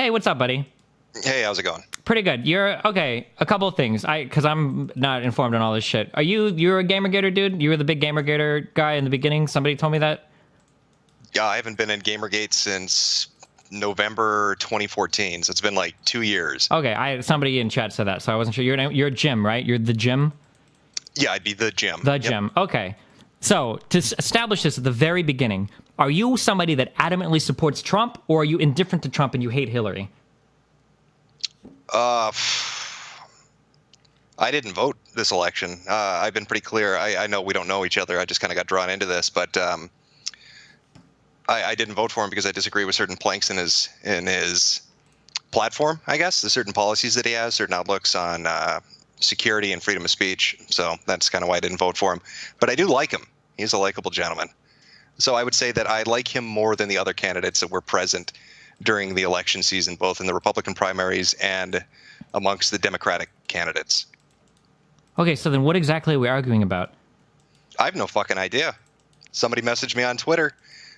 Hey, what's up, buddy? Hey, how's it going? Pretty good. You're okay. A couple of things. Because I'm not informed on all this shit. You're a Gamergator dude? You were the big Gamergator guy in the beginning? Somebody told me that? Yeah, I haven't been in Gamergate since November 2014, so it's been like 2 years. Okay, somebody in chat said that, so I wasn't sure. You're Jim, right? You're the Jim? Yeah, I'd be the Jim. The Jim. Okay. So, to establish this at the very beginning, are you somebody that adamantly supports Trump, or are you indifferent to Trump and you hate Hillary? I didn't vote this election. I've been pretty clear. I know we don't know each other. I just kind of got drawn into this, but I didn't vote for him because I disagree with certain planks in his platform, I guess, the certain policies that he has, certain outlooks on security and freedom of speech. So that's kind of why I didn't vote for him. But I do like him. He's a likable gentleman. So I would say that I like him more than the other candidates that were present during the election season, both in the Republican primaries and amongst the Democratic candidates. Okay, so then what exactly are we arguing about? I have no fucking idea. Somebody messaged me on Twitter,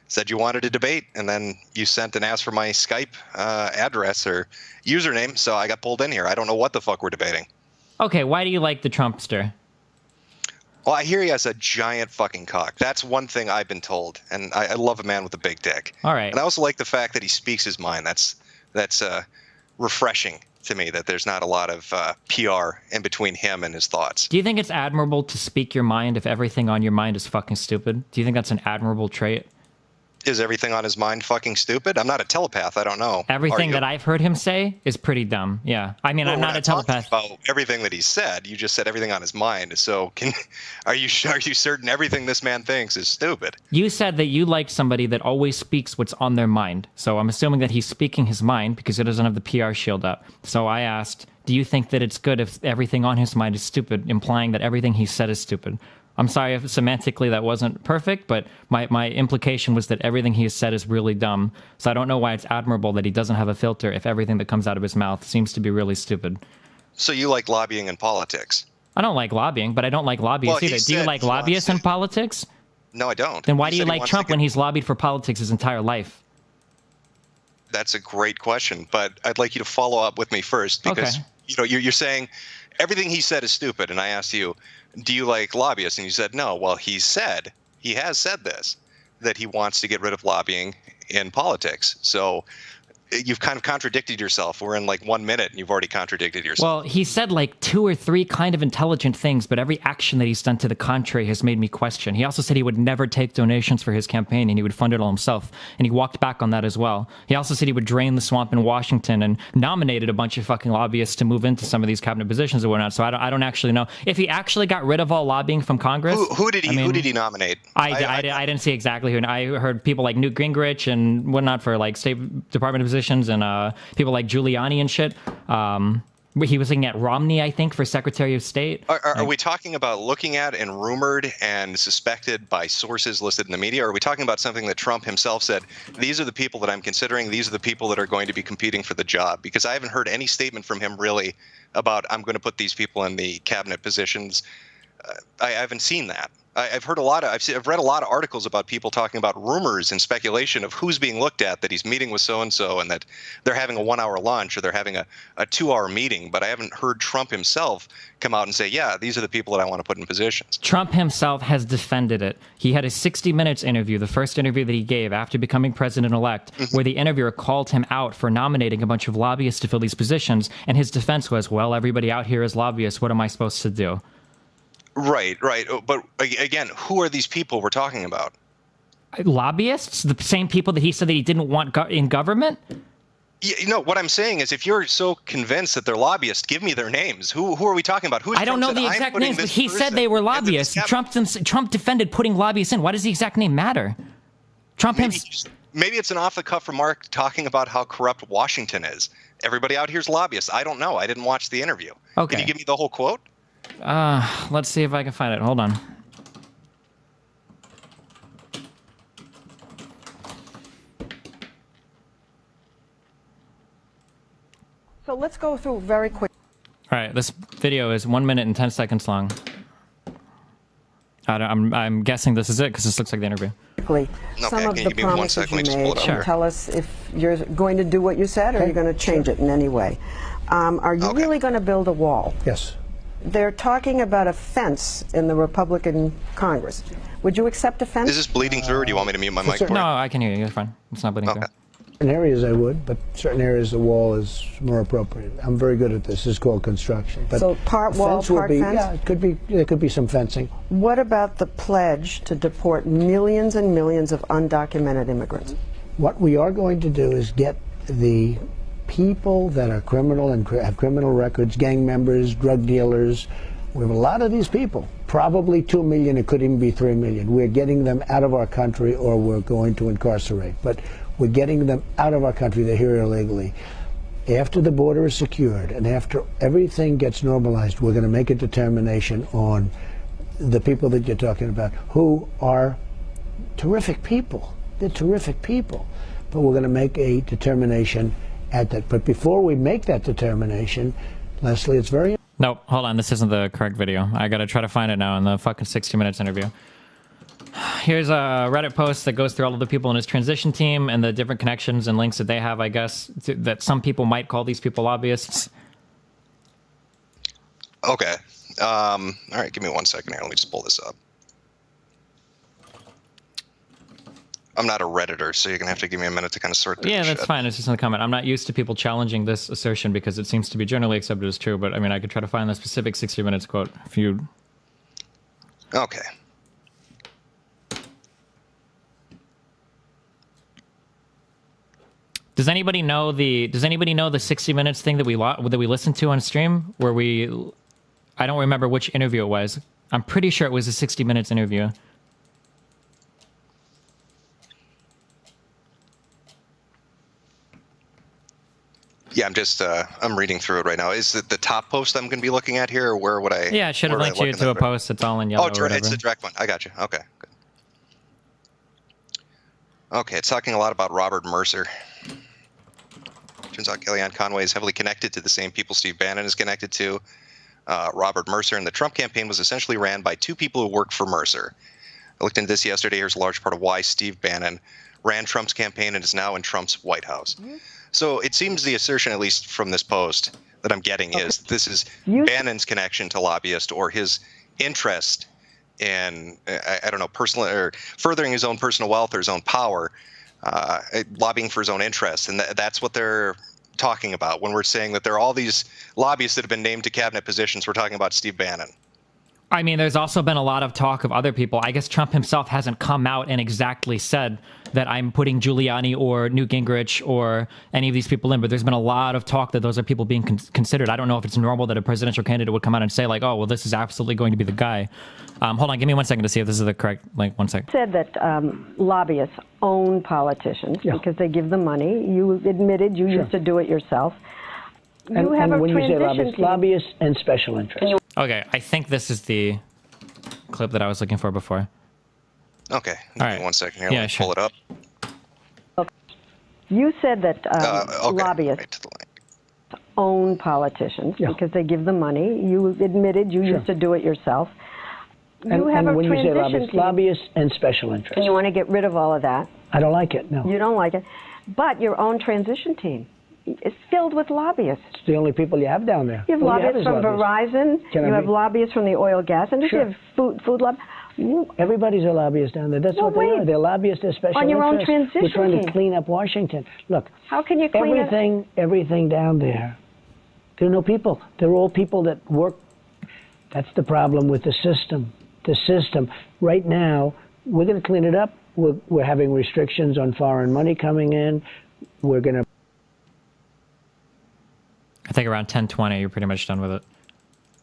said you wanted to debate, and then you sent and asked for my Skype address or username, so I got pulled in here. I don't know what the fuck we're debating. Okay, why do you like the Trumpster? Well, I hear he has a giant fucking cock. That's one thing I've been told, and I love a man with a big dick. All right. And I also like the fact that he speaks his mind. That's refreshing to me, that there's not a lot of PR in between him and his thoughts. Do you think it's admirable to speak your mind if everything on your mind is fucking stupid? Do you think that's an admirable trait? Is everything on his mind fucking stupid? I'm not a telepath. I don't know. Everything that I've heard him say is pretty dumb. Yeah. I mean, I'm not a telepath. About everything that he said, you just said everything on his mind. So are you certain everything this man thinks is stupid? You said that you like somebody that always speaks what's on their mind. So I'm assuming that he's speaking his mind because he doesn't have the PR shield up. So I asked, do you think that it's good if everything on his mind is stupid, implying that everything he said is stupid? I'm sorry if semantically that wasn't perfect, but my implication was that everything he has said is really dumb. So I don't know why it's admirable that he doesn't have a filter if everything that comes out of his mouth seems to be really stupid. So you like lobbying in politics? I don't like lobbying, but I don't like lobbyists either. Do you like lobbyists in politics? No, I don't. Then why do you like Trump when he's lobbied for politics his entire life? That's a great question, but I'd like you to follow up with me first because you're saying everything he said is stupid, and I asked you, do you like lobbyists? And you said no. Well, he has said this, that he wants to get rid of lobbying in politics. So you've kind of contradicted yourself. We're in like 1 minute and you've already contradicted yourself. Well, he said like 2 or 3 kind of intelligent things, but every action that he's done to the contrary has made me question. He also said he would never take donations for his campaign and he would fund it all himself. And he walked back on that as well. He also said he would drain the swamp in Washington and nominated a bunch of fucking lobbyists to move into some of these cabinet positions and whatnot. So I don't actually know if he actually got rid of all lobbying from Congress. Who did he nominate? I didn't see exactly who. I heard people like Newt Gingrich and whatnot for like State Department positions, and people like Giuliani and shit. He was looking at Romney, I think, for Secretary of State. Are we talking about looking at and rumored and suspected by sources listed in the media? Or are we talking about something that Trump himself said, these are the people that I'm considering, these are the people that are going to be competing for the job? Because I haven't heard any statement from him really about, I'm going to put these people in the cabinet positions. I haven't seen that. I've read a lot of articles about people talking about rumors and speculation of who's being looked at, that he's meeting with so-and-so and that they're having a 1-hour lunch or they're having a 2-hour meeting. But I haven't heard Trump himself come out and say, yeah, these are the people that I want to put in positions. Trump himself has defended it. He had a 60 Minutes interview, the first interview that he gave after becoming president-elect, where the interviewer called him out for nominating a bunch of lobbyists to fill these positions. And his defense was, well, everybody out here is lobbyists. What am I supposed to do? Right. But again, who are these people we're talking about? Lobbyists? The same people that he said that he didn't want in government? What I'm saying is if you're so convinced that they're lobbyists, give me their names. Who are we talking about? I don't know the exact names, but he said they were lobbyists. Trump defended putting lobbyists in. Why does the exact name matter? Maybe it's an off-the-cuff remark talking about how corrupt Washington is. Everybody out here's lobbyists. I don't know. I didn't watch the interview. Okay. Can you give me the whole quote? Let's see if I can find it. Hold on. So let's go through very quick. All right, this video is 1 minute and 10 seconds long. I'm guessing this is it because this looks like the interview. Some of the promises you made. Tell us if you're going to do what you said, or you're going to change it in any way. Are you really going to build a wall? Yes. They're talking about a fence in the Republican Congress. Would you accept a fence? Is this bleeding through, or do you want me to mute my mic? No, I can hear you. You're fine. It's not bleeding through. In areas I would, but certain areas the wall is more appropriate. I'm very good at this. This is called construction. But so part wall, part fence? Yeah, it could be. There could be some fencing. What about the pledge to deport millions and millions of undocumented immigrants? What we are going to do is get the people that are criminal and have criminal records, gang members, drug dealers. We have a lot of these people, probably 2 million, it could even be 3 million. We're getting them out of our country, or we're going to incarcerate. But we're getting them out of our country. They're here illegally. After the border is secured and after everything gets normalized, we're going to make a determination on the people that you're talking about, who are terrific people. They're terrific people. But we're going to make a determination at that. But before we make that determination, Leslie, it's very... No, hold on. This isn't the correct video. I got to try to find it now in the fucking 60 Minutes interview. Here's a Reddit post that goes through all of the people in his transition team and the different connections and links that they have, I guess, that some people might call these people lobbyists. Okay. All right, give me 1 second here. Let me just pull this up. I'm not a Redditor, so you're going to have to give me a minute to kind of sort through Yeah, this that's shit. fine. It's just in the comment. I'm not used to people challenging this assertion because it seems to be generally accepted as true, but I mean, I could try to find the specific 60 Minutes quote if you... Okay. Does anybody know the 60 Minutes thing that we listened to on stream where I don't remember which interview it was. I'm pretty sure it was a 60 Minutes interview. Yeah, I'm reading through it right now. Is it the top post I'm going to be looking at here, or where would I? Yeah, it should have linked you to a post that's all in yellow. Oh, it's the direct one. I got you. Okay, good. Okay, it's talking a lot about Robert Mercer. Turns out Kellyanne Conway is heavily connected to the same people Steve Bannon is connected to. Robert Mercer and the Trump campaign was essentially ran by two people who worked for Mercer. I looked into this yesterday. Here's a large part of why Steve Bannon ran Trump's campaign and is now in Trump's White House. So it seems the assertion, at least from this post, that I'm getting is this is Bannon's connection to lobbyists or his interest in, I don't know, personal or furthering his own personal wealth or his own power, lobbying for his own interests. And that's what they're talking about when we're saying that there are all these lobbyists that have been named to cabinet positions. We're talking about Steve Bannon. I mean, there's also been a lot of talk of other people. I guess Trump himself hasn't come out and exactly said that I'm putting Giuliani or Newt Gingrich or any of these people in, but there's been a lot of talk that those are people being considered. I don't know if it's normal that a presidential candidate would come out and say, like, oh, well, this is absolutely going to be the guy. Hold on, give me 1 second to see if this is the correct, like, 1 second. Said that lobbyists own politicians because they give them money. You admitted you used to do it yourself. You have and a when you say transition lobbyists and special interests. Okay, I think this is the clip that I was looking for before. Okay, All right. 1 second here. Yeah, Let me sure. pull it up. You said that Okay, lobbyists right to the link. own politicians because they give them money. You admitted you used to do it yourself. You have and a when you say transition lobbyists and special interests. and you want to get rid of all of that. I don't like it, no. You don't like it. But your own transition team is filled with lobbyists. It's the only people you have down there. You have All lobbyists is from lobbyists. Verizon. Can I You have be- lobbyists from the oil gas industry. Sure. You have food lobby. Everybody's a lobbyist down there. That's Well, what they wait. are. They're lobbyists. They're special On your own interests. We're transition trying to team. clean up Washington. Look, How can you clean it? everything down there, there are no people. They're all people that work. That's the problem with the system. The system. Right now, we're going to clean it up. We're having restrictions on foreign money coming in. We're going to... I think around 10:20, you're pretty much done with it.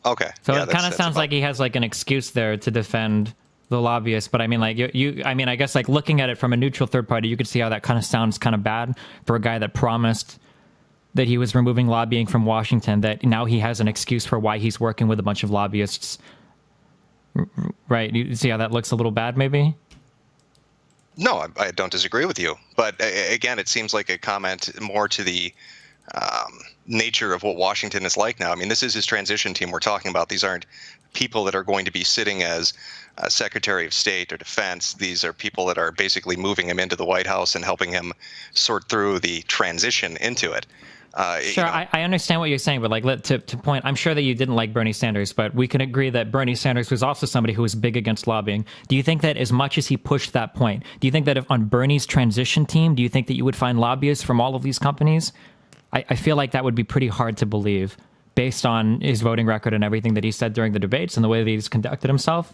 Okay. So yeah, it kind of sounds like he has like an excuse there to defend the lobbyists, but I mean, like I mean, I guess like looking at it from a neutral third party, you could see how that kind of sounds kind of bad for a guy that promised that he was removing lobbying from Washington, that now he has an excuse for why he's working with a bunch of lobbyists. Right? You see how that looks a little bad, maybe? No, I don't disagree with you. But again, it seems like a comment more to the nature of what Washington is like now. I mean, this is his transition team we're talking about. These aren't people that are going to be sitting as Secretary of State or Defense. These are people that are basically moving him into the White House and helping him sort through the transition into it. Sure, I understand what you're saying, but like to point, I'm sure that you didn't like Bernie Sanders, but we can agree that Bernie Sanders was also somebody who was big against lobbying. Do you think that as much as he pushed that point, do you think that if on Bernie's transition team, do you think that you would find lobbyists from all of these companies? I feel like that would be pretty hard to believe based on his voting record and everything that he said during the debates and the way that he's conducted himself.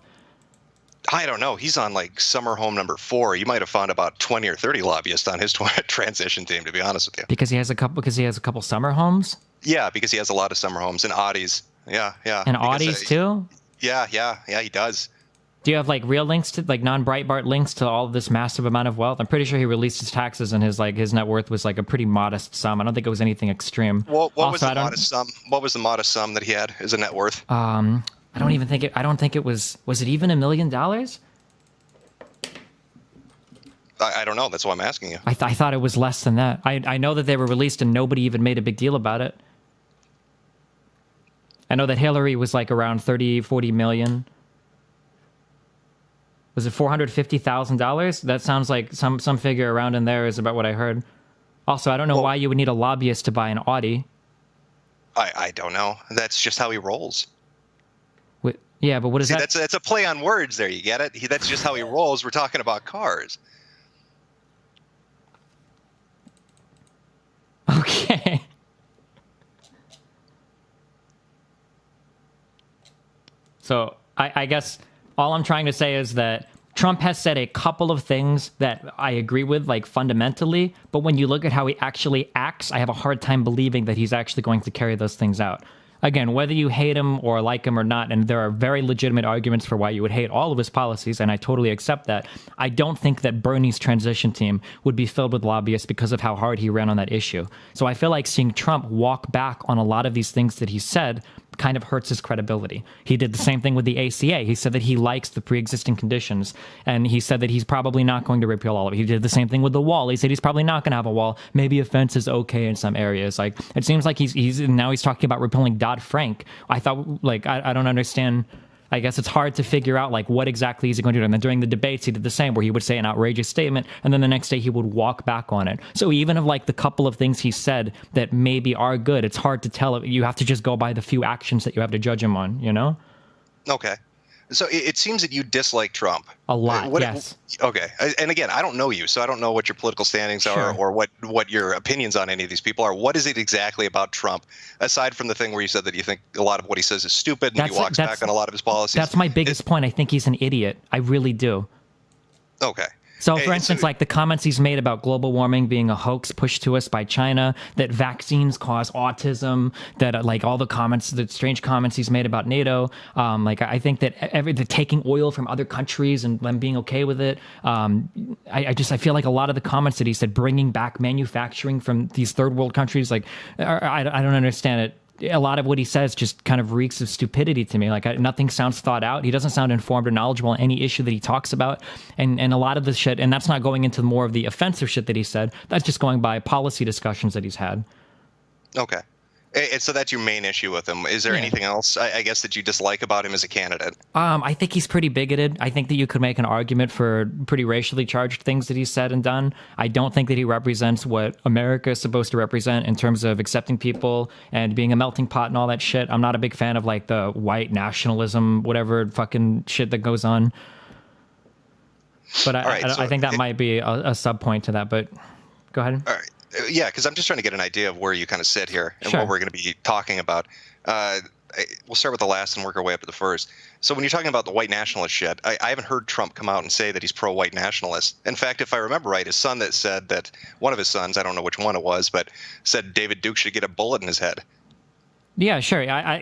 I don't know. He's on like summer home number 4. You might have found about 20 or 30 lobbyists on his transition team, to be honest with you. Because he has a couple summer homes? Yeah, because he has a lot of summer homes and Audis. Yeah. And Audis too? Yeah, he does. Do you have like real links to like non-Breitbart links to all of this massive amount of wealth? I'm pretty sure he released his taxes and his net worth was like a pretty modest sum. I don't think it was anything extreme. What was the modest sum? What was the modest sum that he had as a net worth? I don't think it was it even $1 million? I don't know. That's why I'm asking you. I thought it was less than that. I know that they were released and nobody even made a big deal about it. I know that Hillary was like around 40 million. Was it $450,000? That sounds like some figure around in there is about what I heard. Also, I don't know why you would need a lobbyist to buy an Audi. I don't know. That's just how he rolls. Yeah, but what is that? That's a play on words there. You get it? That's just how he rolls. We're talking about cars. Okay. So I guess all I'm trying to say is that Trump has said a couple of things that I agree with, like fundamentally, but when you look at how he actually acts, I have a hard time believing that he's actually going to carry those things out. Again, whether you hate him or like him or not, and there are very legitimate arguments for why you would hate all of his policies, and I totally accept that, I don't think that Bernie's transition team would be filled with lobbyists because of how hard he ran on that issue. So I feel like seeing Trump walk back on a lot of these things that he said kind of hurts his credibility. He did the same thing with the ACA. He said that he likes the pre-existing conditions, and he said that he's probably not going to repeal all of it. He did the same thing with the wall. He said he's probably not going to have a wall. Maybe a fence is okay in some areas. Like, it seems like he's talking about repealing Dodd-Frank. I thought, like, I don't understand. I guess it's hard to figure out, like, what exactly is he going to do. And then during the debates, he did the same, where he would say an outrageous statement, and then the next day he would walk back on it. So even of, like, the couple of things he said that maybe are good, it's hard to tell. You have to just go by the few actions that you have to judge him on, you know? Okay. So it seems that you dislike Trump. A lot, yes. Okay. And again, I don't know you, so I don't know what your political standings are or what your opinions on any of these people are. What is it exactly about Trump, aside from the thing where you said that you think a lot of what he says is stupid and he walks back on a lot of his policies? That's my biggest point. I think he's an idiot. I really do. Okay. So, for instance, like the comments he's made about global warming being a hoax pushed to us by China, that vaccines cause autism, that like all the comments, the strange comments he's made about NATO. Like I think that the taking oil from other countries and them being okay with it. I feel like a lot of the comments that he said, bringing back manufacturing from these third world countries, like I don't understand it. A lot of what he says just kind of reeks of stupidity to me. Like nothing sounds thought out. He doesn't sound informed or knowledgeable on any issue that he talks about. And a lot of the shit, and that's not going into more of the offensive shit that he said. That's just going by policy discussions that he's had. Okay. And so that's your main issue with him. Is there anything else, I guess, that you dislike about him as a candidate? I think he's pretty bigoted. I think that you could make an argument for pretty racially charged things that he's said and done. I don't think that he represents what America is supposed to represent in terms of accepting people and being a melting pot and all that shit. I'm not a big fan of like the white nationalism, whatever fucking shit that goes on. But I think that might be a sub point to that, but go ahead. All right. Yeah, because I'm just trying to get an idea of where you kind of sit here and what we're going to be talking about. We'll start with the last and work our way up to the first. So when you're talking about the white nationalist shit, I haven't heard Trump come out and say that he's pro-white nationalist. In fact, if I remember right, his son that said that one of his sons, I don't know which one it was, but said David Duke should get a bullet in his head. Yeah, sure. I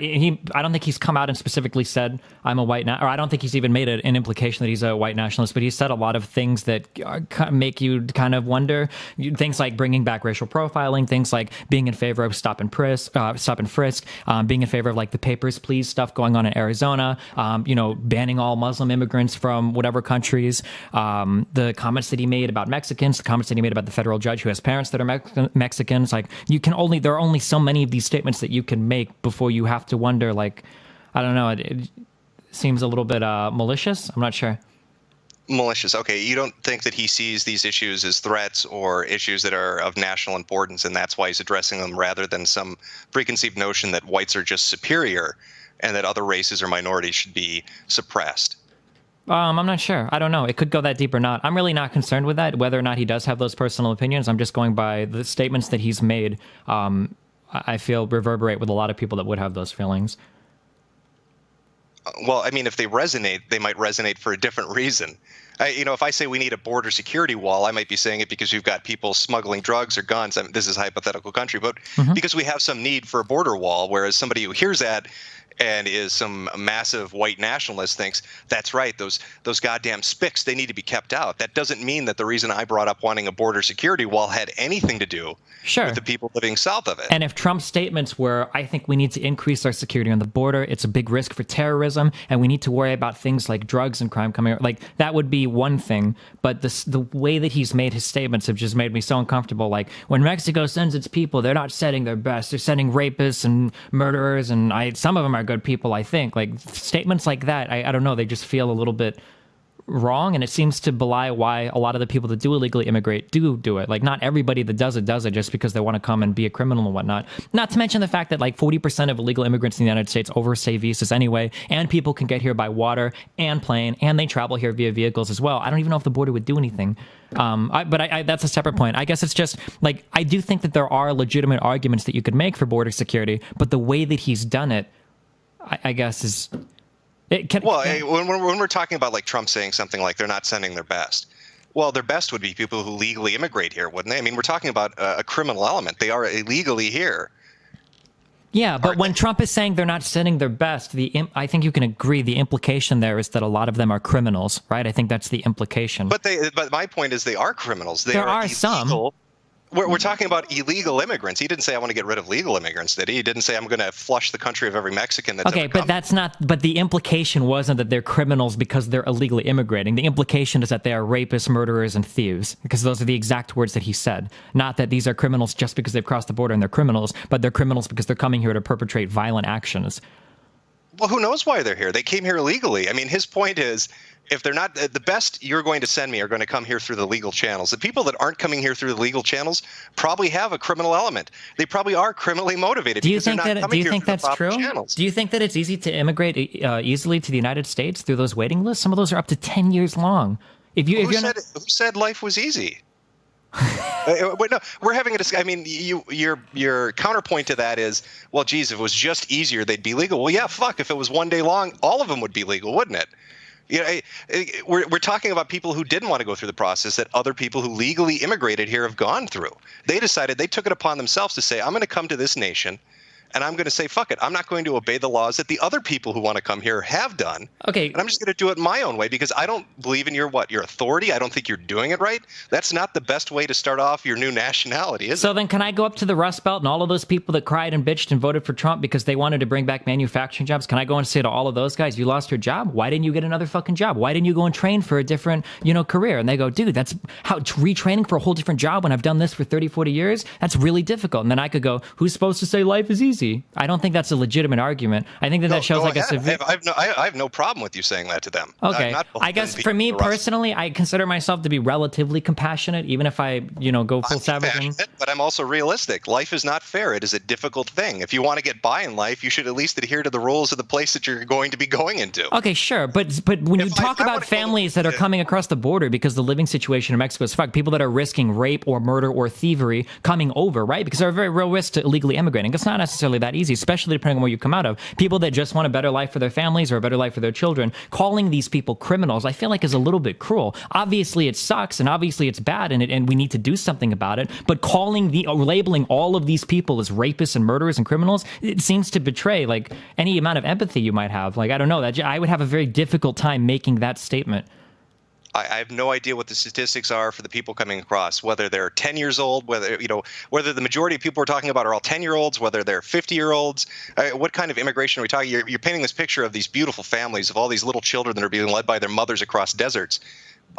don't think he's come out and specifically said I'm a white or I don't think he's even made an implication that he's a white nationalist. But he said a lot of things that make you kind of wonder. Things like bringing back racial profiling, things like being in favor of stop and frisk, being in favor of like the Papers, Please stuff going on in Arizona. Banning all Muslim immigrants from whatever countries. The comments that he made about Mexicans, the comments that he made about the federal judge who has parents that are Mexicans. Like there are only so many of these statements that you can make before you have to wonder, like, I don't know, it seems a little bit malicious. I'm not sure. Malicious. Okay. You don't think that he sees these issues as threats or issues that are of national importance, and that's why he's addressing them rather than some preconceived notion that whites are just superior and that other races or minorities should be suppressed? I'm not sure. I don't know. It could go that deep or not. I'm really not concerned with that, whether or not he does have those personal opinions. I'm just going by the statements that he's made. I feel reverberate with a lot of people that would have those feelings. Well, I mean, if they resonate, they might resonate for a different reason. If I say we need a border security wall, I might be saying it because we've got people smuggling drugs or guns. I mean, this is a hypothetical country, but because we have some need for a border wall, whereas somebody who hears that and is some massive white nationalist thinks, that's right, those goddamn spics, they need to be kept out. That doesn't mean that the reason I brought up wanting a border security wall had anything to do with the people living south of it. And if Trump's statements were, I think we need to increase our security on the border, it's a big risk for terrorism, and we need to worry about things like drugs and crime coming, like that would be one thing. But the way that he's made his statements have just made me so uncomfortable. Like, when Mexico sends its people, they're not sending their best. They're sending rapists and murderers, and some of them are good people, I think. Like, statements like that, I don't know, they just feel a little bit wrong, and it seems to belie why a lot of the people that do illegally immigrate do it. Like, not everybody that does it just because they want to come and be a criminal and whatnot. Not to mention the fact that like 40% of illegal immigrants in the United States overstay visas anyway, and people can get here by water and plane, and they travel here via vehicles as well. I don't even know if the border would do anything. But that's a separate point. I guess it's just like, I do think that there are legitimate arguments that you could make for border security, but the way that he's done it, I guess is... When we're talking about like Trump saying something like they're not sending their best, well, their best would be people who legally immigrate here, wouldn't they? I mean, we're talking about a criminal element. They are illegally here. Yeah, but when Trump is saying they're not sending their best, I think you can agree the implication there is that a lot of them are criminals, right? I think that's the implication. But my point is they are criminals. There are some. We're talking about illegal immigrants. He didn't say I want to get rid of legal immigrants, did he? He didn't say I'm going to flush the country of every Mexican that's okay, but that's not. But the implication wasn't that they're criminals because they're illegally immigrating. The implication is that they are rapists, murderers, and thieves, because those are the exact words that he said. Not that these are criminals just because they've crossed the border and they're criminals, but they're criminals because they're coming here to perpetrate violent actions. Well, who knows why they're here? They came here illegally. I mean, his point is, if they're not the best you're going to send me are going to come here through the legal channels. The people that aren't coming here through the legal channels probably have a criminal element. They probably are criminally motivated. Do you think that's true? Channels. Do you think that it's easy to immigrate easily to the United States through those waiting lists? Some of those are up to 10 years long. Who said life was easy? No, we're having a discussion. I mean, your counterpoint to that is, well, geez, if it was just easier, they'd be legal. Well, yeah, fuck. If it was one day long, all of them would be legal, wouldn't it? We're talking about people who didn't want to go through the process that other people who legally immigrated here have gone through. They took it upon themselves to say, I'm going to come to this nation and I'm going to say, fuck it. I'm not going to obey the laws that the other people who want to come here have done. Okay. And I'm just going to do it my own way because I don't believe in your authority. I don't think you're doing it right. That's not the best way to start off your new nationality, is it? So then can I go up to the Rust Belt and all of those people that cried and bitched and voted for Trump because they wanted to bring back manufacturing jobs? Can I go and say to all of those guys, you lost your job? Why didn't you get another fucking job? Why didn't you go and train for a different, career? And they go, dude, that's retraining for a whole different job when I've done this for 30, 40 years. That's really difficult. And then I could go, who's supposed to say life is easy? I don't think that's a legitimate argument. I think that shows like a severe... I have no problem with you saying that to them. Okay. I guess for me personally, I consider myself to be relatively compassionate, even if I, go full savage. But I'm also realistic. Life is not fair. It is a difficult thing. If you want to get by in life, you should at least adhere to the rules of the place that you're going to be going into. Okay, sure. But when you talk about families that are coming across the border because the living situation in Mexico is fucked, people that are risking rape or murder or thievery coming over, right? Because there are very real risks to illegally immigrating. It's not necessarily necessarily that easy, especially depending on where you come out of. People that just want a better life for their families or a better life for their children, calling these people criminals, I feel like is a little bit cruel. Obviously, it sucks, and obviously it's bad, and we need to do something about it. But labeling all of these people as rapists and murderers and criminals, it seems to betray like any amount of empathy you might have. Like, I don't know, that I would have a very difficult time making that statement. I have no idea what the statistics are for the people coming across, whether they're 10 years old, whether the majority of people we're talking about are all 10-year-olds, whether they're 50-year-olds. What kind of immigration are we talking? You're painting this picture of these beautiful families, of all these little children that are being led by their mothers across deserts.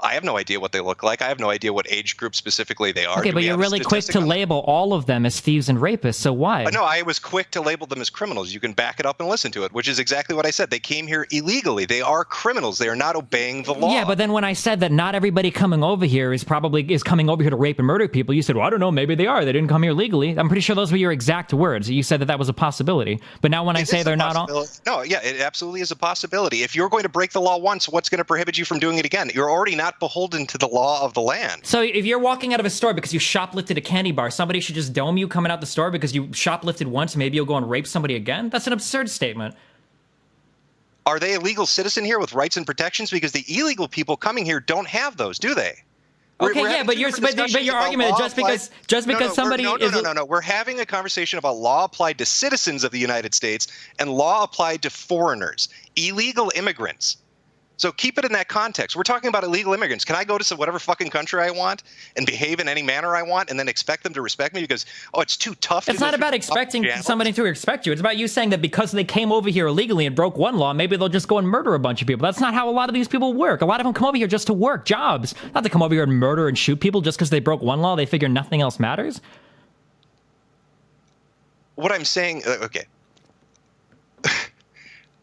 I have no idea what they look like. I have no idea what age group specifically they are. Okay, but you're really quick to label all of them as thieves and rapists, so why? No, I was quick to label them as criminals. You can back it up and listen to it, which is exactly what I said. They came here illegally. They are criminals. They are not obeying the law. Yeah, but then when I said that not everybody coming over here is coming over here to rape and murder people, you said, well, I don't know, maybe they are. They didn't come here legally. I'm pretty sure those were your exact words. You said that was a possibility. But now when I say they're not all... No, yeah, it absolutely is a possibility. If you're going to break the law once, what's going to prohibit you from doing it again? You're already not beholden to the law of the land. So if you're walking out of a store because you shoplifted a candy bar, somebody should just dome you coming out the store because you shoplifted once, maybe you'll go and rape somebody again? That's an absurd statement. Are they a legal citizen here with rights and protections? Because the illegal people coming here don't have those, do they? Okay, yeah, but your argument is just because somebody is... No. We're having a conversation about law applied to citizens of the United States and law applied to foreigners, illegal immigrants. So keep it in that context. We're talking about illegal immigrants. Can I go to whatever fucking country I want and behave in any manner I want and then expect them to respect me because, oh, it's too tough to... It's not about expecting somebody to respect you. It's about you saying that because they came over here illegally and broke one law, maybe they'll just go and murder a bunch of people. That's not how a lot of these people work. A lot of them come over here just to work jobs. Not to come over here and murder and shoot people just because they broke one law. They figure nothing else matters. What I'm saying... Okay.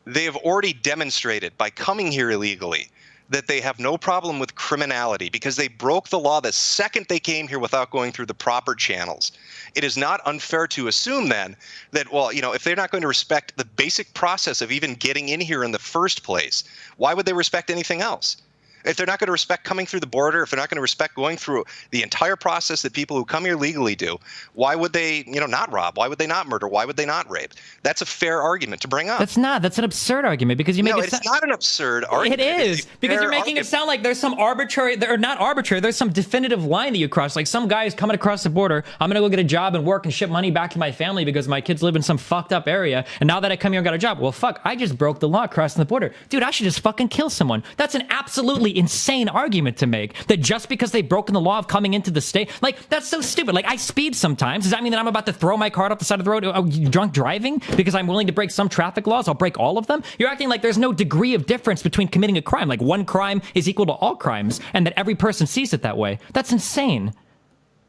They have already demonstrated by coming here illegally that they have no problem with criminality because they broke the law the second they came here without going through the proper channels. It is not unfair to assume then that, well, if they're not going to respect the basic process of even getting in here in the first place, why would they respect anything else? If they're not going to respect coming through the border, if they're not going to respect going through the entire process that people who come here legally do, why would they, not rob? Why would they not murder? Why would they not rape? That's a fair argument to bring up. That's not. That's an absurd argument because you make it. No, it's not an absurd argument. It is because you're making it sound like there's some arbitrary, or not arbitrary. There's some definitive line that you cross. Like some guy is coming across the border. I'm gonna go get a job and work and ship money back to my family because my kids live in some fucked up area. And now that I come here and got a job, well, fuck, I just broke the law crossing the border, dude. I should just fucking kill someone. That's an absolutely insane argument to make, that just because they've broken the law of coming into the state, like, that's so stupid. Like, I speed sometimes. Does that mean that I'm about to throw my car off the side of the road? Oh, you drunk driving? Because I'm willing to break some traffic laws, I'll break all of them? You're acting like there's no degree of difference between committing a crime. Like, one crime is equal to all crimes, and that every person sees it that way. That's insane.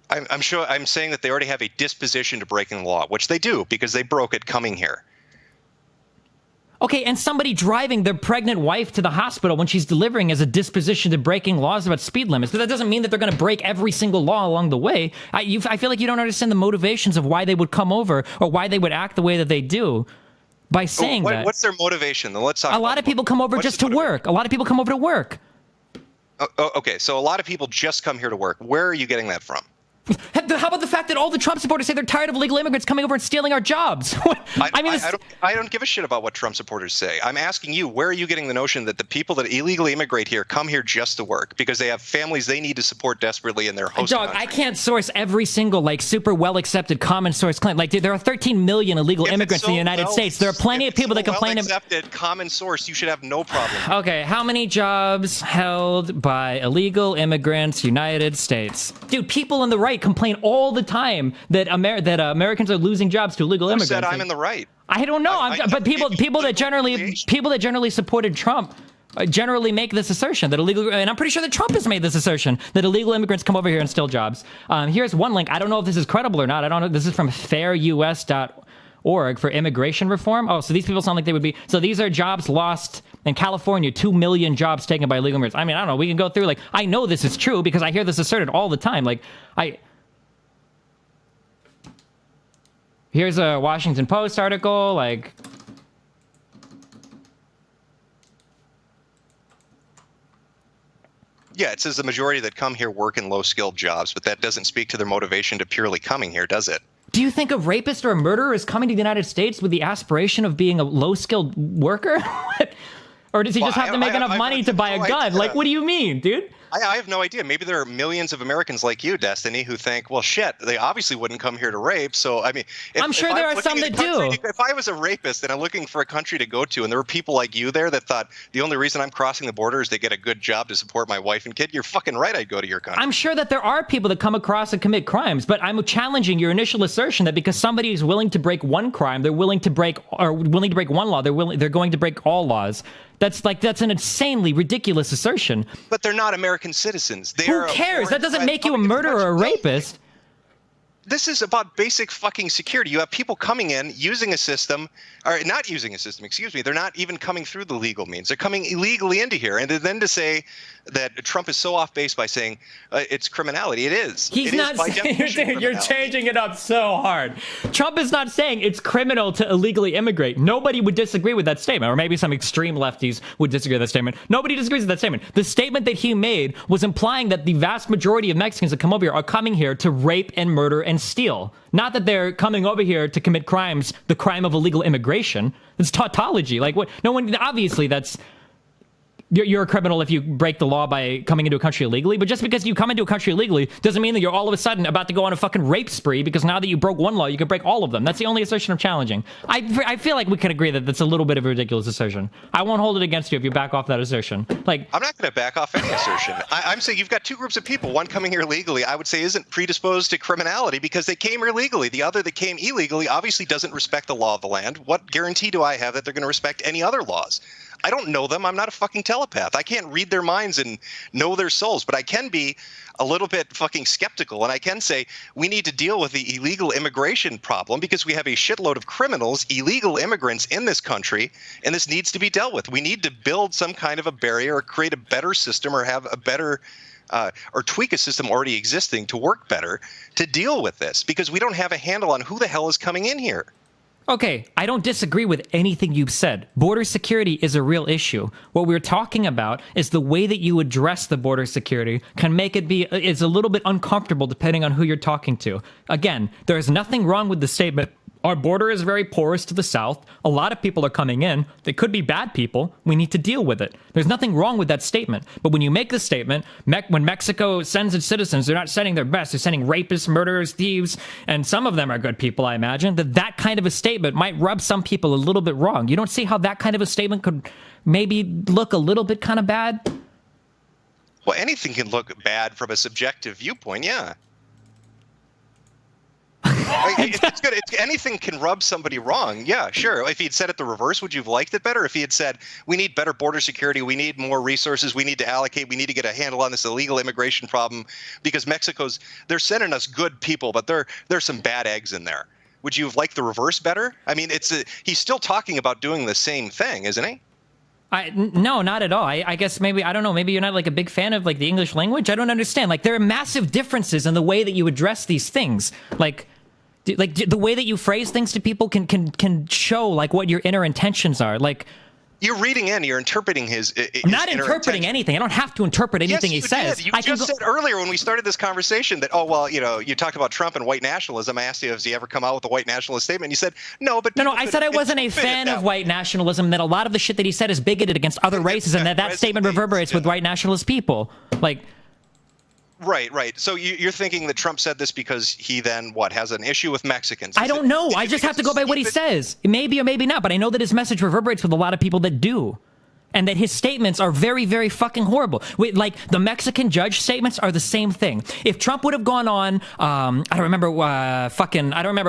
I'm sure I'm saying that they already have a disposition to breaking the law, which they do because they broke it coming here. Okay, and somebody driving their pregnant wife to the hospital when she's delivering as a disposition to breaking laws about speed limits. But that doesn't mean that they're going to break every single law along the way. I feel like you don't understand the motivations of why they would come over or why they would act the way that they do by saying that. What's their motivation? Then let's talk. A lot of people come over just to work. A lot of people come over to work. Okay, so a lot of people just come here to work. Where are you getting that from? How about the fact that all the Trump supporters say they're tired of illegal immigrants coming over and stealing our jobs? I don't give a shit about what Trump supporters say. I'm asking you, where are you getting the notion that the people that illegally immigrate here come here just to work because they have families they need to support desperately in their host country? I can't source every single, super well-accepted common source claim. Like, there are 13 million illegal immigrants in the United States. There are plenty of people that complain. Well-accepted common source, you should have no problem. Okay, how many jobs held by illegal immigrants, United States? Dude, people on the right complain all the time that Americans are losing jobs to illegal immigrants. Who said I'm in the right? I don't know. But people that generally supported Trump generally make this assertion that illegal, and I'm pretty sure that Trump has made this assertion that illegal immigrants come over here and steal jobs. Here's one link. I don't know if this is credible or not. I don't know. This is from fairus.org for immigration reform. Oh, so these people sound like they would be. So these are jobs lost in California, 2 million jobs taken by illegal immigrants. I mean, I don't know. We can go through, I know this is true because I hear this asserted all the time. Here's a Washington Post article, Yeah, it says the majority that come here work in low-skilled jobs, but that doesn't speak to their motivation to purely coming here, does it? Do you think a rapist or a murderer is coming to the United States with the aspiration of being a low-skilled worker? Or does he just have to make enough money to buy a gun? Like, what do you mean, dude? I have no idea. Maybe there are millions of Americans like you, Destiny, who think, well, shit, they obviously wouldn't come here to rape. So, I mean, I'm sure there are some that do. If I was a rapist and I'm looking for a country to go to, and there were people like you there that thought the only reason I'm crossing the border is to get a good job to support my wife and kid, you're fucking right. I'd go to your country. I'm sure that there are people that come across and commit crimes, but I'm challenging your initial assertion that because somebody is willing to break one crime, they're willing to break one law. They're going to break all laws. That's an insanely ridiculous assertion. But they're not American citizens. Who cares? That doesn't make you a murderer or a rapist. This is about basic fucking security. You have people coming in, using a system, or not using a system, excuse me. They're not even coming through the legal means. They're coming illegally into here. And then to say that Trump is so off base by saying it's criminality, it is. He's not saying, you're changing it up so hard. Trump is not saying it's criminal to illegally immigrate. Nobody would disagree with that statement, or maybe some extreme lefties would disagree with that statement. Nobody disagrees with that statement. The statement that he made was implying that the vast majority of Mexicans that come over here are coming here to rape and murder and steal. Not that they're coming over here to commit crimes, the crime of illegal immigration. It's tautology. Like, what? No one, obviously, that's... You're a criminal if you break the law by coming into a country illegally, but just because you come into a country illegally doesn't mean that you're all of a sudden about to go on a fucking rape spree, because now that you broke one law, you can break all of them. That's the only assertion I'm challenging. I feel like we can agree that that's a little bit of a ridiculous assertion. I won't hold it against you if you back off that assertion. Like, I'm not going to back off any assertion. I'm saying you've got two groups of people. One coming here legally, I would say, isn't predisposed to criminality because they came here legally. The other that came illegally obviously doesn't respect the law of the land. What guarantee do I have that they're going to respect any other laws? I don't know them. I'm not a fucking telepath. I can't read their minds and know their souls, but I can be a little bit fucking skeptical. And I can say we need to deal with the illegal immigration problem because we have a shitload of criminals, illegal immigrants in this country, and this needs to be dealt with. We need to build some kind of a barrier or create a better system or have a better or tweak a system already existing to work better to deal with this because we don't have a handle on who the hell is coming in here. Okay, I don't disagree with anything you've said. Border security is a real issue. What we're talking about is the way that you address the border security can make it be, it's a little bit uncomfortable depending on who you're talking to. Again, there is nothing wrong with the statement. Our border is very porous to the south. A lot of people are coming in. They could be bad people. We need to deal with it. There's nothing wrong with that statement. But when you make the statement, when Mexico sends its citizens, they're not sending their best. They're sending rapists, murderers, thieves, and some of them are good people, I imagine, that kind of a statement might rub some people a little bit wrong. You don't see how that kind of a statement could maybe look a little bit kind of bad? Well, anything can look bad from a subjective viewpoint, yeah. It's good. Anything can rub somebody wrong. Yeah, sure. If he had said it the reverse, would you have liked it better? If he had said, we need better border security, we need more resources, we need to allocate, we need to get a handle on this illegal immigration problem because they're sending us good people, but there's some bad eggs in there. Would you have liked the reverse better? I mean, he's still talking about doing the same thing, isn't he? No, not at all. I guess maybe, I don't know, maybe you're not like a big fan of like the English language. I don't understand. Like, there are massive differences in the way that you address these things. Like the way that you phrase things to people can show like what your inner intentions are. Like, you're reading in, you're interpreting his I'm not interpreting anything. I don't have to interpret anything he says. You just said earlier when we started this conversation that, oh, well, you talked about Trump and white nationalism. I asked you, has he ever come out with a white nationalist statement? You said, no, but... No, I said I wasn't a fan of white nationalism, that a lot of the shit that he said is bigoted against other races, and that statement reverberates with white nationalist people. Like... Right. So you're thinking that Trump said this because he then, has an issue with Mexicans? I don't know. I just have to go by what he says. Maybe or maybe not, but I know that his message reverberates with a lot of people that do. And that his statements are very, very fucking horrible. Like, the Mexican judge statements are the same thing. If Trump would have gone on, I don't remember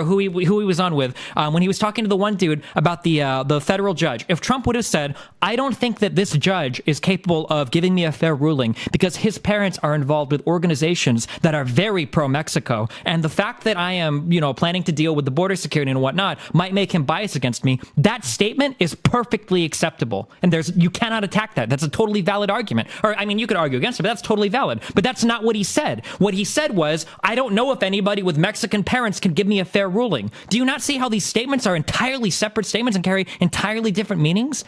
who he was on with, when he was talking to the one dude about the federal judge. If Trump would have said, I don't think that this judge is capable of giving me a fair ruling because his parents are involved with organizations that are very pro-Mexico, and the fact that I am, planning to deal with the border security and whatnot might make him biased against me, that statement is perfectly acceptable. And you cannot attack that. That's a totally valid argument. Or, I mean, you could argue against it, but that's totally valid. But that's not what he said. What he said was, I don't know if anybody with Mexican parents can give me a fair ruling. Do you not see how these statements are entirely separate statements and carry entirely different meanings?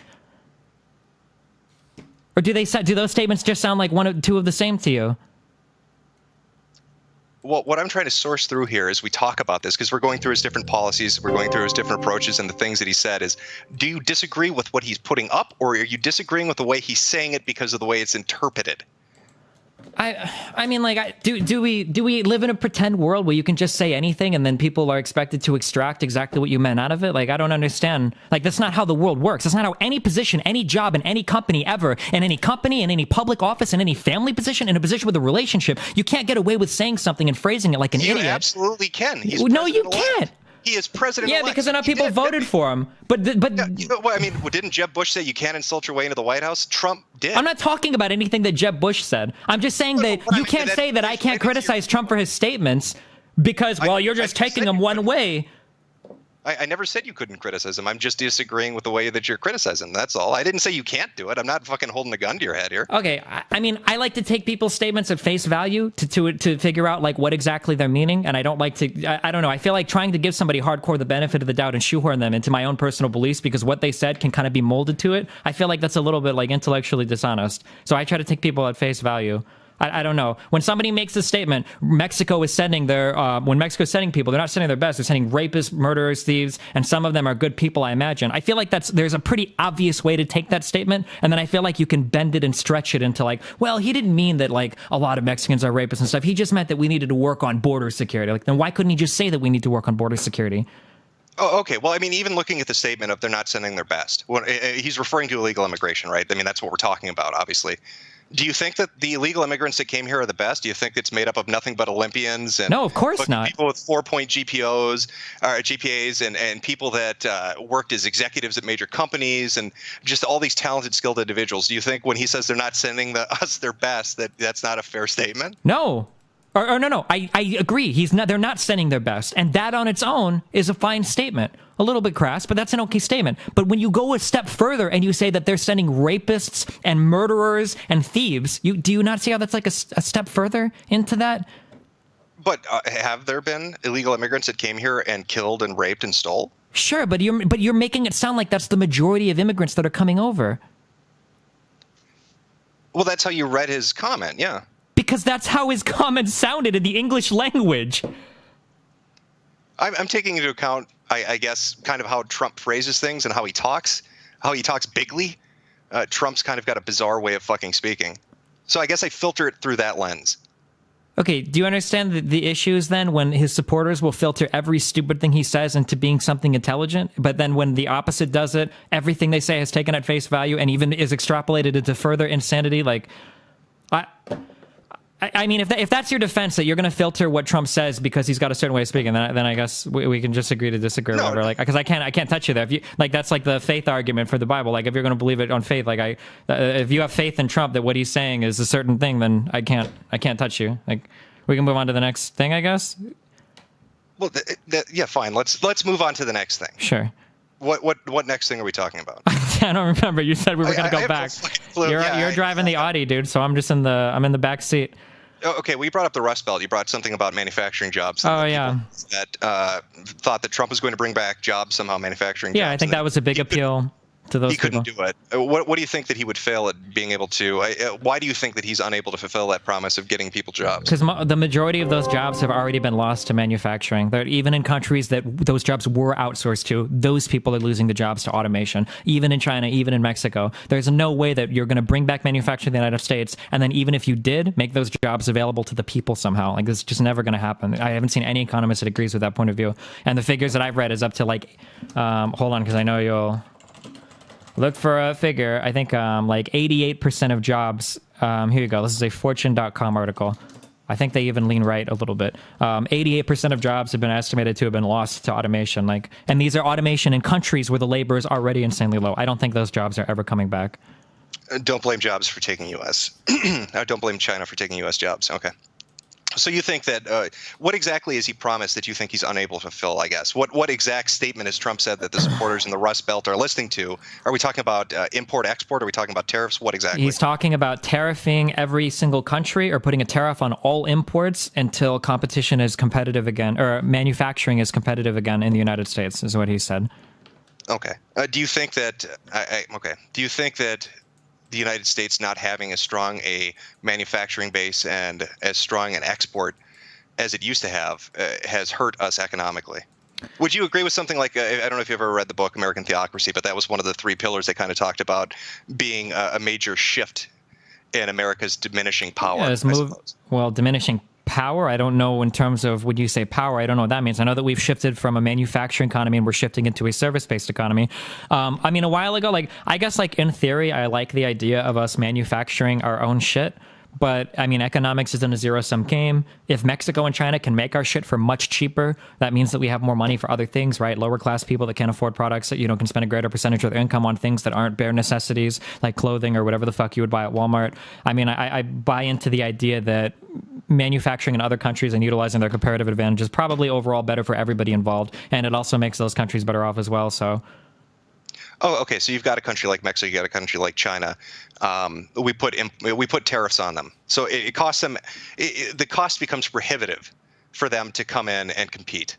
Or do those statements just sound like two of the same to you? Well, what I'm trying to source through here as we talk about this, because we're going through his different policies, we're going through his different approaches and the things that he said is, do you disagree with what he's putting up, or are you disagreeing with the way he's saying it because of the way it's interpreted? I mean, like, do we live in a pretend world where you can just say anything and then people are expected to extract exactly what you meant out of it? Like, I don't understand. Like, that's not how the world works. That's not how any position, any job in any company ever, in any company, in any public office, in any family position, in a position with a relationship, you can't get away with saying something and phrasing it like an idiot. You absolutely can. No, you can't. He is president. Yeah, because enough people voted for him. But well, I mean, didn't Jeb Bush say you can't insult your way into the White House? Trump did. I'm not talking about anything that Jeb Bush said. I'm just saying that you can't say that I can't criticize Trump for his statements because, well, you're just taking them one way. I never said you couldn't criticize him. I'm just disagreeing with the way that you're criticizing. That's all. I didn't say you can't do it. I'm not fucking holding a gun to your head here. Okay. I mean, I like to take people's statements at face value to figure out like what exactly they're meaning. And I don't like to, I don't know. I feel like trying to give somebody hardcore the benefit of the doubt and shoehorn them into my own personal beliefs because what they said can kind of be molded to it. I feel like that's a little bit like intellectually dishonest. So I try to take people at face value. I don't know. When somebody makes a statement, Mexico is sending when Mexico is sending people, they're not sending their best. They're sending rapists, murderers, thieves, and some of them are good people, I imagine. I feel like there's a pretty obvious way to take that statement, and then I feel like you can bend it and stretch it into like, well, he didn't mean that like a lot of Mexicans are rapists and stuff. He just meant that we needed to work on border security. Like, then why couldn't he just say that we need to work on border security? Oh, okay. Well, I mean, even looking at the statement of they're not sending their best, he's referring to illegal immigration, right? I mean, that's what we're talking about, obviously. Do you think that the illegal immigrants that came here are the best? Do you think it's made up of nothing but Olympians and no, of course not. People with 4-point GPAs and people that worked as executives at major companies and just all these talented, skilled individuals? Do you think when he says they're not sending us their best, that's not a fair statement? No. Or no. I agree. They're not sending their best, and that on its own is a fine statement. A little bit crass, but that's an okay statement. But when you go a step further and you say that they're sending rapists and murderers and thieves, do you not see how that's like a step further into that? But have there been illegal immigrants that came here and killed and raped and stole? Sure, but you're making it sound like that's the majority of immigrants that are coming over. Well, that's how you read his comment, yeah. Because that's how his comment sounded in the English language. I'm taking into account, I guess, kind of how Trump phrases things and how he talks bigly. Trump's kind of got a bizarre way of fucking speaking. So I guess I filter it through that lens. Okay, do you understand the issues then when his supporters will filter every stupid thing he says into being something intelligent, but then when the opposite does it, everything they say is taken at face value and even is extrapolated into further insanity? Like, I mean, if that's your defense, that you're going to filter what Trump says because he's got a certain way of speaking, then I guess we can just agree to disagree or whatever. Like, because I can't touch you there. If you like, that's like the faith argument for the Bible. Like, if you're going to believe it on faith, like if you have faith in Trump that what he's saying is a certain thing, then I can't touch you. Like, we can move on to the next thing, I guess. Well, yeah, fine. Let's move on to the next thing. Sure. What next thing are we talking about? I don't remember. You said we were going to go back. You're driving the Audi, dude. So I'm in the back seat. Oh, okay, well, you brought up the Rust Belt. You brought something about manufacturing jobs. Oh, yeah. That thought that Trump was going to bring back jobs somehow, manufacturing jobs. Yeah, I think that was a big appeal to those people. He couldn't do it. What do you think that he would fail at being able to? Why do you think that he's unable to fulfill that promise of getting people jobs? Because the majority of those jobs have already been lost to manufacturing. Even in countries that those jobs were outsourced to, those people are losing the jobs to automation. Even in China, even in Mexico, there's no way that you're going to bring back manufacturing in the United States, and then even if you did, make those jobs available to the people somehow. Like, this is just never going to happen. I haven't seen any economist that agrees with that point of view. And the figures that I've read is up to like, hold on, because I know you'll look for a figure. I think like 88% of jobs. Here you go. This is a Fortune.com article. I think they even lean right a little bit. 88% of jobs have been estimated to have been lost to automation. And these are automation in countries where the labor is already insanely low. I don't think those jobs are ever coming back. Don't blame jobs for taking U.S. Don't blame China for taking U.S. jobs. Okay. So you think that what exactly has he promised that you think he's unable to fulfill, I guess? What exact statement has Trump said that the supporters in the Rust Belt are listening to? Are we talking about import-export? Are we talking about tariffs? What exactly? He's talking about tariffing every single country or putting a tariff on all imports until competition is competitive again, or manufacturing is competitive again in the United States, is what he said. Okay. Do you think that Do you think that the United States not having as strong a manufacturing base and as strong an export as it used to have has hurt us economically. Would you agree with something like, I don't know if you ever read the book American Theocracy, but that was one of the 3 pillars they kind of talked about being a major shift in America's diminishing power, Yeah, diminishing power. I don't know in terms of, would you say power? I don't know what that means. I know that we've shifted from a manufacturing economy and we're shifting into a service-based economy. I mean, a while ago, like, I guess, like, in theory, I like the idea of us manufacturing our own shit. But, I mean, economics isn't a zero-sum game. If Mexico and China can make our shit for much cheaper, that means that we have more money for other things, right? Lower-class people that can't afford products that, can spend a greater percentage of their income on things that aren't bare necessities, like clothing or whatever the fuck you would buy at Walmart. I mean, I buy into the idea that manufacturing in other countries and utilizing their comparative advantage is probably overall better for everybody involved. And it also makes those countries better off as well, so... Oh, okay. So you've got a country like Mexico, you got a country like China. We put tariffs on them, so it costs them. The cost becomes prohibitive for them to come in and compete.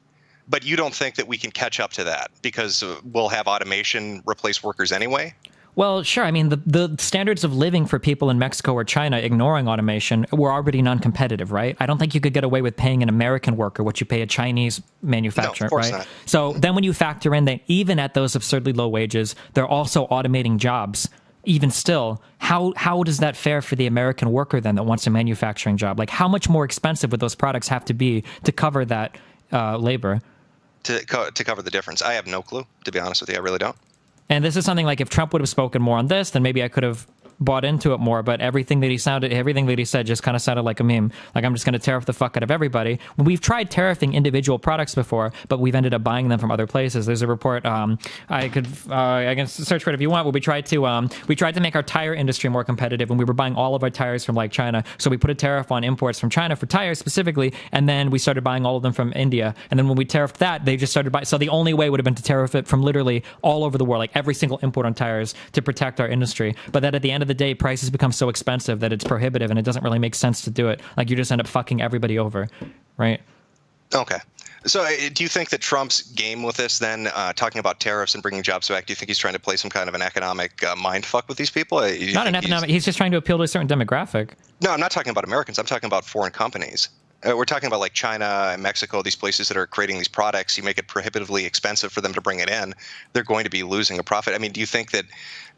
But you don't think that we can catch up to that because we'll have automation replace workers anyway? Well, sure. I mean, the standards of living for people in Mexico or China, ignoring automation, were already non-competitive, right? I don't think you could get away with paying an American worker what you pay a Chinese manufacturer, no, of course right? Not. So then when you factor in that even at those absurdly low wages, they're also automating jobs. Even still, how does that fare for the American worker then that wants a manufacturing job? Like, how much more expensive would those products have to be to cover that labor? To cover the difference, I have no clue, to be honest with you. I really don't. And this is something like if Trump would have spoken more on this, then maybe I could have bought into it more. But everything that he said just kind of sounded like a meme. Like, I'm just going to tariff the fuck out of everybody. We've tried tariffing individual products before, but we've ended up buying them from other places. There's a report. I can search for it if you want. Where we tried to make our tire industry more competitive, and we were buying all of our tires from like China. So we put a tariff on imports from China for tires specifically, and then we started buying all of them from India. And then when we tariffed that, they just started buying. So the only way would have been to tariff it from literally all over the world, like every single import on tires, to protect our industry. But that at the end of the day, prices become so expensive that it's prohibitive, and it doesn't really make sense to do it. Like, you just end up fucking everybody over, right? Okay. So do you think that Trump's game with this then, talking about tariffs and bringing jobs back, do you think he's trying to play some kind of an economic mind fuck with these people? Not an economic. He's just trying to appeal to a certain demographic. No, I'm not talking about Americans. I'm talking about foreign companies. We're talking about like China and Mexico, these places that are creating these products. You make it prohibitively expensive for them to bring it in. They're going to be losing a profit. I mean, do you think that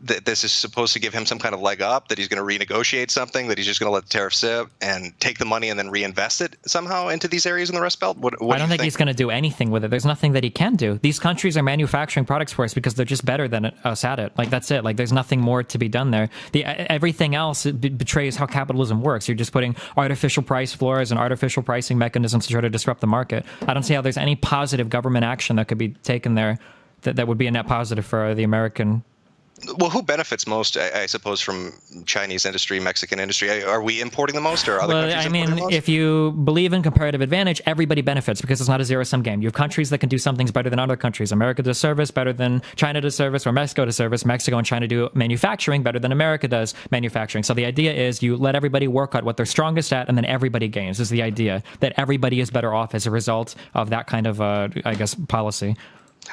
this is supposed to give him some kind of leg up, that he's going to renegotiate something, that he's just going to let the tariff sit and take the money and then reinvest it somehow into these areas in the Rust Belt? What I don't think he's going to do anything with it. There's nothing that he can do. These countries are manufacturing products for us because they're just better than us at it. Like, that's it. Like, there's nothing more to be done there. Everything else betrays how capitalism works. You're just putting artificial price floors and artificial pricing mechanisms to try to disrupt the market. I don't see how there's any positive government action that could be taken there that would be a net positive for the American. Well, who benefits most, I suppose, from Chinese industry, Mexican industry? Are we importing the most, or other countries importing the most? If you believe in comparative advantage, everybody benefits because it's not a zero-sum game. You have countries that can do some things better than other countries. America does service better than China does service, or Mexico does service. Mexico and China do manufacturing better than America does manufacturing. So the idea is you let everybody work at what they're strongest at, and then everybody gains. Is the idea that everybody is better off as a result of that kind of, policy.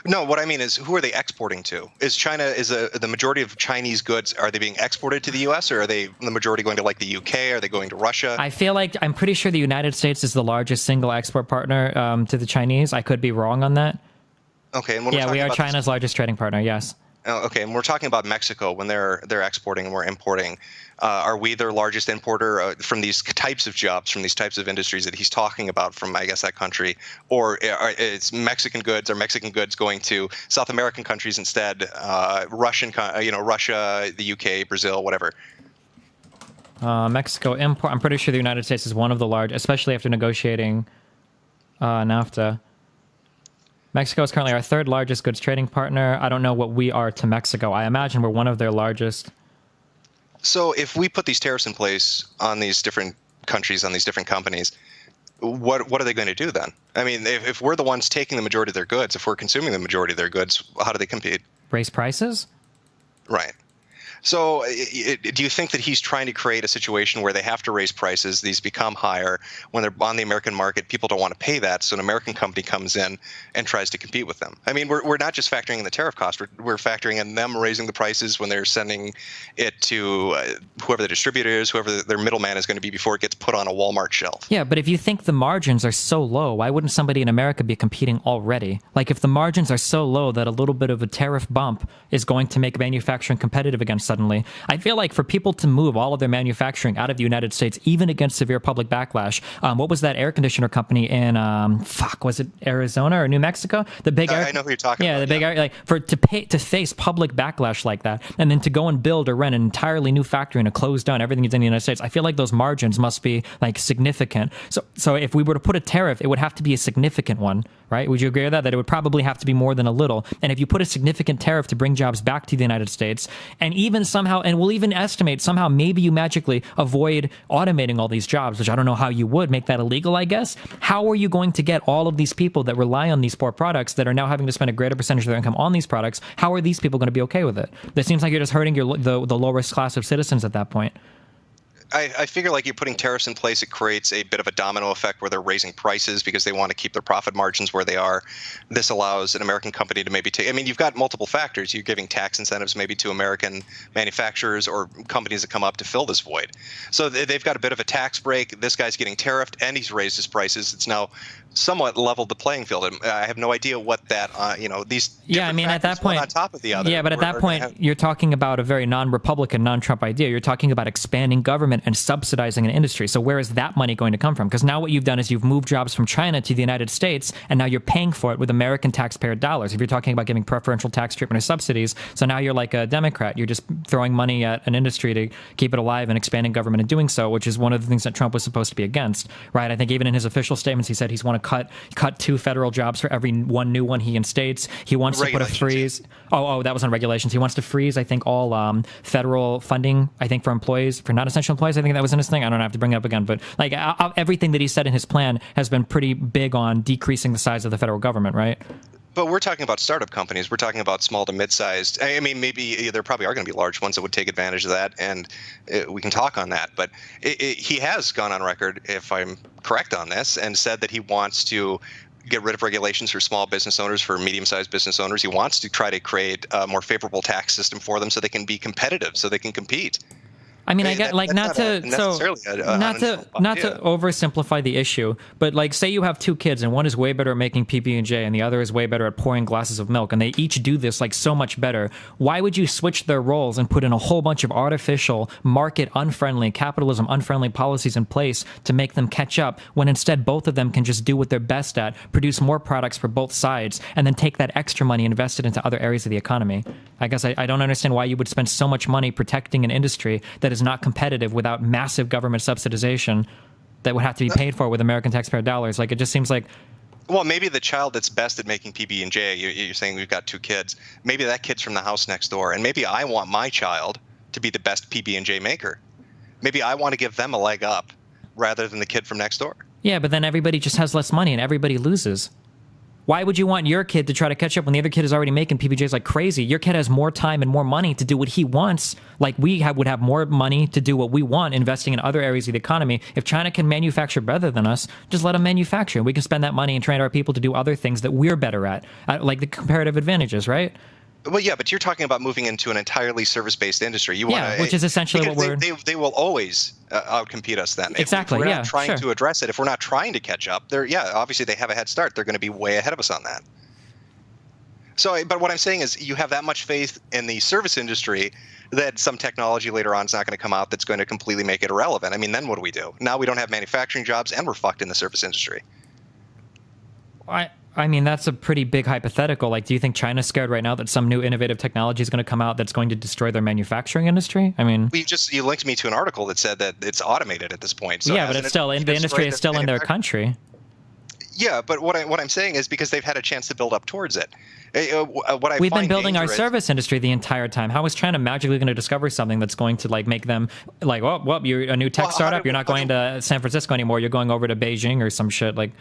No, what I mean is, who are they exporting to? Is China, the majority of Chinese goods, are they being exported to the U.S., or are they the majority going to like the U.K.? Are they going to Russia? I feel like, I'm pretty sure the United States is the largest single export partner to the Chinese. I could be wrong on that. Okay. And yeah, we are China's largest trading partner, yes. Oh, okay, and we're talking about Mexico when they're exporting and we're importing. Are we their largest importer from these types of jobs, from these types of industries that he's talking about from, I guess, that country? Or it's Mexican goods? Are Mexican goods going to South American countries instead? Russia, the UK, Brazil, whatever. Mexico import. I'm pretty sure the United States is one of the large, especially after negotiating NAFTA. Mexico is currently our third largest goods trading partner. I don't know what we are to Mexico. I imagine we're one of their largest. So if we put these tariffs in place on these different countries, on these different companies, what are they going to do then? I mean, if we're the ones taking the majority of their goods, if we're consuming the majority of their goods, how do they compete? Raise prices? Right. So do you think that he's trying to create a situation where they have to raise prices, these become higher, when they're on the American market, people don't want to pay that, so an American company comes in and tries to compete with them? I mean, we're not just factoring in the tariff cost, we're factoring in them raising the prices when they're sending it to whoever the distributor is, whoever their middleman is going to be before it gets put on a Walmart shelf. Yeah, but if you think the margins are so low, why wouldn't somebody in America be competing already? Like, if the margins are so low that a little bit of a tariff bump is going to make manufacturing competitive again suddenly, I feel like for people to move all of their manufacturing out of the United States, even against severe public backlash, what was that air conditioner company in, was it Arizona or New Mexico? The big I know who you're talking about. Yeah, the big air, like, to face public backlash like that, and then to go and build or rent an entirely new factory and to close down everything that's in the United States, I feel like those margins must be like significant. So if we were to put a tariff, it would have to be a significant one, right? Would you agree with that? That it would probably have to be more than a little. And if you put a significant tariff to bring jobs back to the United States, and even somehow, and we'll even estimate somehow maybe you magically avoid automating all these jobs, which I don't know how you would make that illegal, I guess. How are you going to get all of these people that rely on these poor products that are now having to spend a greater percentage of their income on these products? How are these people going to be okay with it? It seems like you're just hurting the lowest class of citizens at that point. I figure like you're putting tariffs in place, it creates a bit of a domino effect where they're raising prices because they want to keep their profit margins where they are. This allows an American company to maybe take, I mean, you've got multiple factors. You're giving tax incentives maybe to American manufacturers or companies that come up to fill this void. So they've got a bit of a tax break. This guy's getting tariffed and he's raised his prices. It's now somewhat leveled the playing field. And I have no idea what that, these. Yeah, I mean, at that point, on top of the other. Yeah, but at that point, you're talking about a very non-Republican, non-Trump idea. You're talking about expanding government and subsidizing an industry. So where is that money going to come from? Because now what you've done is you've moved jobs from China to the United States, and now you're paying for it with American taxpayer dollars. If you're talking about giving preferential tax treatment or subsidies, so now you're like a Democrat. You're just throwing money at an industry to keep it alive and expanding government and doing so, which is one of the things that Trump was supposed to be against, right? I think even in his official statements, he said he's want to cut 2 federal jobs for every one new one he instates. He wants to put a freeze. Oh, that was on regulations. He wants to freeze, I think, all federal funding, I think, for employees, for non-essential employees. I think that was in his thing. I don't have to bring it up again, but like everything that he said in his plan has been pretty big on decreasing the size of the federal government, right? But we're talking about startup companies. We're talking about small to mid-sized. I mean, maybe there probably are going to be large ones that would take advantage of that, and we can talk on that. But he has gone on record, if I'm correct on this, and said that he wants to get rid of regulations for small business owners, for medium-sized business owners. He wants to try to create a more favorable tax system for them so they can be competitive, so they can compete. I mean, I get like not to oversimplify the issue, but like say you have 2 kids and one is way better at making PB&J and the other is way better at pouring glasses of milk, and they each do this like so much better. Why would you switch their roles and put in a whole bunch of artificial, market unfriendly, capitalism unfriendly policies in place to make them catch up when instead both of them can just do what they're best at, produce more products for both sides, and then take that extra money and invest it into other areas of the economy? I guess I don't understand why you would spend so much money protecting an industry that is not competitive without massive government subsidization that would have to be paid for with American taxpayer dollars. Like, it just seems like... Well, maybe the child that's best at making PB&J, you're saying we've got 2 kids, maybe that kid's from the house next door, and maybe I want my child to be the best PB&J maker. Maybe I want to give them a leg up rather than the kid from next door. Yeah, but then everybody just has less money and everybody loses. Why would you want your kid to try to catch up when the other kid is already making PBJs like crazy? Your kid has more time and more money to do what he wants. Like would have more money to do what we want, investing in other areas of the economy. If China can manufacture better than us, just let them manufacture. We can spend that money and train our people to do other things that we're better at, like the comparative advantages, right? Well, yeah, but you're talking about moving into an entirely service-based industry. Which is essentially what we're... They will always outcompete us then. Exactly, if we're not trying to address it, if we're not trying to catch up, obviously they have a head start. They're going to be way ahead of us on that. So, but what I'm saying is you have that much faith in the service industry that some technology later on is not going to come out that's going to completely make it irrelevant. I mean, then what do we do? Now we don't have manufacturing jobs and we're fucked in the service industry. I mean, that's a pretty big hypothetical. Like, do you think China's scared right now that some new innovative technology is going to come out that's going to destroy their manufacturing industry? I mean, you linked me to an article that said that it's automated at this point. So yeah, but it's still the industry is still in their country. Yeah, but what I'm saying is because they've had a chance to build up towards it. We've been building our service industry the entire time. How is China magically going to discover something that's going to like make them like, well, you're a new tech startup. You're not going to San Francisco anymore. You're going over to Beijing or some shit like.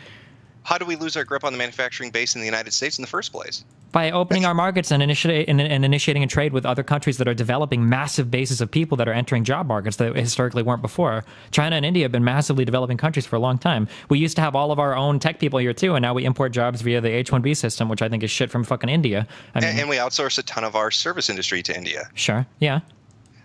How do we lose our grip on the manufacturing base in the United States in the first place? By opening our markets and initiating a trade with other countries that are developing massive bases of people that are entering job markets that historically weren't before. China and India have been massively developing countries for a long time. We used to have all of our own tech people here too, and now we import jobs via the H-1B system, which I think is shit from fucking India. I mean, and we outsource a ton of our service industry to India. Sure, yeah.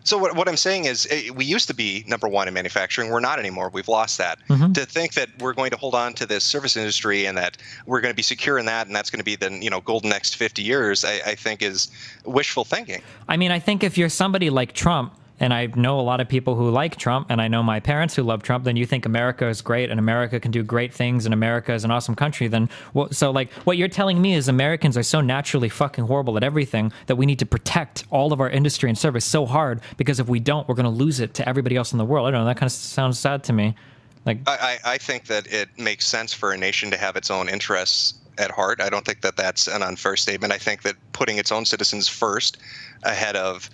So what I'm saying is we used to be number one in manufacturing. We're not anymore. We've lost that. To think that we're going to hold on to this service industry and that we're going to be secure in that and that's going to be the golden next 50 years, I think is wishful thinking. I mean, I think if you're somebody like Trump, and I know a lot of people who like Trump, and I know my parents who love Trump, then you think America is great and America can do great things and America is an awesome country, then so like what you're telling me is Americans are so naturally fucking horrible at everything that we need to protect all of our industry and service so hard, because if we don't, we're going to lose it to everybody else in the world. I don't know, that kind of sounds sad to me. Like I think that it makes sense for a nation to have its own interests at heart. I don't think that that's an unfair statement. I think that putting its own citizens first ahead of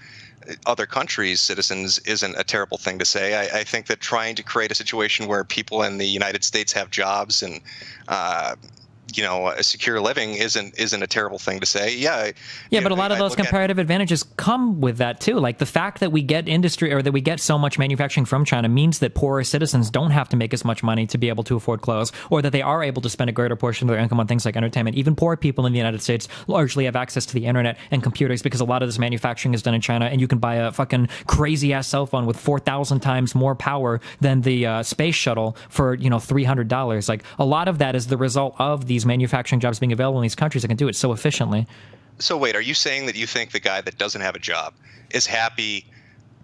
other countries' citizens isn't a terrible thing to say. I think that trying to create a situation where people in the United States have jobs and a secure living isn't a terrible thing to say. Yeah, but a lot of those comparative advantages come with that too. Like the fact that we get industry or that we get so much manufacturing from China means that poorer citizens don't have to make as much money to be able to afford clothes, or that they are able to spend a greater portion of their income on things like entertainment. Even poor people in the United States largely have access to the internet and computers because a lot of this manufacturing is done in China, and you can buy a fucking crazy ass cell phone with 4,000 times more power than the space shuttle for $300. Like a lot of that is the result of these manufacturing jobs being available in these countries that can do it so efficiently. So wait, are you saying that you think the guy that doesn't have a job is happy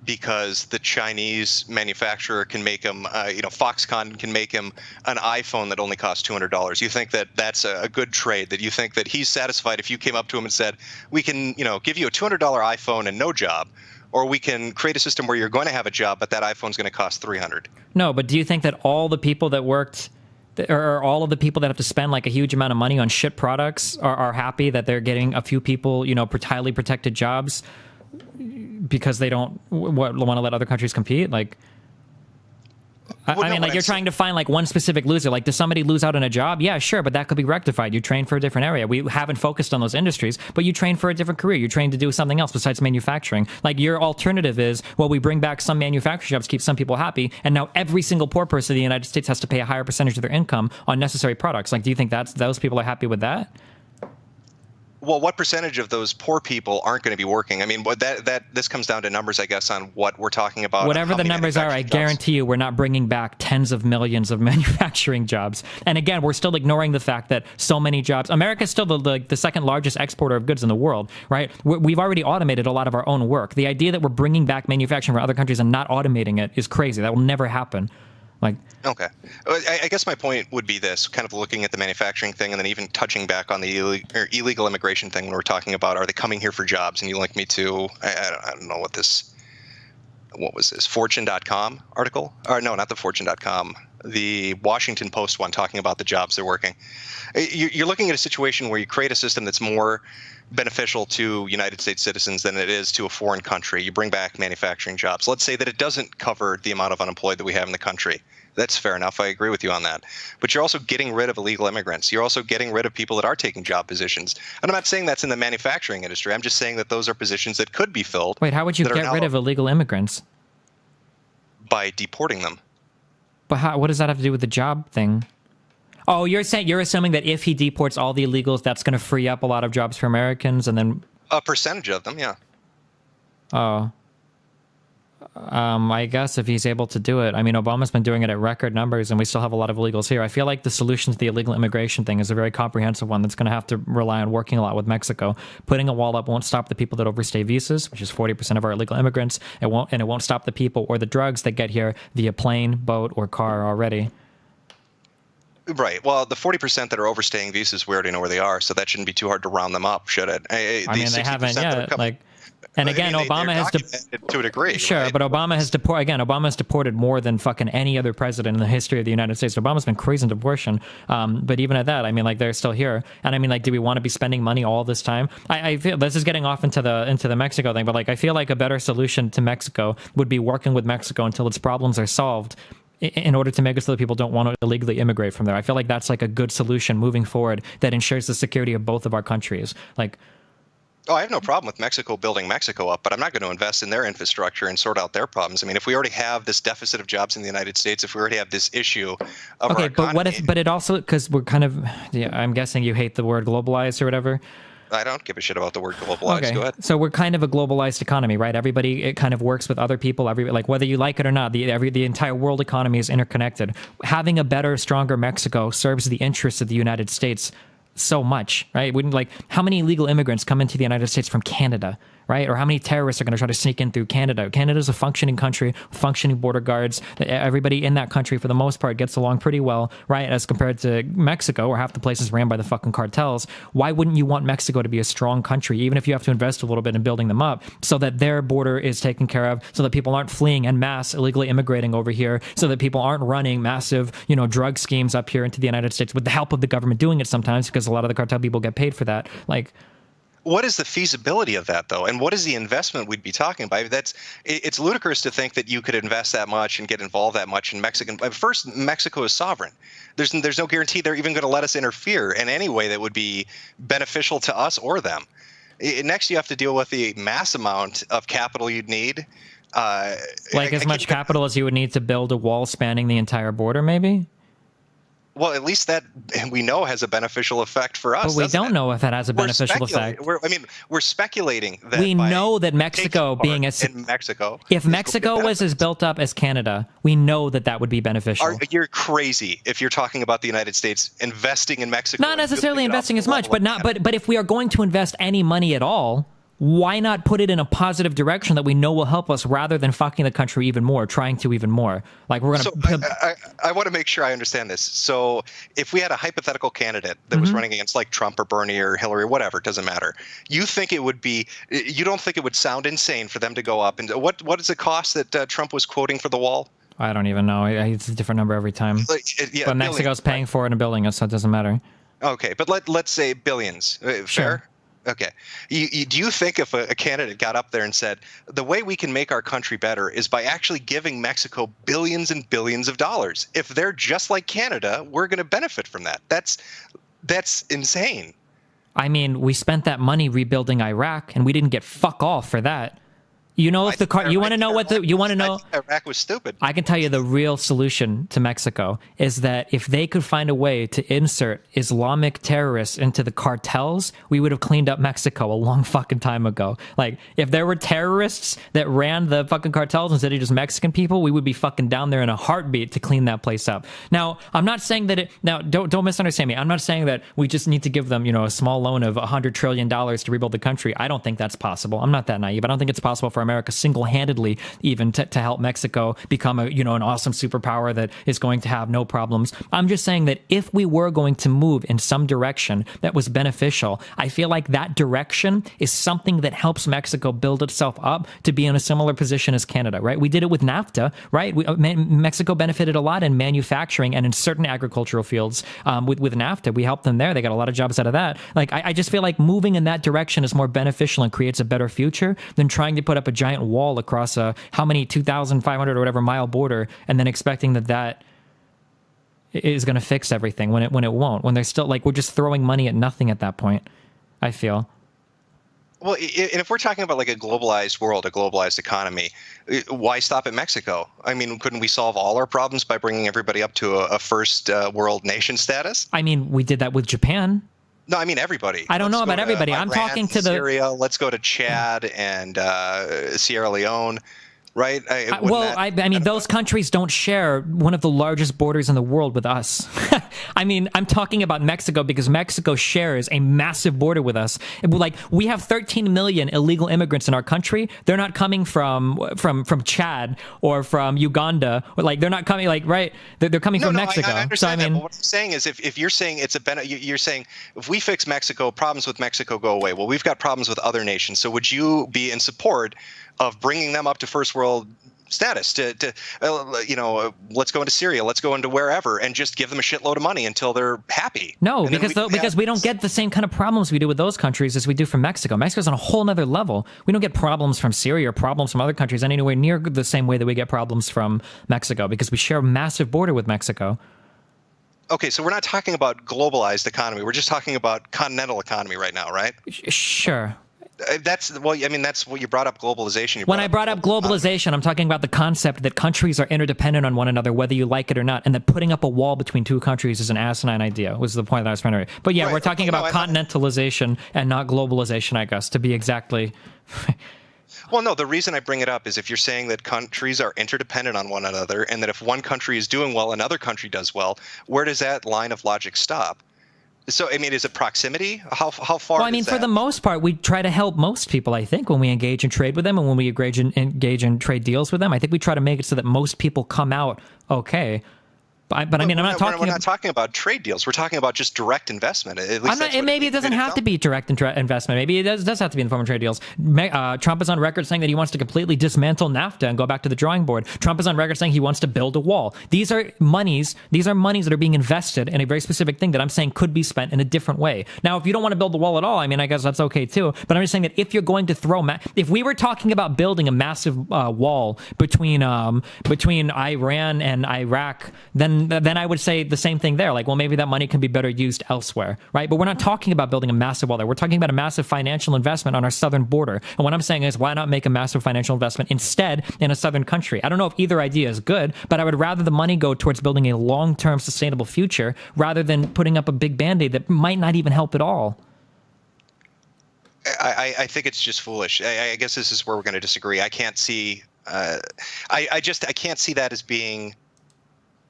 because the Chinese manufacturer can make him, Foxconn can make him an iPhone that only costs $200? You think that that's a good trade, that you think that he's satisfied if you came up to him and said, we can, give you a $200 iPhone and no job, or we can create a system where you're going to have a job, but that iPhone's going to cost $300? No, but do you think that all the people that worked or all of the people that have to spend like a huge amount of money on shit products are happy that they're getting a few people, highly protected jobs because they don't want to let other countries compete? Like, you're trying to find like one specific loser. Like, does somebody lose out on a job? Yeah, sure, but that could be rectified. You train for a different area. We haven't focused on those industries, but you train for a different career. You train to do something else besides manufacturing. Like, your alternative is, well, we bring back some manufacturing jobs, keep some people happy, and now every single poor person in the United States has to pay a higher percentage of their income on necessary products. Like, do you think those people are happy with that? Well, what percentage of those poor people aren't going to be working? I mean, this comes down to numbers, I guess, on what we're talking about. Whatever the numbers are, I guarantee you we're not bringing back tens of millions of manufacturing jobs. And again, we're still ignoring the fact that so many jobs. America's still the second largest exporter of goods in the world, right? We've already automated a lot of our own work. The idea that we're bringing back manufacturing from other countries and not automating it is crazy. That will never happen. Okay. I guess my point would be this, kind of looking at the manufacturing thing and then even touching back on the illegal immigration thing when we're talking about, are they coming here for jobs? And you linked me to, I don't know what was this, Fortune.com article? Or no, not the Fortune.com, the Washington Post one talking about the jobs they're working. You're looking at a situation where you create a system that's more beneficial to United States citizens than it is to a foreign country. You bring back manufacturing jobs. Let's say that it doesn't cover the amount of unemployed that we have in the country. That's fair enough. I agree with you on that. But you're also getting rid of illegal immigrants. You're also getting rid of people that are taking job positions. And I'm not saying that's in the manufacturing industry. I'm just saying that those are positions that could be filled. Wait, how would you get rid of illegal immigrants? By deporting them. But what does that have to do with the job thing? Oh, you're assuming that if he deports all the illegals, that's going to free up a lot of jobs for Americans, and then a percentage of them, yeah. Oh, I guess if he's able to do it. I mean, Obama's been doing it at record numbers, and we still have a lot of illegals here. I feel like the solution to the illegal immigration thing is a very comprehensive one that's going to have to rely on working a lot with Mexico. Putting a wall up won't stop the people that overstay visas, which is 40% of our illegal immigrants. It won't stop the people or the drugs that get here via plane, boat, or car already. Right. Well, the 40% that are overstaying visas, we already know where they are, so that shouldn't be too hard to round them up, should it? I mean, they haven't yet. And again, Obama has to a degree. Sure, right? but Obama has deported more than fucking any other president in the history of the United States. Obama's been crazy in abortion, but even at that, I mean, like, they're still here. And I mean, like, do we want to be spending money all this time? I feel this is getting off into the Mexico thing, but like, I feel like a better solution to Mexico would be working with Mexico until its problems are solved. in order to make it so that people don't want to illegally immigrate from there. I feel like that's like a good solution moving forward that ensures the security of both of our countries. Like, oh, I have no problem with Mexico building Mexico up, but I'm not going to invest in their infrastructure and sort out their problems. I mean, if we already have this deficit of jobs in the United States, if we already have this issue of our economy, what if? But it also, because we're kind of, yeah, I'm guessing you hate the word globalized or whatever. I don't give a shit about the word globalized. Okay. Go ahead. So we're kind of a globalized economy, right? Everybody, it kind of works with other people. Like whether you like it or not, the entire world economy is interconnected. Having a better, stronger Mexico serves the interests of the United States so much, right? Wouldn't like how many illegal immigrants come into the United States from Canada, right? Or how many terrorists are going to try to sneak in through Canada? Canada's a functioning country, functioning border guards. Everybody in that country, for the most part, gets along pretty well, right? As compared to Mexico, where half the place is ran by the fucking cartels. Why wouldn't you want Mexico to be a strong country, even if you have to invest a little bit in building them up, so that their border is taken care of, so that people aren't fleeing en masse, illegally immigrating over here, so that people aren't running massive, drug schemes up here into the United States with the help of the government doing it sometimes, because a lot of the cartel people get paid for that. Like, what is the feasibility of that, though? And what is the investment we'd be talking about? It's ludicrous to think that you could invest that much and get involved that much in Mexican. First, Mexico is sovereign. There's no guarantee they're even going to let us interfere in any way that would be beneficial to us or them. Next, you have to deal with the mass amount of capital you'd need. As much capital as you would need to build a wall spanning the entire border, maybe? Well, at least that we know has a beneficial effect for us. But we don't know if that has a beneficial effect. We're speculating that we know that Mexico being in Mexico, if Mexico was as built up as Canada, we know that would be beneficial. You're crazy if you're talking about the United States investing in Mexico. Not necessarily investing as much, but if we are going to invest any money at all, why not put it in a positive direction that we know will help us, rather than fucking the country even more, trying to even more? Like, we're going to. I want to make sure I understand this. So, if we had a hypothetical candidate that was running against like Trump or Bernie or Hillary, or whatever, it doesn't matter. You think it would be? You don't think it would sound insane for them to go up and what is the cost that Trump was quoting for the wall? I don't even know. It's a different number every time. But Mexico's paying for it and building it, so it doesn't matter. Okay, but let's say billions. Fair. Sure. Okay. Do you think if a candidate got up there and said, the way we can make our country better is by actually giving Mexico billions and billions of dollars? If they're just like Canada, we're going to benefit from that. That's insane. I mean, we spent that money rebuilding Iraq, and we didn't get fuck all for that. You know, if you want to know Iraq was stupid. I can tell you the real solution to Mexico is that if they could find a way to insert Islamic terrorists into the cartels, we would have cleaned up Mexico a long fucking time ago. Like, if there were terrorists that ran the fucking cartels instead of just Mexican people, we would be fucking down there in a heartbeat to clean that place up. Now, I'm not saying that don't misunderstand me. I'm not saying that we just need to give them, a small loan of $100 trillion to rebuild the country. I don't think that's possible. I'm not that naive. I don't think it's possible for America single-handedly even to help Mexico become an awesome superpower that is going to have no problems. I'm just saying that if we were going to move in some direction that was beneficial, I feel like that direction is something that helps Mexico build itself up to be in a similar position as Canada, right? We did it with NAFTA, right? Mexico benefited a lot in manufacturing and in certain agricultural fields with NAFTA. We helped them there. They got a lot of jobs out of that. Like, I just feel like moving in that direction is more beneficial and creates a better future than trying to put up a giant wall across how many 2,500 or whatever mile border, and then expecting that is going to fix everything when it won't. When they're still like, we're just throwing money at nothing at that point, I feel. Well, and if we're talking about like a globalized world, a globalized economy, why stop at Mexico? I mean, couldn't we solve all our problems by bringing everybody up to a first world nation status? I mean, we did that with Japan. No, I mean everybody. I don't know about everybody. I'm talking to Syria. Let's go to Chad and Sierra Leone, right? I mean, those countries don't share one of the largest borders in the world with us. I mean, I'm talking about Mexico because Mexico shares a massive border with us. Like, we have 13 million illegal immigrants in our country. They're not coming from Chad or from Uganda. Like, they're not coming, like, right? They're coming from Mexico. I understand that. But what I'm saying is, if you're saying it's you're saying if we fix Mexico, problems with Mexico go away. Well, we've got problems with other nations. So would you be in support of bringing them up to first world status let's go into Syria, let's go into wherever, and just give them a shitload of money until they're happy. No, because we don't get the same kind of problems we do with those countries as we do from Mexico. Mexico's on a whole nother level. We don't get problems from Syria or problems from other countries anywhere near the same way that we get problems from Mexico, because we share a massive border with Mexico. Okay, so we're not talking about globalized economy. We're just talking about continental economy right now, right? Sure. That's what you brought up, globalization. When I brought up globalization, I'm talking about the concept that countries are interdependent on one another, whether you like it or not, and that putting up a wall between two countries is an asinine idea, was the point that I was trying to make. But yeah, right. We're talking about continentalization and not globalization, I guess, to be exactly... Well, no, the reason I bring it up is if you're saying that countries are interdependent on one another, and that if one country is doing well, another country does well, where does that line of logic stop? So, I mean, is it proximity? How far? Well, I mean, for the most part, we try to help most people, I think, when we engage in trade with them and when we engage in trade deals with them. I think we try to make it so that most people come out okay. But I mean, we're not talking about trade deals. We're talking about just direct investment. At least maybe it doesn't have to be direct investment. Maybe it does have to be in the form of trade deals. Trump is on record saying that he wants to completely dismantle NAFTA and go back to the drawing board. Trump is on record saying he wants to build a wall. These are monies that are being invested in a very specific thing that I'm saying could be spent in a different way. Now, if you don't want to build the wall at all, I mean, I guess that's okay too. But I'm just saying that if you're going to if we were talking about building a massive wall between Iran and Iraq, then I would say the same thing there. Like, well, maybe that money can be better used elsewhere, right? But we're not talking about building a massive wall there. We're talking about a massive financial investment on our southern border. And what I'm saying is, why not make a massive financial investment instead in a southern country? I don't know if either idea is good, but I would rather the money go towards building a long-term sustainable future rather than putting up a big Band-Aid that might not even help at all. I think it's just foolish. I guess this is where we're going to disagree. I can't see. I can't see that as being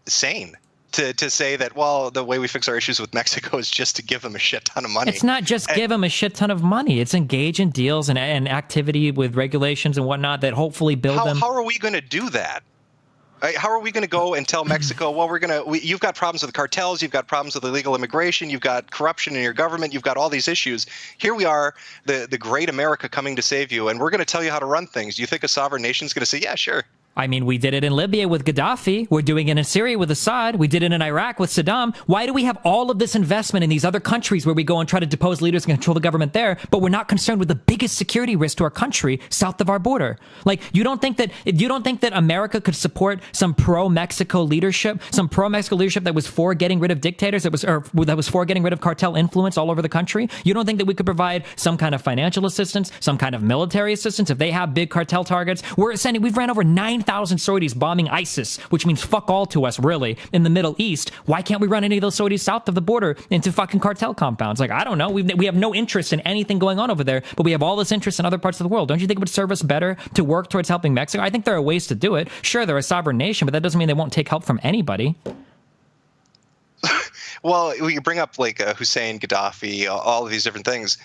sane. To say that, well, the way we fix our issues with Mexico is just to give them a shit ton of money. It's not just give them a shit ton of money. It's engage in deals and activity with regulations and whatnot that hopefully build them. How are we going to do that? How are we going to go and tell Mexico, well, you've got problems with cartels, you've got problems with illegal immigration, you've got corruption in your government, you've got all these issues. Here we are, the great America coming to save you, and we're going to tell you how to run things. Do you think a sovereign nation is going to say, yeah, sure? I mean, we did it in Libya with Gaddafi. We're doing it in Syria with Assad. We did it in Iraq with Saddam. Why do we have all of this investment in these other countries where we go and try to depose leaders and control the government there, but we're not concerned with the biggest security risk to our country south of our border? Like, you don't think that America could support some pro-Mexico leadership that was for getting rid of dictators, that was for getting rid of cartel influence all over the country? You don't think that we could provide some kind of financial assistance, some kind of military assistance if they have big cartel targets? We've ran over 9,000 sorties bombing ISIS, which means fuck all to us, really, in the Middle East. Why can't we run any of those sorties south of the border into fucking cartel compounds? Like, I don't know. We have no interest in anything going on over there, but we have all this interest in other parts of the world. Don't you think it would serve us better to work towards helping Mexico? I think there are ways to do it. Sure, they're a sovereign nation, but that doesn't mean they won't take help from anybody. Well, you bring up like Hussein, Gaddafi, all of these different things.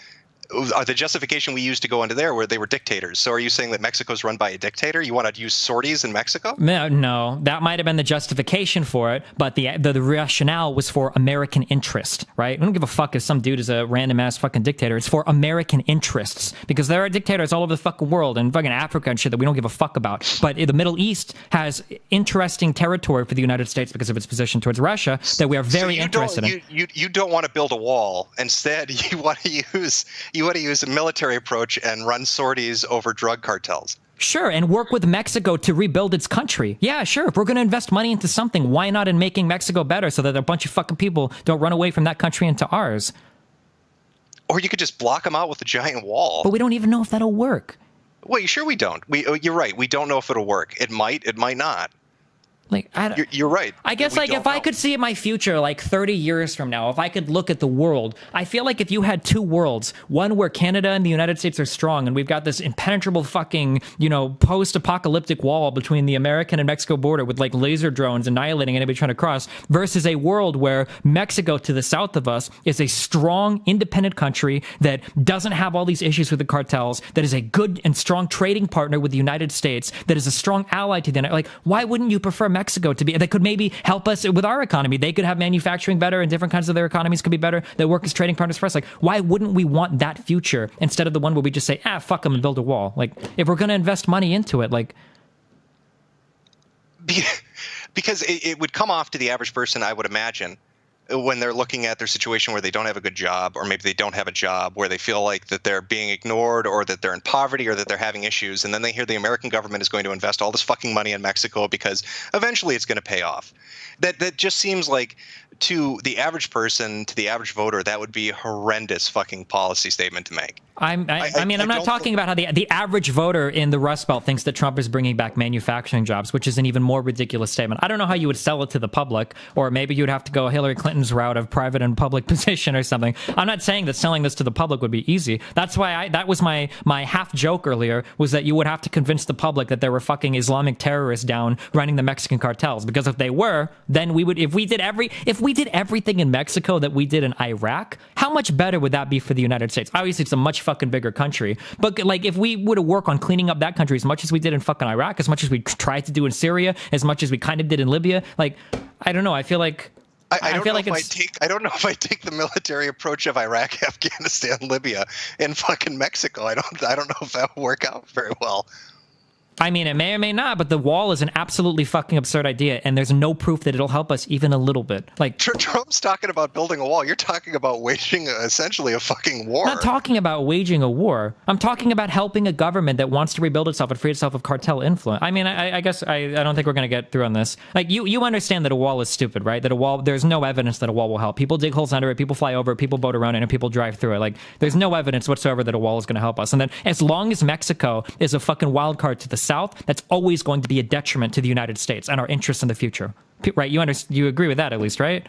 Are the justification we used to go into there where they were dictators? So are you saying that Mexico's run by a dictator? You want to use sorties in Mexico? No, that might have been the justification for it, but the rationale was for American interest, right? I don't give a fuck if some dude is a random ass fucking dictator. It's for American interests, because there are dictators all over the fucking world and fucking Africa and shit that we don't give a fuck about. But the Middle East has interesting territory for the United States because of its position towards Russia that we are very interested in. You don't want to build a wall. Instead, you want to use a military approach and run sorties over drug cartels. Sure, and work with Mexico to rebuild its country. Yeah, sure. If we're going to invest money into something, why not in making Mexico better so that a bunch of fucking people don't run away from that country into ours? Or you could just block them out with a giant wall. But we don't even know if that'll work. Wait, sure we don't. You're right. We don't know if it'll work. It might not. Like, you're right. I guess, like, if I could see my future, like 30 years from now, if I could look at the world, I feel like if you had two worlds, one where Canada and the United States are strong, and we've got this impenetrable fucking, post-apocalyptic wall between the American and Mexico border with, like, laser drones annihilating anybody trying to cross, versus a world where Mexico to the south of us is a strong, independent country that doesn't have all these issues with the cartels, that is a good and strong trading partner with the United States, that is a strong ally to the United States. Like, why wouldn't you prefer Mexico to be, that could maybe help us with our economy? They could have manufacturing better and different kinds of their economies could be better. They work as trading partners for us. Like, why wouldn't we want that future instead of the one where we just say, fuck them and build a wall? Like, if we're going to invest money into it, like, Because it would come off to the average person, I would imagine, when they're looking at their situation where they don't have a good job, or maybe they don't have a job, where they feel like that they're being ignored, or that they're in poverty, or that they're having issues, and then they hear the American government is going to invest all this fucking money in Mexico because eventually it's going to pay off. That just seems like, to the average person, to the average voter, that would be a horrendous fucking policy statement to make. I mean, I'm not talking about how the average voter in the Rust Belt thinks that Trump is bringing back manufacturing jobs, which is an even more ridiculous statement. I don't know how you would sell it to the public, or maybe you'd have to go Hillary Clinton's route of private and public position or something. I'm not saying that selling this to the public would be easy. That's why that was my half joke earlier, was that you would have to convince the public that there were fucking Islamic terrorists down running the Mexican cartels, because if they were, then we would, if we did everything in Mexico that we did in Iraq, how much better would that be for the United States? Obviously, it's a much fucking bigger country, but like, if we were to work on cleaning up that country as much as we did in fucking Iraq, as much as we tried to do in Syria, as much as we kind of did in Libya, like, I don't know, I feel like I don't know if I take the military approach of Iraq, Afghanistan, Libya, and fucking Mexico. I don't know if that will work out very well. I mean, it may or may not, but the wall is an absolutely fucking absurd idea, and there's no proof that it'll help us even a little bit. Like, Trump's talking about building a wall. You're talking about waging essentially a fucking war. I'm not talking about waging a war. I'm talking about helping a government that wants to rebuild itself and free itself of cartel influence. I mean, I guess I don't think we're going to get through on this. Like, you understand that a wall is stupid, right? That a wall, there's no evidence that a wall will help. People dig holes under it, people fly over it, people boat around it, and people drive through it. Like, there's no evidence whatsoever that a wall is going to help us. And then, as long as Mexico is a fucking wild card to the south, that's always going to be a detriment to the United States and our interests in the future, right? You agree with that, at least, right?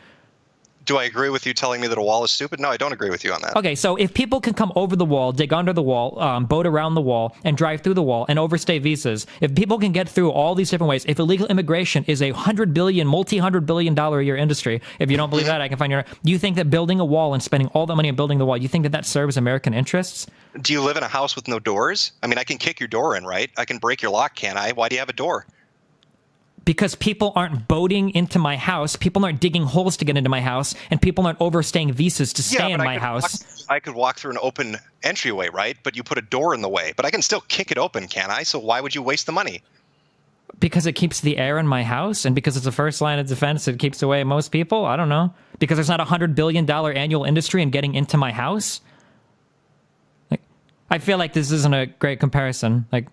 Do I agree with you telling me that a wall is stupid? No, I don't agree with you on that. Okay, so if people can come over the wall, dig under the wall, boat around the wall, and drive through the wall, and overstay visas, if people can get through all these different ways, if illegal immigration is a multi-$100 billion a year industry, if you don't believe that, I can find your... Do you think that building a wall and spending all that money on building the wall, you think that that serves American interests? Do you live in a house with no doors? I mean, I can kick your door in, right? I can break your lock, can't I? Why do you have a door? Because people aren't boating into my house, people aren't digging holes to get into my house, and people aren't overstaying visas to stay in my house. I could walk through an open entryway, right? But you put a door in the way. But I can still kick it open, can't I? So why would you waste the money? Because it keeps the air in my house, and because it's the first line of defense, it keeps away most people? I don't know. Because there's not a $100 billion annual industry in getting into my house? Like, I feel like this isn't a great comparison. Like...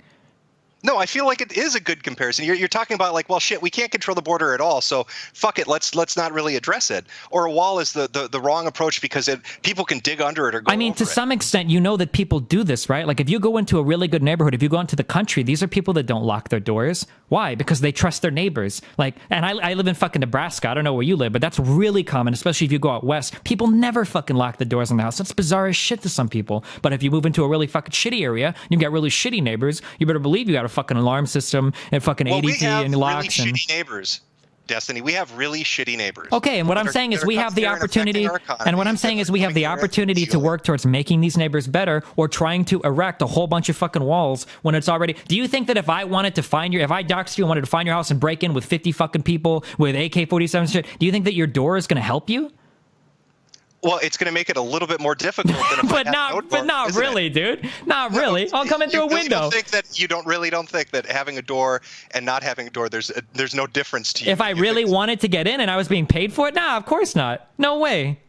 No, I feel like it is a good comparison. You're talking about like, well, shit, we can't control the border at all, so fuck it, let's not really address it. Or a wall is the wrong approach because people can dig under it or go I mean, over to some extent, you know that people do this, right? Like, if you go into a really good neighborhood, if you go into the country, these are people that don't lock their doors. Why? Because they trust their neighbors. Like, and I live in fucking Nebraska. I don't know where you live, but that's really common, especially if you go out west. People never fucking lock the doors in the house. That's bizarre as shit to some people. But if you move into a really fucking shitty area, you get really shitty neighbors, you better believe you got a fucking alarm system and fucking ADT and locks. Really shitty neighbors, Destiny. We have really shitty neighbors. Okay, and what I'm saying is we have the opportunity, and what I'm saying is we have the opportunity to work towards making these neighbors better, or trying to erect a whole bunch of fucking walls when it's already... Do you think that if I wanted to find if I doxed you and wanted to find your house and break in with 50 fucking people with AK-47 shit, do you think that your door is going to help you? Well, it's going to make it a little bit more difficult than if but not really, dude. Not really. I'll come in through a window. You don't think that having a door and not having a door, there's no difference to you. If I really wanted to get in and I was being paid for it, nah, of course not. No way.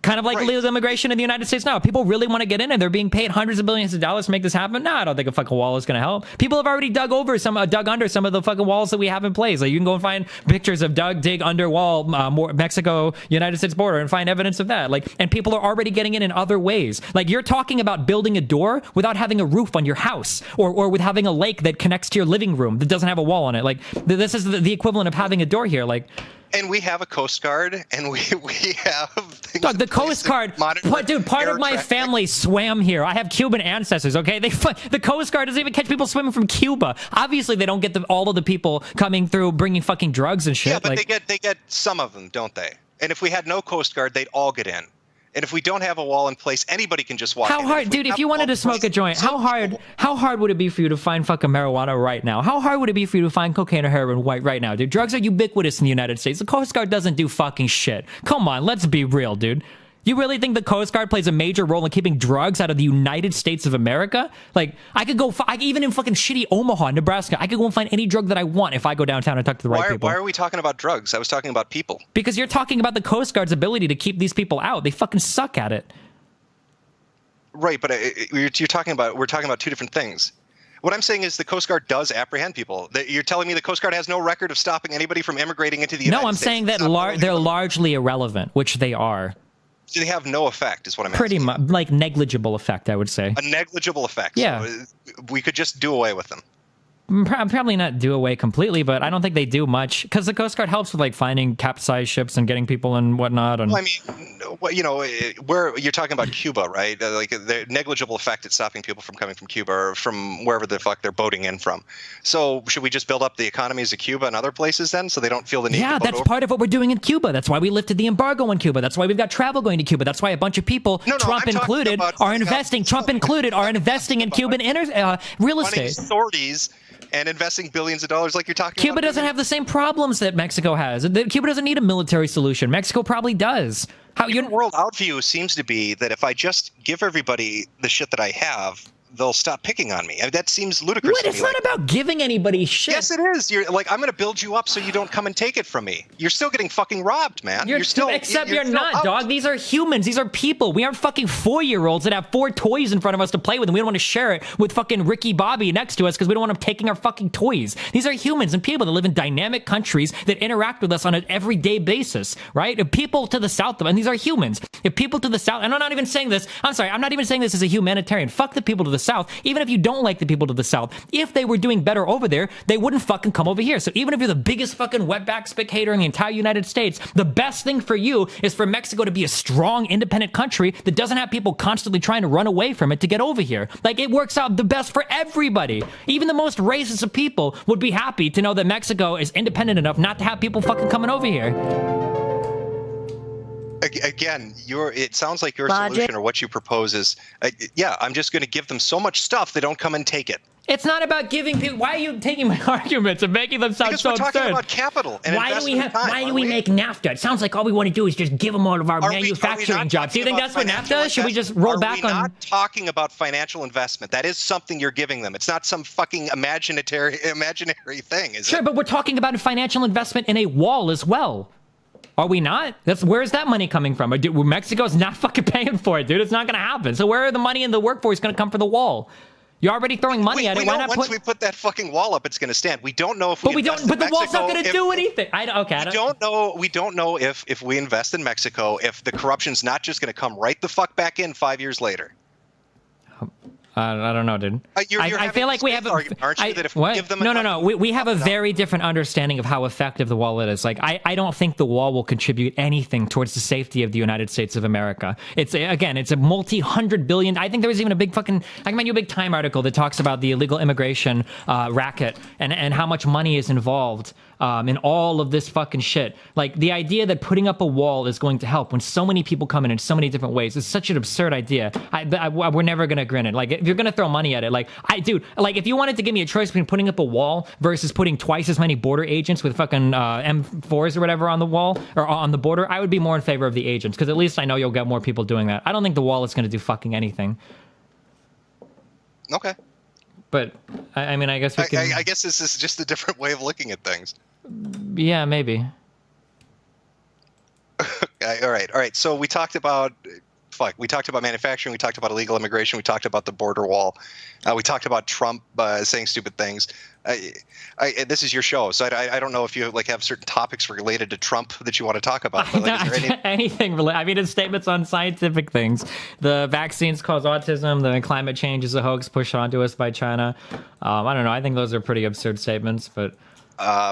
Kind of like illegal immigration in the United States now. People really want to get in and they're being paid hundreds of billions of dollars to make this happen. No, I don't think a fucking wall is going to help. People have already dug under some of the fucking walls that we have in place. Like, you can go and find pictures of dig under wall, Mexico, United States border, and find evidence of that. Like, and people are already getting in other ways. Like, you're talking about building a door without having a roof on your house, or with having a lake that connects to your living room that doesn't have a wall on it. Like, this is the equivalent of having a door here. Like... And we have a Coast Guard, and we have things. Dog, the Coast Guard, dude, part of my family swam here. I have Cuban ancestors, okay? The Coast Guard doesn't even catch people swimming from Cuba. Obviously, they don't get all of the people coming through bringing fucking drugs and shit. Yeah, but they get some of them, don't they? And if we had no Coast Guard, they'd all get in. And if we don't have a wall in place, anybody can just walk in. How hard, dude, if you wanted to smoke a joint, how hard would it be for you to find fucking marijuana right now? How hard would it be for you to find cocaine or heroin right now, dude? Drugs are ubiquitous in the United States. The Coast Guard doesn't do fucking shit. Come on, let's be real, dude. You really think the Coast Guard plays a major role in keeping drugs out of the United States of America? Like, I could go, even in fucking shitty Omaha, Nebraska, I could go and find any drug that I want if I go downtown and talk to the right people. Why are we talking about drugs? I was talking about people. Because you're talking about the Coast Guard's ability to keep these people out. They fucking suck at it. Right, but we're talking about two different things. What I'm saying is the Coast Guard does apprehend people. You're telling me the Coast Guard has no record of stopping anybody from immigrating into the United States? No, I'm saying that they're largely irrelevant, which they are. So they have no effect, is what I'm asking. Pretty much, like negligible effect, I would say. A negligible effect. Yeah. So we could just do away with them. Probably not do away completely, but I don't think they do much because the Coast Guard helps with like finding capsized ships and getting people and whatnot. And well, I mean, you know, where you're talking about Cuba, right? Like the negligible effect at stopping people from coming from Cuba or from wherever the fuck they're boating in from. So should we just build up the economies of Cuba and other places then, so they don't feel the need? Yeah, to that's part of what we're doing in Cuba. That's why we lifted the embargo on Cuba. That's why we've got travel going to Cuba. That's why a bunch of people, Trump included, are investing. Trump included are investing in Cuban real estate. Sorties. And investing billions of dollars like you're talking about. Cuba doesn't have the same problems that Mexico has. Cuba doesn't need a military solution. Mexico probably does. Your world outview seems to be that if I just give everybody the shit that I have, they'll stop picking on me. I mean, that seems ludicrous. What? It's not about giving anybody shit. Yes, it is. You're like, I'm going to build you up so you don't come and take it from me. You're still getting fucking robbed, man. You're still, except you're not, out. dog. These are humans. These are people. We aren't fucking 4-year-olds that have 4 toys in front of us to play with, and we don't want to share it with fucking Ricky Bobby next to us because we don't want them taking our fucking toys. These are humans and people that live in dynamic countries that interact with us on an everyday basis, right? If people to the south of, and these are humans. If people to the south, and I'm not even saying this, I'm sorry, I'm not even saying this as a humanitarian. Fuck the people to the south. Even if you don't like the people to the south, if they were doing better over there, they wouldn't fucking come over here. So even if you're the biggest fucking wetback spectator in the entire United States, the best thing for you is for Mexico to be a strong, independent country that doesn't have people constantly trying to run away from it to get over here. Like, it works out the best for everybody. Even the most racist of people would be happy to know that Mexico is independent enough not to have people fucking coming over here. Again, it sounds like your solution or what you propose is, yeah, I'm just going to give them so much stuff they don't come and take it. It's not about giving people. Why are you taking my arguments and making them sound so absurd? Because we're talking about capital and why do we make NAFTA? It sounds like all we want to do is just give them all of our manufacturing jobs. Do you think that's what NAFTA is? Should we just roll back on? We're not talking about financial investment. That is something you're giving them. It's not some fucking imaginary thing, is it? Sure, but we're talking about financial investment in a wall as well. Are we not? Where's that money coming from? Mexico's not fucking paying for it, dude. It's not going to happen. So where are the money and the workforce going to come for the wall? You're already throwing money at it. Why not once we put that fucking wall up, it's going to stand. We don't know if But the wall's not going to do anything. We don't know if we invest in Mexico, if the corruption's not just going to come right the fuck back in 5 years later. I don't know, dude. I feel like we have argument, aren't you? That if we give them no. We have a very different understanding of how effective the wall is. Like, I don't think the wall will contribute anything towards the safety of the United States of America. It's a multi-hundred billion. I think there was even a big fucking. I can find you a big Time article that talks about the illegal immigration racket and how much money is involved in all of this fucking shit. Like, the idea that putting up a wall is going to help when so many people come in so many different ways is such an absurd idea. We're never gonna grin it. Like, if you're gonna throw money at it, if you wanted to give me a choice between putting up a wall versus putting twice as many border agents with fucking M4s or whatever on the wall or on the border, I would be more in favor of the agents because at least I know you'll get more people doing that. I don't think the wall is gonna do fucking anything. Okay. But I mean, I guess we can. I guess this is just a different way of looking at things. Yeah, maybe. All right. So we talked about manufacturing. We talked about illegal immigration. We talked about the border wall. We talked about Trump saying stupid things. This is your show, so I don't know if you have certain topics related to Trump that you want to talk about. Anything related. I mean, his statements on scientific things. The vaccines cause autism. The climate change is a hoax pushed onto us by China. I don't know. I think those are pretty absurd statements. But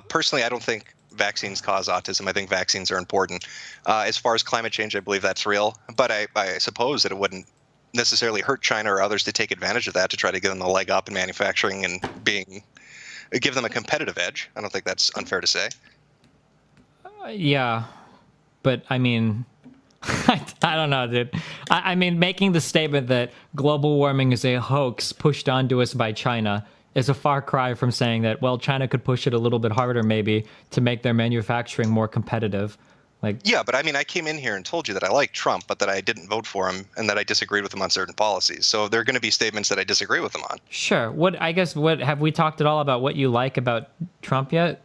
personally, I don't think vaccines cause autism. I think vaccines are important. As far as climate change, I believe that's real. But I suppose that it wouldn't necessarily hurt China or others to take advantage of that to try to give them a leg up in manufacturing and give them a competitive edge. I don't think that's unfair to say. Yeah, but I mean, I don't know, dude. I mean, making the statement that global warming is a hoax pushed onto us by China is a far cry from saying that, well, China could push it a little bit harder maybe to make their manufacturing more competitive. Like, yeah, but I mean, I came in here and told you that I like Trump, but that I didn't vote for him and that I disagreed with him on certain policies. So there are going to be statements that I disagree with him on. sure. What have we talked at all about what you like about Trump yet?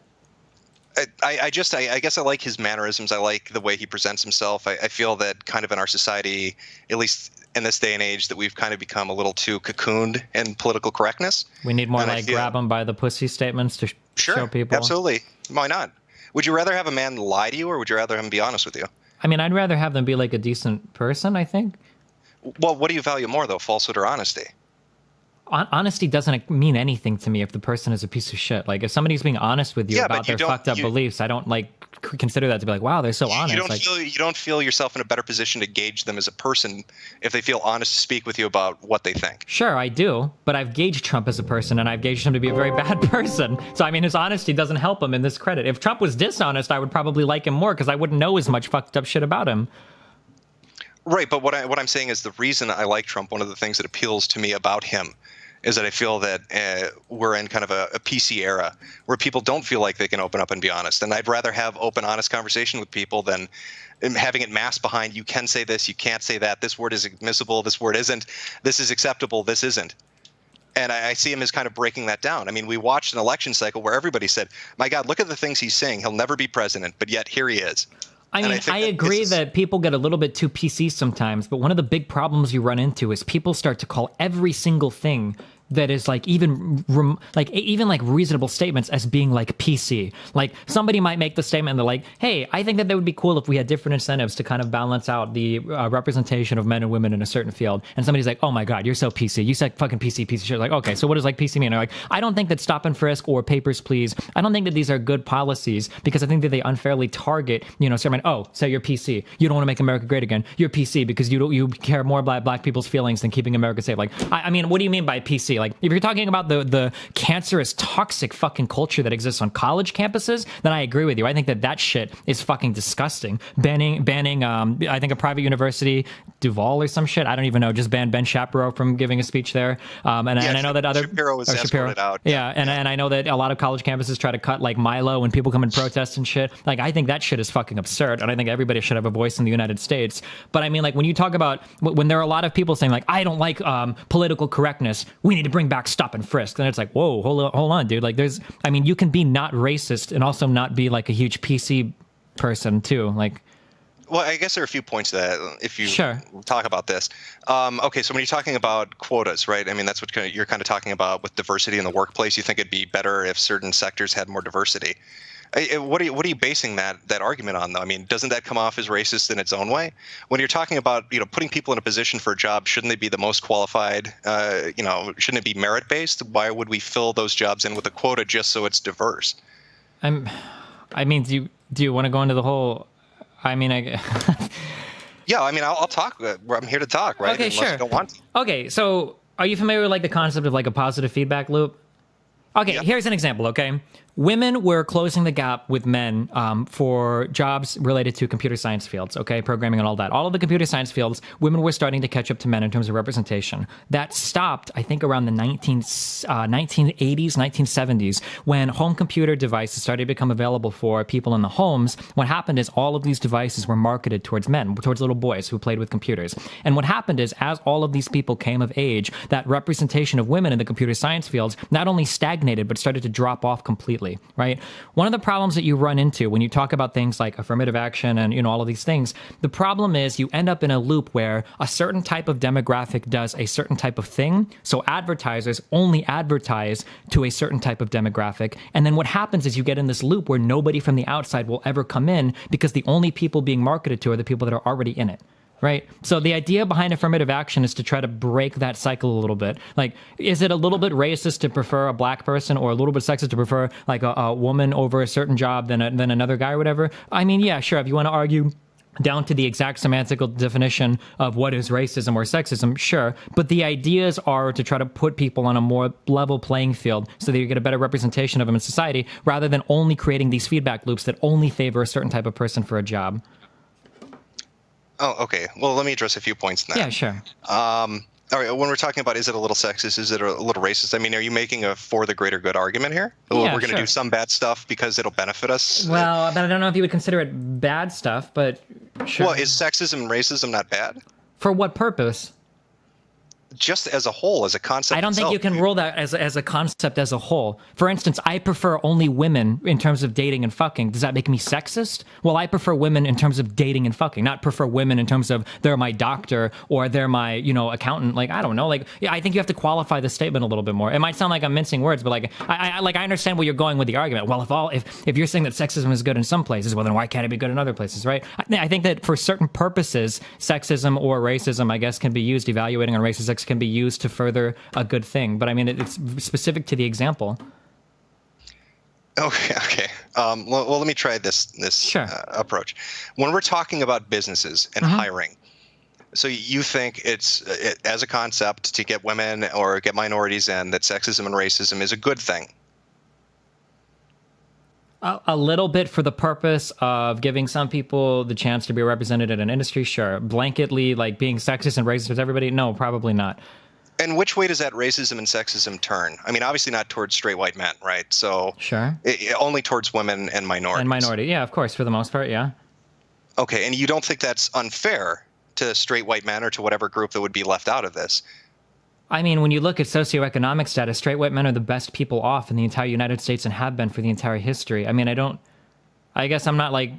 I guess I like his mannerisms. I like the way he presents himself. I feel that kind of in our society, at least in this day and age, that we've kind of become a little too cocooned in political correctness. We need more grab him by the pussy statements to show people. Absolutely. Why not? Would you rather have a man lie to you, or would you rather him be honest with you? I mean, I'd rather have them be like a decent person, I think. Well, what do you value more, though, falsehood or honesty? Honesty doesn't mean anything to me if the person is a piece of shit. Like, if somebody's being honest with you about their fucked up beliefs, I don't consider that to be like, wow, they're so honest. You don't feel yourself in a better position to gauge them as a person if they feel honest to speak with you about what they think. Sure, I do, but I've gauged Trump as a person, and I've gauged him to be a very bad person. So I mean, his honesty doesn't help him in this credit. If Trump was dishonest, I would probably like him more because I wouldn't know as much fucked up shit about him. Right, but what I'm saying is the reason I like Trump, one of the things that appeals to me about him, is that I feel that we're in kind of a PC era where people don't feel like they can open up and be honest. And I'd rather have open, honest conversation with people than having it masked behind, you can say this, you can't say that, this word is admissible, this word isn't, this is acceptable, this isn't. And I see him as kind of breaking that down. I mean, we watched an election cycle where everybody said, my God, look at the things he's saying. He'll never be president, but yet here he is. I mean, I agree that people get a little bit too PC sometimes, but one of the big problems you run into is people start to call every single thing that is like even reasonable statements as being like PC. Like somebody might make the statement and they're like, hey, I think that would be cool if we had different incentives to kind of balance out the representation of men and women in a certain field. And somebody's like, oh my God, you're so PC. You said fucking PC, piece of shit. Like, okay, so what does like PC mean? And they're like, I don't think that stop and frisk or papers, please. I don't think that these are good policies because I think that they unfairly target, someone, oh, so you're PC. You don't want to make America great again. You're PC because you care more about black people's feelings than keeping America safe. Like, I mean, what do you mean by PC? Like, if you're talking about the cancerous, toxic fucking culture that exists on college campuses, then I agree with you. I think that shit is fucking disgusting. Banning, I think a private university, Duval or some shit, I don't even know, just banned Ben Shapiro from giving a speech there. And I know that other Shapiro was escorted out. Yeah, and I know that a lot of college campuses try to cut like Milo when people come and protest and shit. Like, I think that shit is fucking absurd, and I think everybody should have a voice in the United States. But I mean, like, when you talk about when there are a lot of people saying like, I don't like political correctness, we need to bring back stop and frisk, then it's like, whoa, hold on, dude. Like, you can be not racist and also not be like a huge PC person too. Like, well, I guess there are a few points to that if you talk about this. Okay, so when you're talking about quotas, right? I mean, that's what you're kind of talking about with diversity in the workplace. You think it'd be better if certain sectors had more diversity. What are you basing that argument on, though? I mean, doesn't that come off as racist in its own way? When you're talking about putting people in a position for a job, shouldn't they be the most qualified? Shouldn't it be merit based? Why would we fill those jobs in with a quota just so it's diverse? I mean, do you want to go into the whole? I mean, yeah, I mean, I'll talk. I'm here to talk, right? Okay, unless sure. You don't want to. Okay, so are you familiar with like the concept of like a positive feedback loop? Okay, Here's an example, okay? Women were closing the gap with men for jobs related to computer science fields, okay, programming and all that. All of the computer science fields, women were starting to catch up to men in terms of representation. That stopped, I think, around the 1980s, 1970s, when home computer devices started to become available for people in the homes. What happened is all of these devices were marketed towards men, towards little boys who played with computers. And what happened is, as all of these people came of age, that representation of women in the computer science fields not only stagnated, but started to drop off completely. Right? One of the problems that you run into when you talk about things like affirmative action and all of these things, the problem is you end up in a loop where a certain type of demographic does a certain type of thing. So advertisers only advertise to a certain type of demographic. And then what happens is you get in this loop where nobody from the outside will ever come in because the only people being marketed to are the people that are already in it. Right. So the idea behind affirmative action is to try to break that cycle a little bit. Like, is it a little bit racist to prefer a black person or a little bit sexist to prefer like a woman over a certain job than another guy or whatever? I mean, yeah, sure. If you want to argue down to the exact semantical definition of what is racism or sexism, sure. But the ideas are to try to put people on a more level playing field so that you get a better representation of them in society rather than only creating these feedback loops that only favor a certain type of person for a job. Oh, okay. Well, let me address a few points in that. Yeah, sure. All right, when we're talking about is it a little sexist, is it a little racist? I mean, are you making a for the greater good argument here? Yeah, we're going to do some bad stuff because it'll benefit us? Well, but I don't know if you would consider it bad stuff, but sure. Well, is sexism and racism not bad? For what purpose? Just as a whole, as a concept. I don't think you can rule that as a concept as a whole. For instance, I prefer only women in terms of dating and fucking. Does that make me sexist? Well, I prefer women in terms of dating and fucking, not prefer women in terms of they're my doctor or they're my, accountant. Like, I don't know. Like, yeah, I think you have to qualify the statement a little bit more. It might sound like I'm mincing words, but like, I understand where you're going with the argument. Well, if you're saying that sexism is good in some places, well, then why can't it be good in other places, right? I think that for certain purposes, sexism or racism, I guess, can be used. Evaluating on race and sex can be used to further a good thing, but I mean, it's specific to the example. Okay. Well, let me try this Sure. Approach. When we're talking about businesses and hiring, so you think it's as a concept to get women or get minorities in, that sexism and racism is a good thing? A little bit for the purpose of giving some people the chance to be represented in an industry, sure. Blanketly, like being sexist and racist with everybody, no, probably not. And which way does that racism and sexism turn? I mean, obviously not towards straight white men, right? So sure, only towards women and minorities. And minority, yeah, of course, for the most part, yeah. Okay, and you don't think that's unfair to straight white men or to whatever group that would be left out of this? I mean, when you look at socioeconomic status, straight white men are the best people off in the entire United States and have been for the entire history. I mean, I guess I'm not like,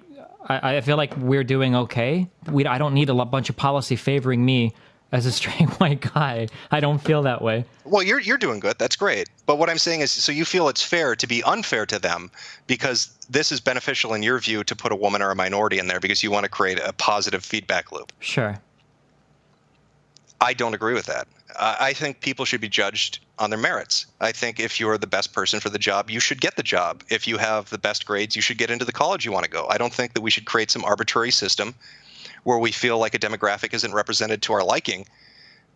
I feel like we're doing okay. I don't need a bunch of policy favoring me as a straight white guy. I don't feel that way. Well, you're doing good. That's great. But what I'm saying is, so you feel it's fair to be unfair to them because this is beneficial in your view to put a woman or a minority in there because you want to create a positive feedback loop. Sure. I don't agree with that. I think people should be judged on their merits. I think if you're the best person for the job, you should get the job. If you have the best grades, you should get into the college you want to go. I don't think that we should create some arbitrary system where we feel like a demographic isn't represented to our liking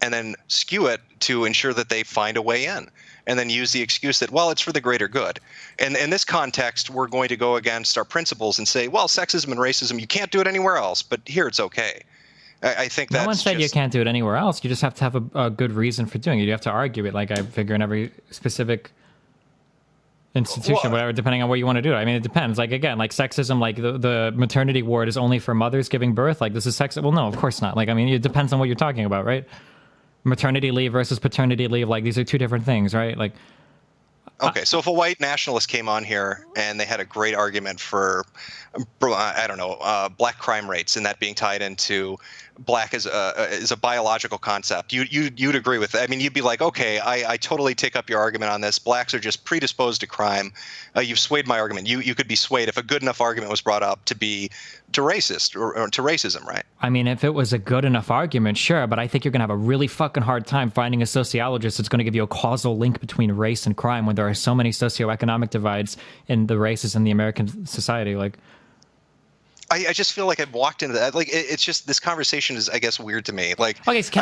and then skew it to ensure that they find a way in and then use the excuse that, well, it's for the greater good. And in this context, we're going to go against our principles and say, well, sexism and racism, you can't do it anywhere else, but here it's okay. I think that's no one said you can't do it anywhere else. You just have to have a good reason for doing it. You have to argue it, like I figure in every specific institution, whatever, depending on what you want to do. I mean, it depends. Like, again, like sexism, like the maternity ward is only for mothers giving birth. Like, this is sexist. Well, no, of course not. Like, I mean, it depends on what you're talking about, right? Maternity leave versus paternity leave. Like, these are two different things, right? Like, okay, so if a white nationalist came on here and they had a great argument for, I don't know, black crime rates and that being tied into black as a biological concept, you'd agree with that. I mean, you'd be like, okay, I totally take up your argument on this. Blacks are just predisposed to crime. You've swayed my argument. You could be swayed if a good enough argument was brought up to be to racist or to racism, right? I mean, if it was a good enough argument, sure, but I think you're going to have a really fucking hard time finding a sociologist that's going to give you a causal link between race and crime when there are so many socioeconomic divides in the races in the American society. Like, I just feel like I've walked into that. Like, it's just, this conversation is, I guess, weird to me. Like, okay, so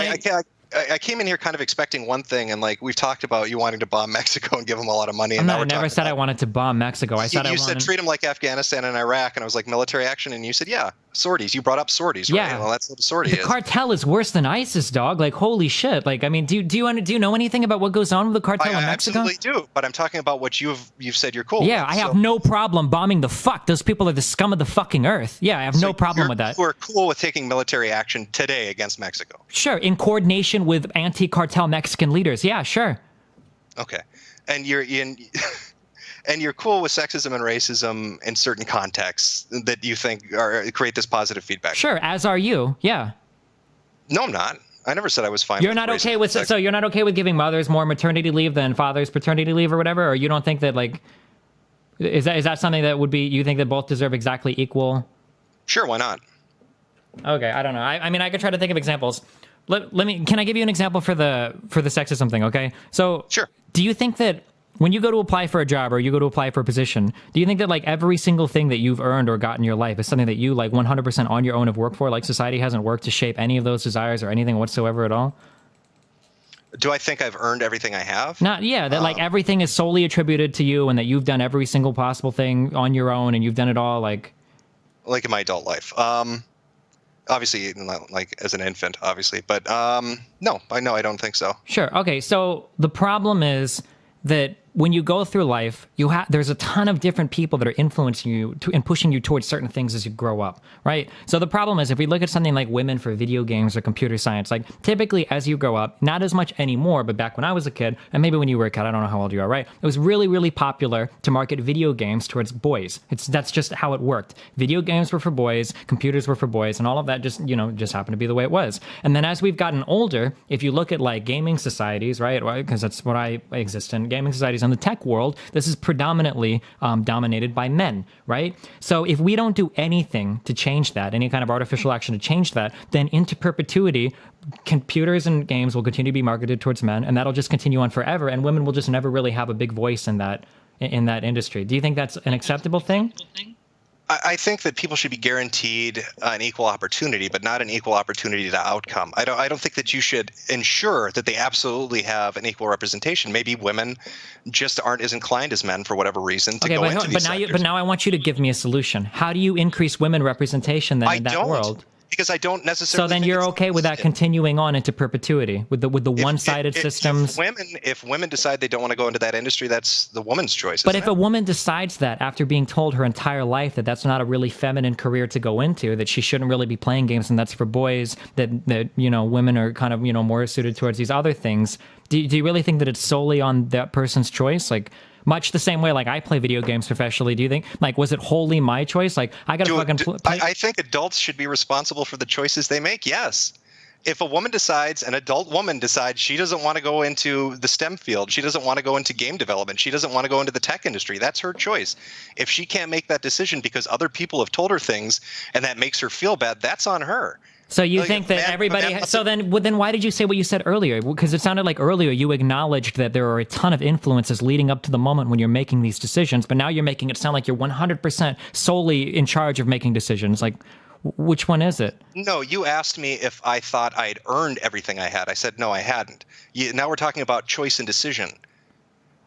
I came in here kind of expecting one thing, and like we've talked about you wanting to bomb Mexico and give them a lot of money. And I never said I wanted to bomb Mexico. I said you said treat them like Afghanistan and Iraq, and I was like, military action, and you said, yeah, sorties. You brought up sorties, right? Yeah. Well, that's what a sortie is. The cartel is worse than ISIS, dog. Like, holy shit. Like, I mean, do you know anything about what goes on with the cartel in Mexico? I absolutely do, but I'm talking about what you've said you're cool with. Yeah, I have no problem bombing the fuck. Those people are the scum of the fucking earth. Yeah, I have no problem with that. We're cool with taking military action today against Mexico. Sure, in coordination with anti-cartel Mexican leaders. Yeah, sure. Okay. And you're cool with sexism and racism in certain contexts that you think create this positive feedback. Sure, as are you. Yeah. No, I'm not. I never said I was fine. You're not okay with so you're not okay with giving mothers more maternity leave than fathers paternity leave or whatever, or you don't think that, like, is that something that would be, you think that both deserve exactly equal? Sure, why not? Okay, I don't know. I mean, I could try to think of examples. Can I give you an example for the sexism thing? Okay, so sure. Do you think that when you go to apply for a job or you go to apply for a position, do you think that like every single thing that you've earned or got in your life is something that you like 100% on your own have worked for? Like, society hasn't worked to shape any of those desires or anything whatsoever at all? Do I think I've earned everything I have? That like everything is solely attributed to you and that you've done every single possible thing on your own and you've done it all like in my adult life. Obviously, not like as an infant, obviously, but no, I don't think so. Sure. Okay. So the problem is that when you go through life, there's a ton of different people that are influencing you and pushing you towards certain things as you grow up, right? So the problem is if we look at something like women for video games or computer science, like typically as you grow up, not as much anymore, but back when I was a kid, and maybe when you were a kid, I don't know how old you are, right? It was really, really popular to market video games towards boys. That's just how it worked. Video games were for boys, computers were for boys, and all of that just happened to be the way it was. And then as we've gotten older, if you look at like gaming societies, right? Because that's what I exist in, gaming societies in the tech world, this is predominantly dominated by men, right? So if we don't do anything to change that, any kind of artificial action to change that, then into perpetuity, computers and games will continue to be marketed towards men, and that'll just continue on forever, and women will just never really have a big voice in that industry. Do you think that's an acceptable thing? I think that people should be guaranteed an equal opportunity, but not an equal opportunity to outcome. I don't think that you should ensure that they absolutely have an equal representation. Maybe women just aren't as inclined as men for whatever reason to go into these sectors. But now I want you to give me a solution. How do you increase women representation then in that world? Because I don't necessarily. So then you're okay with that continuing on into perpetuity with the one-sided systems. If women decide they don't want to go into that industry, that's the woman's choice. But if a woman decides that after being told her entire life that that's not a really feminine career to go into, that she shouldn't really be playing games and that's for boys, that women are kind of more suited towards these other things, do you really think that it's solely on that person's choice? Like, much the same way, like, I play video games professionally. Do you think, like, was it wholly my choice? Like, I gotta fucking play. I think adults should be responsible for the choices they make, yes. If an adult woman decides she doesn't want to go into the STEM field, she doesn't want to go into game development, she doesn't want to go into the tech industry, that's her choice. If she can't make that decision because other people have told her things and that makes her feel bad, that's on her. So you think that everybody? So then why did you say what you said earlier? Because it sounded like earlier you acknowledged that there are a ton of influences leading up to the moment when you're making these decisions, but now you're making it sound like you're 100% solely in charge of making decisions. Like, which one is it? No, you asked me if I thought I'd earned everything I had. I said no, I hadn't. Now we're talking about choice and decision.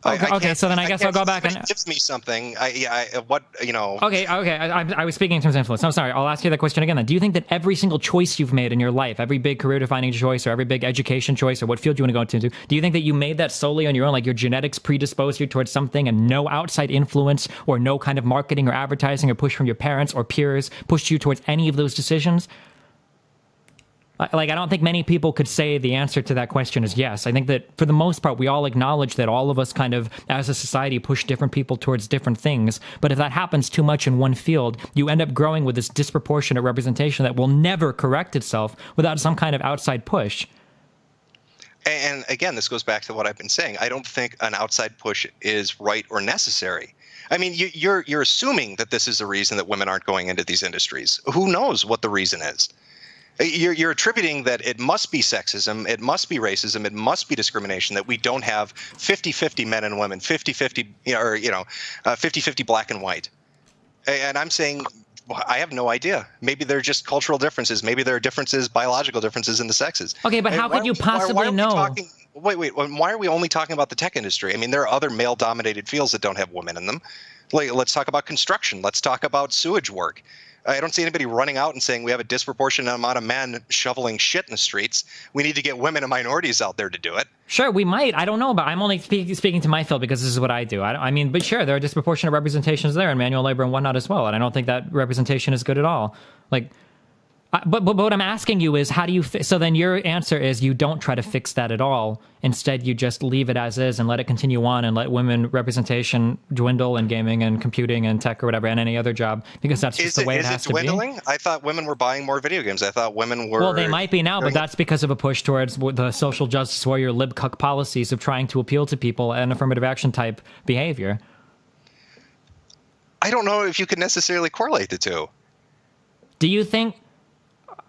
Okay, so then I guess I'll go back and gives me something. Okay. I was speaking in terms of influence. I'm sorry. I'll ask you that question again then. Do you think that every single choice you've made in your life, every big career-defining choice or every big education choice or what field you want to go into, do you think that you made that solely on your own? Like your genetics predisposed you towards something and no outside influence or no kind of marketing or advertising or push from your parents or peers pushed you towards any of those decisions? Like, I don't think many people could say the answer to that question is yes. I think that for the most part, we all acknowledge that all of us kind of, as a society, push different people towards different things. But if that happens too much in one field, you end up growing with this disproportionate representation that will never correct itself without some kind of outside push. And again, this goes back to what I've been saying. I don't think an outside push is right or necessary. I mean, you're assuming that this is the reason that women aren't going into these industries. Who knows what the reason is? You're attributing that it must be sexism, it must be racism, it must be discrimination, that we don't have 50-50 men and women, 50-50, 50-50 black and white. And I'm saying, I have no idea. Maybe they're just cultural differences. Maybe there are differences, biological differences in the sexes. Okay, but how could you possibly know? Wait. Why are we only talking about the tech industry? I mean, there are other male-dominated fields that don't have women in them. Like, let's talk about construction. Let's talk about sewage work. I don't see anybody running out and saying we have a disproportionate amount of men shoveling shit in the streets. We need to get women and minorities out there to do it. Sure, we might. I don't know, but I'm only speaking to my field because this is what I do. I mean, but sure, there are disproportionate representations there in manual labor and whatnot as well, and I don't think that representation is good at all. Like, but what I'm asking you is, how do you? So then your answer is you don't try to fix that at all. Instead, you just leave it as is and let it continue on and let women representation dwindle in gaming and computing and tech or whatever and any other job because that's just the way it has to be. Is it dwindling? I thought women were buying more video games. I thought women were. Well, they might be now, but that's because of a push towards the social justice warrior lib-cuck policies of trying to appeal to people and affirmative action type behavior. I don't know if you could necessarily correlate the two. Do you think?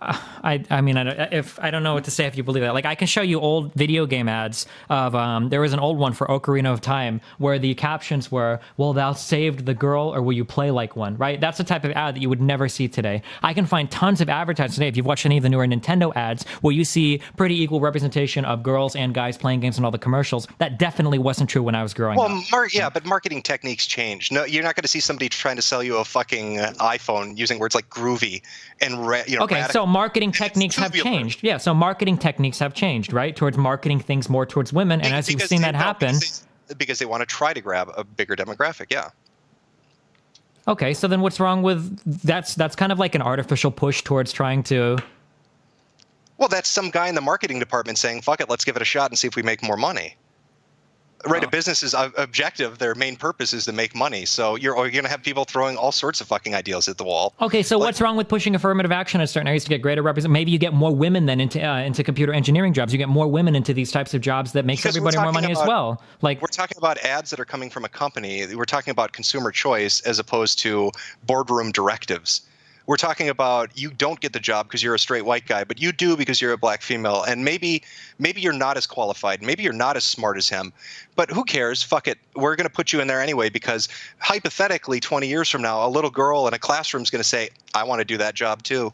I mean, I don't know what to say if you believe that. Like, I can show you old video game ads of, there was an old one for Ocarina of Time where the captions were, "Well, thou saved the girl, or will you play like one?" Right? That's the type of ad that you would never see today. I can find tons of advertisements today, if you've watched any of the newer Nintendo ads, where you see pretty equal representation of girls and guys playing games in all the commercials. That definitely wasn't true when I was growing up. Yeah, but marketing techniques change. No, you're not going to see somebody trying to sell you a fucking iPhone using words like groovy and okay, so marketing techniques have changed. Yeah, so marketing techniques have changed, right? Towards marketing things more towards women. And as you've seen that happen... Because they want to try to grab a bigger demographic, yeah. Okay, so then what's wrong with... That's kind of like an artificial push towards trying to... Well, that's some guy in the marketing department saying, fuck it, let's give it a shot and see if we make more money. Right, a business's objective, their main purpose is to make money. So you're going to have people throwing all sorts of fucking ideas at the wall. Okay, so what's wrong with pushing affirmative action in certain areas to get greater representation? Maybe you get more women then into computer engineering jobs. You get more women into these types of jobs that makes everybody more money as well. Like, we're talking about ads that are coming from a company. We're talking about consumer choice as opposed to boardroom directives. We're talking about you don't get the job because you're a straight white guy, but you do because you're a black female. And maybe you're not as qualified. Maybe you're not as smart as him. But who cares? Fuck it. We're going to put you in there anyway because hypothetically 20 years from now, a little girl in a classroom is going to say, I want to do that job too.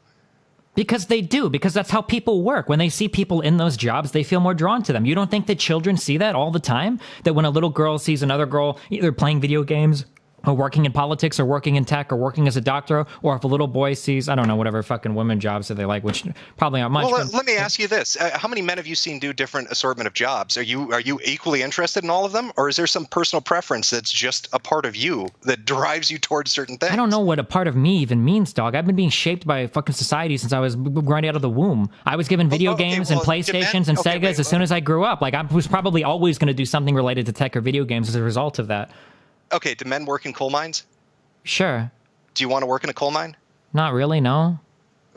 Because they do. Because that's how people work. When they see people in those jobs, they feel more drawn to them. You don't think that children see that all the time? That when a little girl sees another girl either playing video games or working in politics or working in tech or working as a doctor, or if a little boy sees, I don't know, whatever fucking women jobs that they like, which probably aren't much. Well, let me ask you this. How many men have you seen do different assortment of jobs? Are you equally interested in all of them? Or is there some personal preference that's just a part of you that drives you towards certain things? I don't know what a part of me even means, dog. I've been being shaped by fucking society since I was right out of the womb. I was given video games and PlayStations and Segas as soon as I grew up. Like, I was probably always going to do something related to tech or video games as a result of that. Okay, do men work in coal mines? Sure. Do you want to work in a coal mine? Not really, no.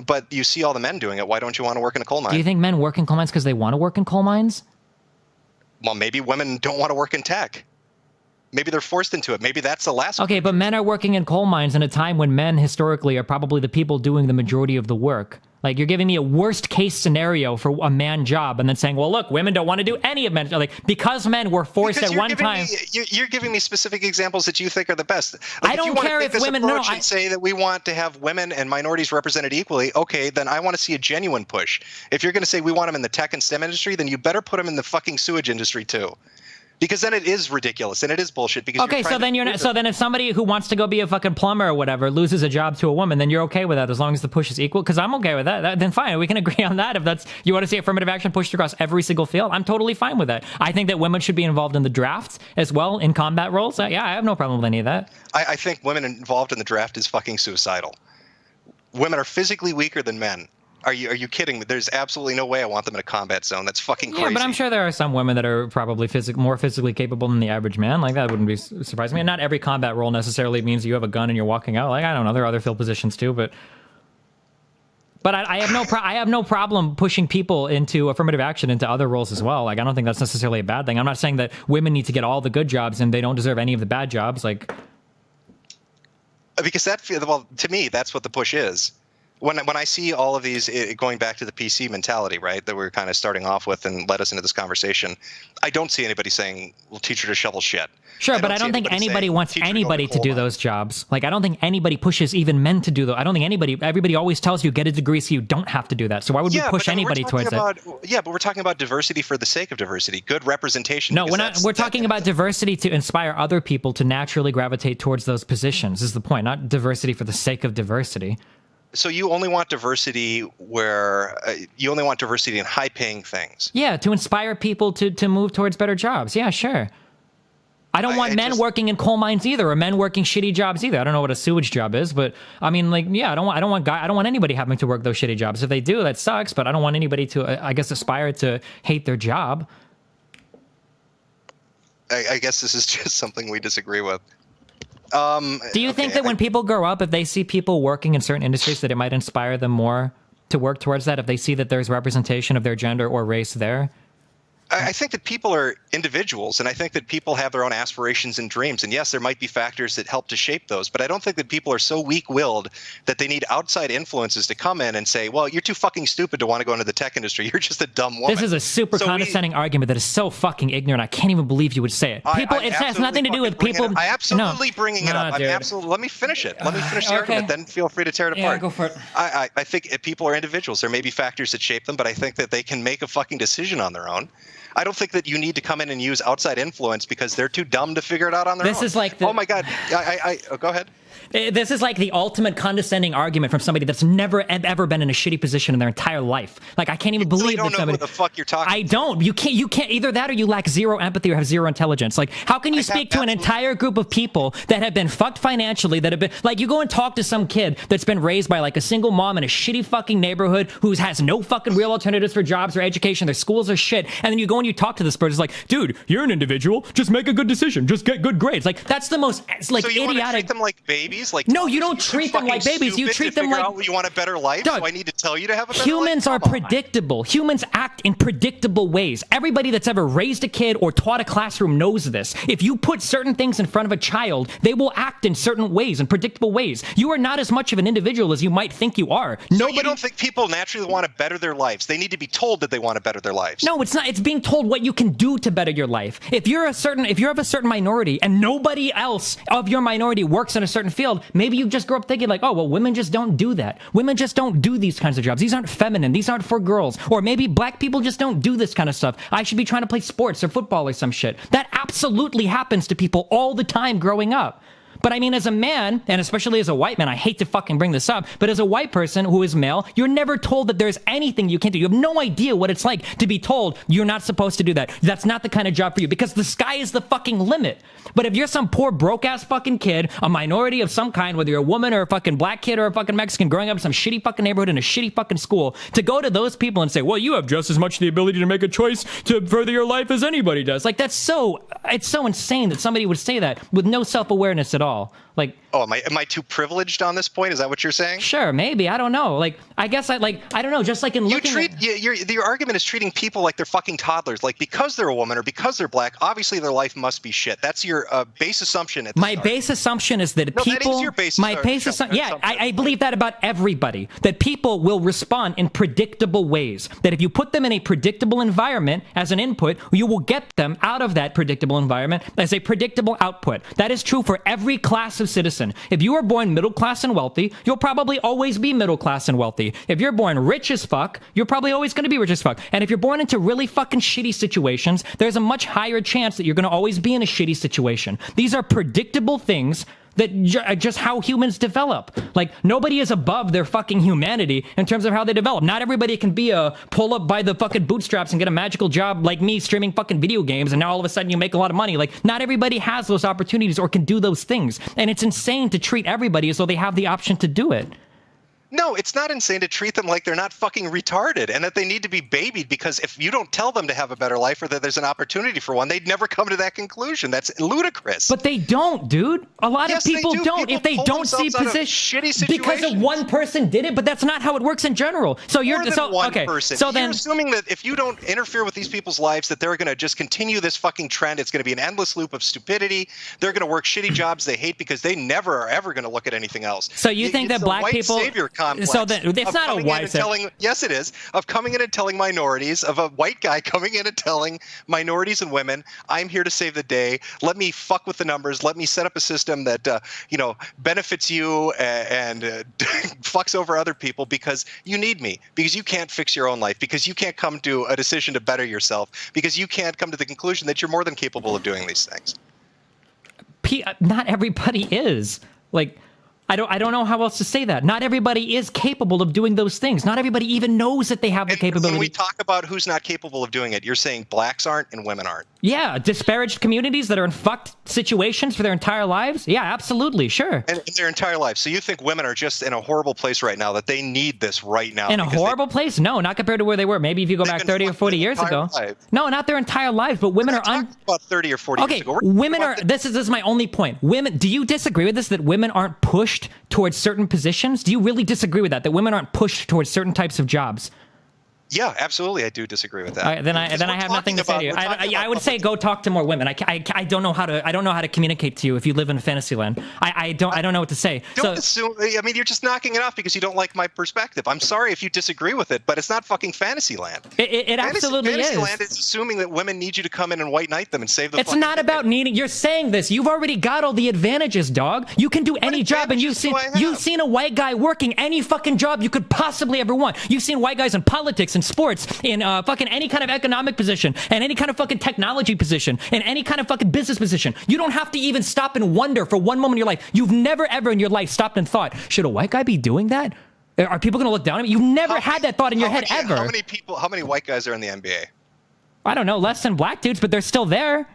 But you see all the men doing it. Why don't you want to work in a coal mine? Do you think men work in coal mines because they want to work in coal mines? Well, maybe women don't want to work in tech. Maybe they're forced into it. Maybe that's the last. Okay, but men are working in coal mines in a time when men historically are probably the people doing the majority of the work. Like, you're giving me a worst case scenario for a man job and then saying, well, look, women don't want to do any of men. Like, because men were forced at one time. You're giving me specific examples that you think are the best. Like, I don't care if women say that we want to have women and minorities represented equally. Okay, then I want to see a genuine push. If you're going to say we want them in the tech and STEM industry, then you better put them in the fucking sewage industry too. Because then it is ridiculous and it is bullshit. Because okay, so then you're not. So then, if somebody who wants to go be a fucking plumber or whatever loses a job to a woman, then you're okay with that as long as the push is equal. Because I'm okay with that. Then fine, we can agree on that. If that's you want to see affirmative action pushed across every single field, I'm totally fine with that. I think that women should be involved in the drafts as well in combat roles. Yeah, I have no problem with any of that. I think women involved in the draft is fucking suicidal. Women are physically weaker than men. Are you kidding me? There's absolutely no way I want them in a combat zone. That's fucking crazy. Yeah, but I'm sure there are some women that are probably more physically capable than the average man. Like, that wouldn't be surprising me. And not every combat role necessarily means you have a gun and you're walking out. Like, I don't know. There are other field positions too, but I have no problem pushing people into affirmative action into other roles as well. Like, I don't think that's necessarily a bad thing. I'm not saying that women need to get all the good jobs and they don't deserve any of the bad jobs. Like, because to me, that's what the push is. When I see all of these, going back to the PC mentality, right, that we're kind of starting off with and led us into this conversation, I don't see anybody saying, well, teach her to shovel shit. Sure, but I don't think anybody wants anybody to do those jobs. Like, I don't think anybody pushes even men to do those. I don't think everybody always tells you get a degree so you don't have to do that. So why would we push anybody towards that? Yeah, but we're talking about diversity for the sake of diversity, good representation. No, we're not. We're talking about diversity to inspire other people to naturally gravitate towards those positions is the point, not diversity for the sake of diversity. So you only want diversity where you only want diversity in high-paying things. Yeah, to inspire people to move towards better jobs. Yeah, sure. I don't want men working in coal mines either, or men working shitty jobs either. I don't know what a sewage job is, but I mean, like, yeah, I don't want anybody having to work those shitty jobs. If they do, that sucks. But I don't want anybody to, I guess, aspire to hate their job. I guess this is just something we disagree with. Do you think that when people grow up, if they see people working in certain industries, that it might inspire them more to work towards that if they see that there's representation of their gender or race there? I think that people are individuals, and I think that people have their own aspirations and dreams. And yes, there might be factors that help to shape those, but I don't think that people are so weak-willed that they need outside influences to come in and say, well, you're too fucking stupid to want to go into the tech industry. You're just a dumb woman. This is a super condescending argument that is so fucking ignorant. I can't even believe you would say it. It has nothing to do with people. I absolutely bringing it up. Let me finish it. Let me finish the argument, then feel free to tear it apart. Yeah, go for it. I think people are individuals. There may be factors that shape them, but I think that they can make a fucking decision on their own. I don't think that you need to come in and use outside influence because they're too dumb to figure it out on their own. This is like oh my God. Go ahead. This is like the ultimate condescending argument from somebody that's never ever been in a shitty position in their entire life. Like, I can't even believe that somebody. You don't know who the fuck you're talking. I don't. You can't. Either that or you lack zero empathy or have zero intelligence. Like, how can you speak to an entire group of people that have been fucked financially, that have been like, you go and talk to some kid that's been raised by like a single mom in a shitty fucking neighborhood who has no fucking real alternatives for jobs or education. Their schools are shit, and then you go and you talk to this person. It's like, dude, you're an individual. Just make a good decision. Just get good grades. Like, that's the most like so you idiotic. Want to treat them like babies? Like, no, you don't treat them like babies. You treat them like. You want a better life? Doug, so I need to tell you to have a better humans life? are predictable. Humans act in predictable ways. Everybody that's ever raised a kid or taught a classroom knows this. If you put certain things in front of a child, they will act in certain ways, in predictable ways. You are not as much of an individual as you might think you are. So you don't think people naturally want to better their lives? They need to be told that they want to better their lives. No, it's not. It's being told what you can do to better your life. If you're of a certain minority and nobody else of your minority works in a certain field, maybe you just grow up thinking like, oh, well, women just don't do that. Women just don't do these kinds of jobs. These aren't feminine. These aren't for girls. Or maybe black people just don't do this kind of stuff. I should be trying to play sports or football or some shit. That absolutely happens to people all the time growing up. But I mean, as a man, and especially as a white man, I hate to fucking bring this up, but as a white person who is male, you're never told that there's anything you can do. You have no idea what it's like to be told you're not supposed to do that. That's not the kind of job for you, because the sky is the fucking limit. But if you're some poor broke-ass fucking kid, a minority of some kind, whether you're a woman or a fucking black kid or a fucking Mexican growing up in some shitty fucking neighborhood in a shitty fucking school, to go to those people and say, well, you have just as much the ability to make a choice to further your life as anybody does. Like, it's so insane that somebody would say that with no self-awareness at all. Like, oh, am I too privileged on this point? Is that what you're saying? Sure, maybe. I don't know. Like, I guess I don't know. Just like in looking your argument is treating people like they're fucking toddlers. Like, because they're a woman or because they're black, obviously their life must be shit. That's your base assumption. My base assumption is that people. That is your base. Yeah, I believe that about everybody. That people will respond in predictable ways. That if you put them in a predictable environment as an input, you will get them out of that predictable environment as a predictable output. That is true for every class of citizen. If you are born middle class and wealthy, you'll probably always be middle class and wealthy. If you're born rich as fuck, you're probably always going to be rich as fuck. And if you're born into really fucking shitty situations, there's a much higher chance that you're going to always be in a shitty situation. These are predictable things that just how humans develop. Like, nobody is above their fucking humanity in terms of how they develop. Not everybody can be a pull up by the fucking bootstraps and get a magical job like me streaming fucking video games and now all of a sudden you make a lot of money. Like, not everybody has those opportunities or can do those things. And it's insane to treat everybody as though they have the option to do it. No, it's not insane to treat them like they're not fucking retarded and that they need to be babied, because if you don't tell them to have a better life or that there's an opportunity for one, they'd never come to that conclusion. That's ludicrous. But they don't, dude. A lot of people don't. People if they don't see position because of one person did it, but that's not how it works in general. So you're just okay. Person. So you're then assuming that if you don't interfere with these people's lives, that they're going to just continue this fucking trend. It's going to be an endless loop of stupidity. They're going to work shitty jobs they hate because they never are ever going to look at anything else. So you think that black people? Savior complex. So then it's not a white savior. Yes, it is. Of coming in and telling minorities, of a white guy coming in and telling minorities and women, I'm here to save the day. Let me fuck with the numbers. Let me set up a system that benefits you and fucks over other people because you need me, because you can't fix your own life, because you can't come to a decision to better yourself, because you can't come to the conclusion that you're more than capable of doing these things. Not everybody is. Like, I don't know how else to say that. Not everybody is capable of doing those things. Not everybody even knows that they have the capability. When we talk about who's not capable of doing it, you're saying blacks aren't and women aren't. Yeah, disparaged communities that are in fucked situations for their entire lives? Yeah, absolutely, sure. And in their entire lives. So you think women are just in a horrible place right now, that they need this right now? In a horrible place? No, not compared to where they were. Maybe if you go back 30 or 40 years ago. No, not their entire lives, but women are about 30 or 40 years ago. Women are, this is my only point. Women, do you disagree with this, that women aren't pushed towards certain positions? Do you really disagree with that women aren't pushed towards certain types of jobs? Yeah, absolutely. I do disagree with that. Then I have nothing to say to you. I would say go talk to more women. I don't know how to communicate to you if you live in a fantasy land. I don't know what to say. Don't assume. I mean, you're just knocking it off because you don't like my perspective. I'm sorry if you disagree with it, but it's not fucking fantasy land. It absolutely is. Fantasy land is assuming that women need you to come in and white knight them and save the. It's not about needing. You're saying this. You've already got all the advantages, dog. You can do any job, and you've seen a white guy working any fucking job you could possibly ever want. You've seen white guys in politics and in sports, in fucking any kind of economic position, and any kind of fucking technology position, in any kind of fucking business position. You don't have to even stop and wonder for one moment in your life. You've never ever in your life stopped and thought, should a white guy be doing that? Are people going to look down at me? You've never had that thought in your head ever. How many white guys are in the NBA? I don't know, less than black dudes, but they're still there.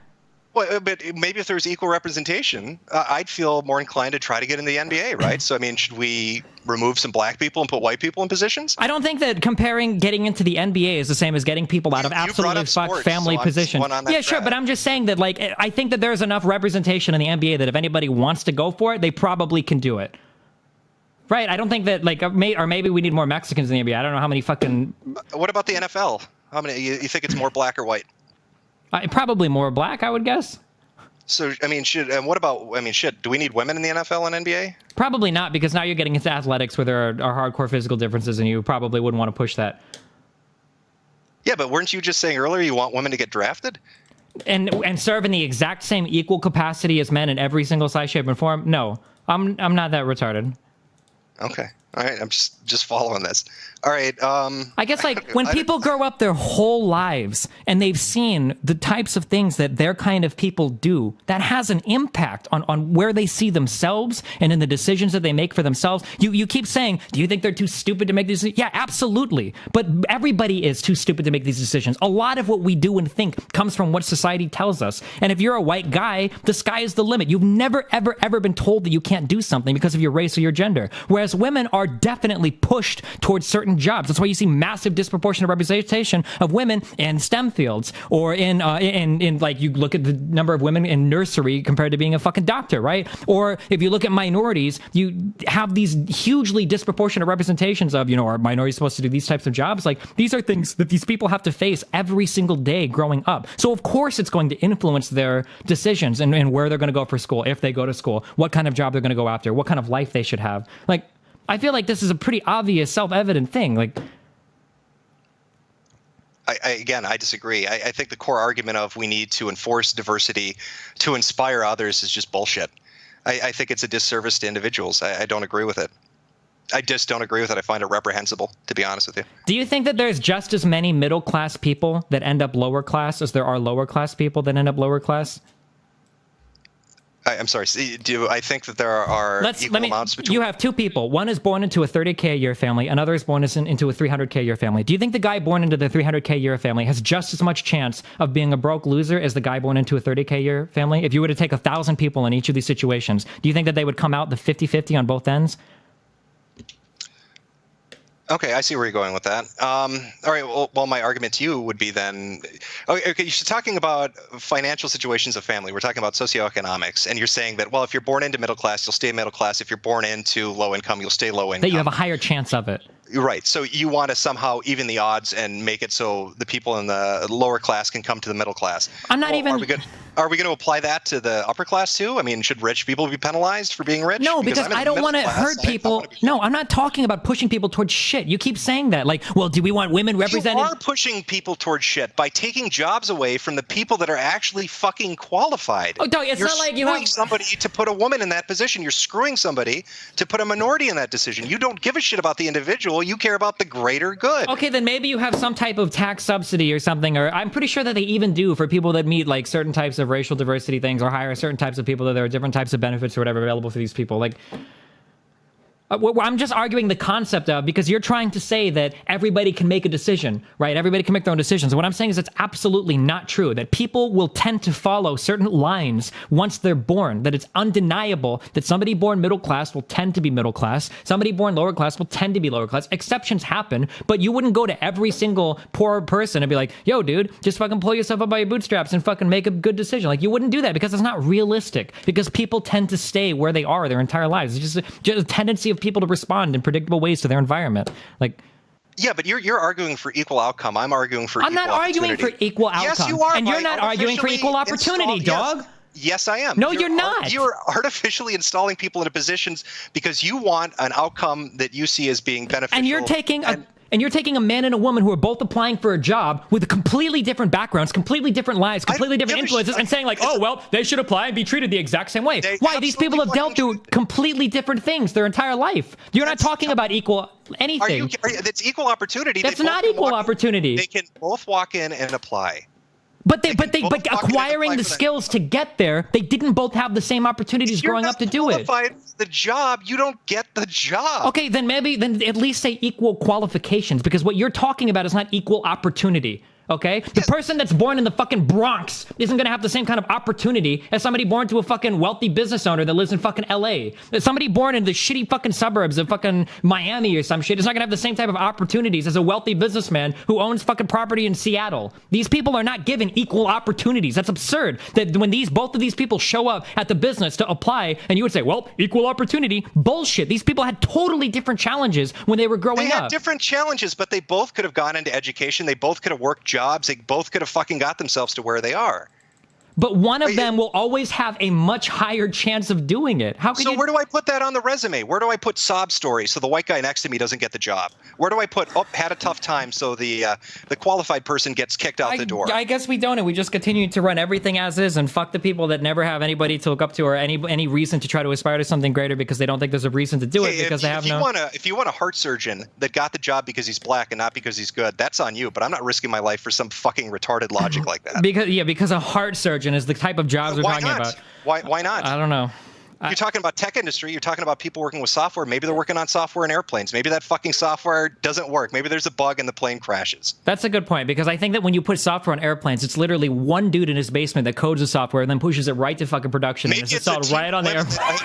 Well, but maybe if there was equal representation, I'd feel more inclined to try to get in the NBA, right? So, I mean, should we remove some black people and put white people in positions? I don't think that comparing getting into the NBA is the same as getting people out of absolutely fucked family positions. Yeah, sure, but I'm just saying that, like, I think that there's enough representation in the NBA that if anybody wants to go for it, they probably can do it. Right? I don't think that, like, or maybe we need more Mexicans in the NBA. I don't know how many fucking... What about the NFL? How many? You think it's more black or white? Probably more black, I would guess. So, I mean, do we need women in the NFL and NBA? Probably not, because now you're getting into athletics where there are hardcore physical differences, and you probably wouldn't want to push that. Yeah, but weren't you just saying earlier you want women to get drafted? And serve in the exact same equal capacity as men in every single size, shape, and form? No, I'm not that retarded. Okay. All right. I'm just following this. All right. I guess, like, when people grow up their whole lives and they've seen the types of things that their kind of people do, that has an impact on where they see themselves and in the decisions that they make for themselves. You keep saying, do you think they're too stupid to make these decisions? Yeah, absolutely. But everybody is too stupid to make these decisions. A lot of what we do and think comes from what society tells us. And if you're a white guy, the sky is the limit. You've never, ever, ever been told that you can't do something because of your race or your gender. Whereas women are definitely pushed towards certain jobs. That's why you see massive disproportionate representation of women in STEM fields, or in like, you look at the number of women in nursery compared to being a fucking doctor, right? Or if you look at minorities, you have these hugely disproportionate representations of, you know, are minorities supposed to do these types of jobs? Like, these are things that these people have to face every single day growing up. So of course it's going to influence their decisions and where they're going to go for school, if they go to school, what kind of job they're going to go after, what kind of life they should have. Like, I feel like this is a pretty obvious, self-evident thing. Like, I disagree. I think the core argument of we need to enforce diversity to inspire others is just bullshit. I think it's a disservice to individuals. I don't agree with it. I just don't agree with it. I find it reprehensible, to be honest with you. Do you think that there's just as many middle-class people that end up lower class as there are lower-class people that end up lower class? I'm sorry. Do I think that there are equal amounts between? You have two people. One is born into a 30K a year family. Another is born into a 300K a year family. Do you think the guy born into the 300K a year family has just as much chance of being a broke loser as the guy born into a 30K a year family? If you were to take 1,000 people in each of these situations, do you think that they would come out the 50-50 on both ends? Okay, I see where you're going with that. All right, well, my argument to you would be then, okay, you're talking about financial situations of family. We're talking about socioeconomics, and you're saying that, well, if you're born into middle class, you'll stay middle class. If you're born into low income, you'll stay low income. That you have a higher chance of it. Right. So you want to somehow even the odds and make it so the people in the lower class can come to the middle class. I'm not even... Are we going to apply that to the upper class too? I mean, should rich people be penalized for being rich? No, because I don't want to hurt people. No, I'm not talking about pushing people towards shit. You keep saying that. Like, well, do we want women represented? You are pushing people towards shit by taking jobs away from the people that are actually fucking qualified. Oh, Doug, it's not like you have... You're screwing somebody to put a woman in that position. You're screwing somebody to put a minority in that decision. You don't give a shit about the individual. You care about the greater good. Okay, then maybe you have some type of tax subsidy or something, or I'm pretty sure that they even do for people that meet like certain types of racial diversity things, or hire certain types of people that there are different types of benefits or whatever available for these people. Like, I'm just arguing the concept of, because you're trying to say that everybody can make a decision, right? Everybody can make their own decisions. And what I'm saying is it's absolutely not true, that people will tend to follow certain lines once they're born, that it's undeniable that somebody born middle class will tend to be middle class, somebody born lower class will tend to be lower class. Exceptions happen, but you wouldn't go to every single poor person and be like, yo, dude, just fucking pull yourself up by your bootstraps and fucking make a good decision. Like, you wouldn't do that because it's not realistic, because people tend to stay where they are their entire lives. It's just a tendency of people to respond in predictable ways to their environment. Like, yeah, but you're arguing for equal outcome. I'm arguing for equal opportunity. I'm not arguing for equal outcome. Yes, you are. And you're not arguing for equal opportunity, dog. Yes, I am. No, you're not. You're artificially installing people into positions because you want an outcome that you see as being beneficial. And you're taking And you're taking a man and a woman who are both applying for a job with completely different backgrounds, completely different lives, completely different influences, and saying like, oh, well, they should apply and be treated the exact same way. Why? These people have dealt through completely different things their entire life. You're not talking about equal anything. That's equal opportunity. That's not equal opportunity. They can both walk in and apply. But acquiring the skills to get there, they didn't both have the same opportunities growing up to do it. If you're not qualified for the job, you don't get the job. Okay, then at least say equal qualifications, because what you're talking about is not equal opportunity. Okay? The person that's born in the fucking Bronx isn't going to have the same kind of opportunity as somebody born to a fucking wealthy business owner that lives in fucking LA. Somebody born in the shitty fucking suburbs of fucking Miami or some shit is not going to have the same type of opportunities as a wealthy businessman who owns fucking property in Seattle. These people are not given equal opportunities. That's absurd. That when both of these people show up at the business to apply, and you would say, well, equal opportunity. Bullshit. These people had totally different challenges when they were growing up. They had different challenges, but they both could have gone into education. They both could have worked jobs. They both could have fucking got themselves to where they are. But one of them will always have a much higher chance of doing it. Where do I put that on the resume? Where do I put sob story so the white guy next to me doesn't get the job? Where do I put, had a tough time so the qualified person gets kicked out the door? I guess we don't, and we just continue to run everything as is and fuck the people that never have anybody to look up to or any reason to try to aspire to something greater because they don't think there's a reason to do it because they have no... If you want a heart surgeon that got the job because he's black and not because he's good, that's on you, but I'm not risking my life for some fucking retarded logic like that. Because a heart surgeon is the type of jobs we're talking about. Why not? I don't know. You're talking about tech industry. You're talking about people working with software. Maybe they're working on software in airplanes. Maybe that fucking software doesn't work. Maybe there's a bug and the plane crashes. That's a good point, because I think that when you put software on airplanes, it's literally one dude in his basement that codes the software and then pushes it right to fucking production. Maybe and it's installed right on the airplane.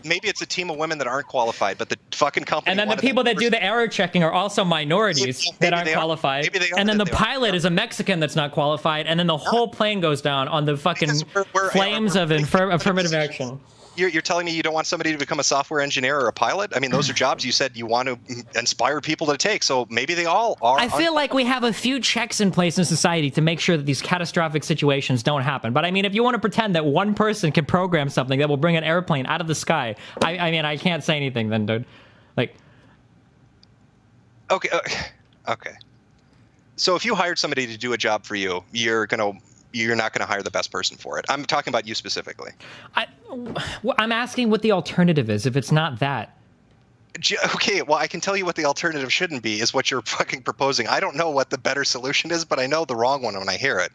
Maybe it's a team of women that aren't qualified, but the fucking company. And then the people that do the error checking are also minorities that aren't qualified. Maybe they are. And then the pilot is a Mexican that's not qualified. And then the whole plane goes down on the fucking flames of affirmative action. You're telling me you don't want somebody to become a software engineer or a pilot? I mean, those are jobs you said you want to inspire people to take. So maybe they all are. I feel like we have a few checks in place in society to make sure that these catastrophic situations don't happen. But I mean, if you want to pretend that one person can program something that will bring an airplane out of the sky, I mean, I can't say anything then, dude. Like, okay. So if you hired somebody to do a job for you, you're not going to hire the best person for it. I'm talking about you specifically. I'm asking what the alternative is if it's not that. Okay, well, I can tell you what the alternative shouldn't be is what you're fucking proposing. I don't know what the better solution is, but I know the wrong one when I hear it.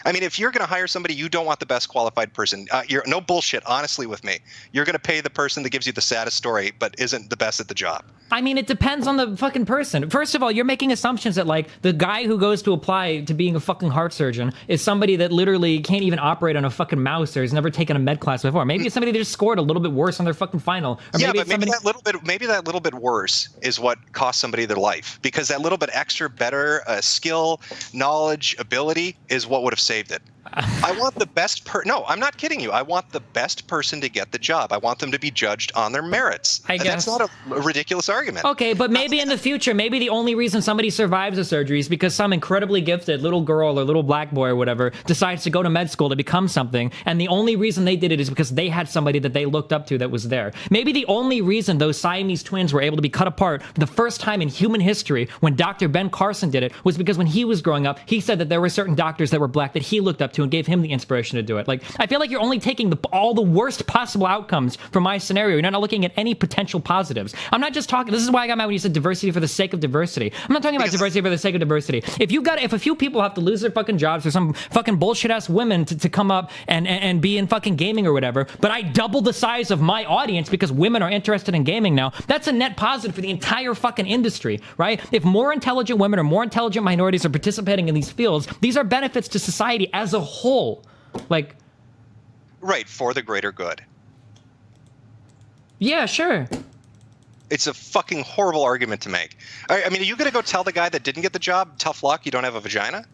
I mean, if you're going to hire somebody, you don't want the best qualified person. You're no bullshit, honestly, with me. You're going to pay the person that gives you the saddest story, but isn't the best at the job. I mean, it depends on the fucking person. First of all, you're making assumptions that, like, the guy who goes to apply to being a fucking heart surgeon is somebody that literally can't even operate on a fucking mouse or has never taken a med class before. Maybe it's somebody that just scored a little bit worse on their fucking final. Or maybe that little bit worse is what cost somebody their life, because that little bit extra better skill, knowledge, ability is what would have saved it. I want the best No, I'm not kidding you. I want the best person to get the job. I want them to be judged on their merits. I guess. That's not a ridiculous argument. Okay, but maybe in the future, maybe the only reason somebody survives a surgery is because some incredibly gifted little girl or little black boy or whatever decides to go to med school to become something, and the only reason they did it is because they had somebody that they looked up to that was there. Maybe the only reason those Siamese twins were able to be cut apart for the first time in human history when Dr. Ben Carson did it was because when he was growing up, he said that there were certain doctors that were black that he looked up to and gave him the inspiration to do it. Like, I feel like you're only taking all the worst possible outcomes from my scenario. You're not looking at any potential positives. I'm not just talking, this is why I got mad when you said diversity for the sake of diversity. I'm not talking about diversity for the sake of diversity. If a few people have to lose their fucking jobs for some fucking bullshit ass women to come up and be in fucking gaming or whatever, but I double the size of my audience because women are interested in gaming now, that's a net positive for the entire fucking industry, right? If more intelligent women or more intelligent minorities are participating in these fields, these are benefits to society as a whole. Like, right, for the greater good. Yeah, sure. It's a fucking horrible argument to make. I mean, are you going to go tell the guy that didn't get the job, tough luck, you don't have a vagina?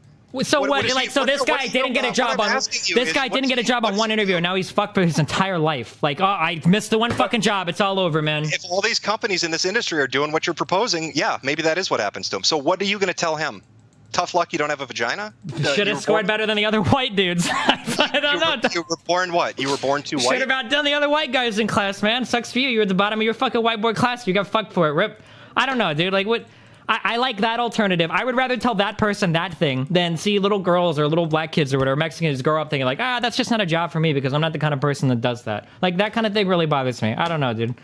So what? This guy didn't get a job on. This guy didn't get a job on one interview, and now he's fucked for his entire life. Like, oh, I missed the one fucking job. It's all over, man. If all these companies in this industry are doing what you're proposing, yeah, maybe that is what happens to him. So what are you going to tell him? Tough luck, you don't have a vagina? Should have scored better than the other white dudes. I don't know. You were born what? You were born too white? Should have outdone the other white guys in class, man. Sucks for you. You're at the bottom of your fucking whiteboard class. You got fucked for it, Rip. I don't know, dude. Like, what? I like that alternative. I would rather tell that person that thing than see little girls or little black kids or whatever, Mexicans, grow up thinking like, that's just not a job for me because I'm not the kind of person that does that. Like, that kind of thing really bothers me. I don't know, dude.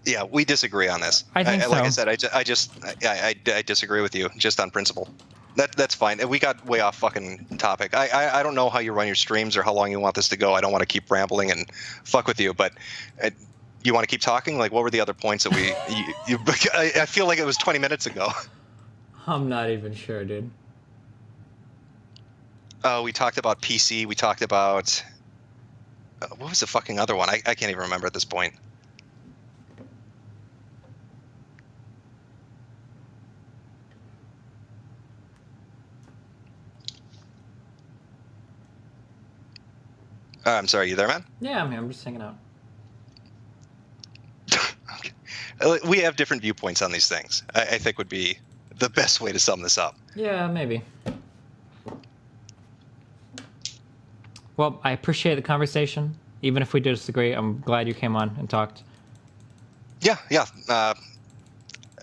Yeah, we disagree on this. I think so. Like I said, I disagree with you just on principle. That's fine. We got way off fucking topic. I don't know how you run your streams or how long you want this to go. I don't want to keep rambling and fuck with you, but you want to keep talking? Like, what were the other points that I feel like it was 20 minutes ago. I'm not even sure, dude. We talked about PC. We talked about what was the fucking other one? I can't even remember at this point. I'm sorry, you there, man? Yeah, I'm here. I'm just hanging out. Okay. We have different viewpoints on these things. I think would be the best way to sum this up. Yeah, maybe. Well, I appreciate the conversation. Even if we disagree, I'm glad you came on and talked. Yeah.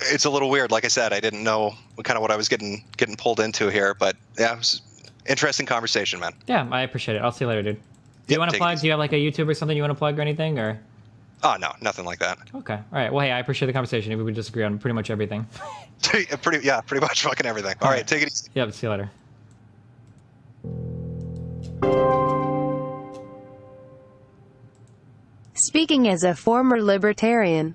It's a little weird. Like I said, I didn't know kind of what I was getting pulled into here, but yeah, it was interesting conversation, man. Yeah, I appreciate it. I'll see you later, dude. Do you want to plug? Do you have like a YouTube or something you want to plug or anything, or? Oh no, nothing like that. Okay, all right. Well, hey, I appreciate the conversation. If we would disagree on pretty much everything. pretty much fucking everything. All right, take it easy. Yeah, see you later. Speaking as a former libertarian,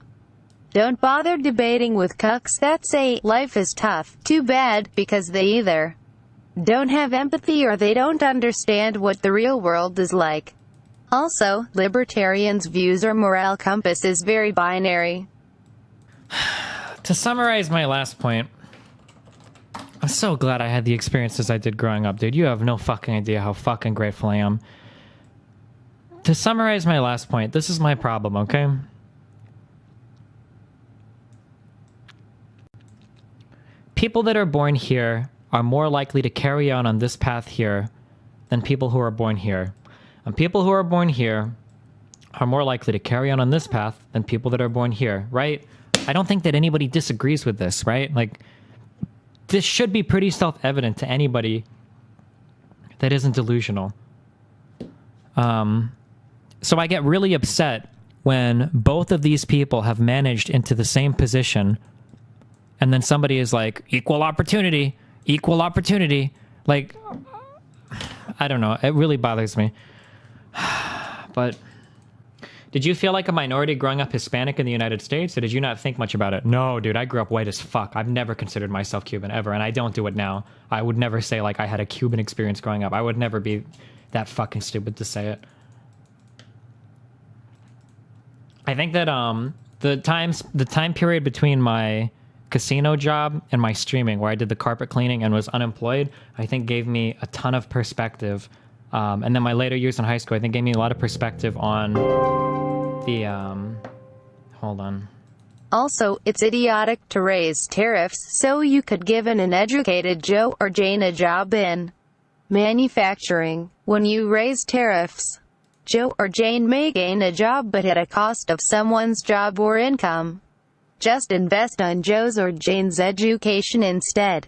don't bother debating with cucks that say life is tough. Too bad, because they either don't have empathy or they don't understand what the real world is like. Also, libertarians' views or moral compass is very binary. To summarize my last point, I'm so glad I had the experiences I did growing up, dude. You have no fucking idea how fucking grateful I am. To summarize my last point, this is my problem, okay? People that are born here are more likely to carry on this path here than people who are born here. And people who are born here are more likely to carry on this path than people that are born here, right? I don't think that anybody disagrees with this, right? Like, this should be pretty self-evident to anybody that isn't delusional. So I get really upset when both of these people have managed into the same position and then somebody is like, equal opportunity. Like, I don't know. It really bothers me. But did you feel like a minority growing up Hispanic in the United States, or did you not think much about it? No, dude, I grew up white as fuck. I've never considered myself Cuban ever, and I don't do it now. I would never say like I had a Cuban experience growing up. I would never be that fucking stupid to say it. I think that the time period between my casino job and my streaming, where I did the carpet cleaning and was unemployed, I think gave me a ton of perspective. And then my later years in high school, I think gave me a lot of perspective on the, hold on. Also, it's idiotic to raise tariffs so you could give an educated Joe or Jane a job in manufacturing. When you raise tariffs, Joe or Jane may gain a job but at a cost of someone's job or income. Just invest on Joe's or Jane's education instead.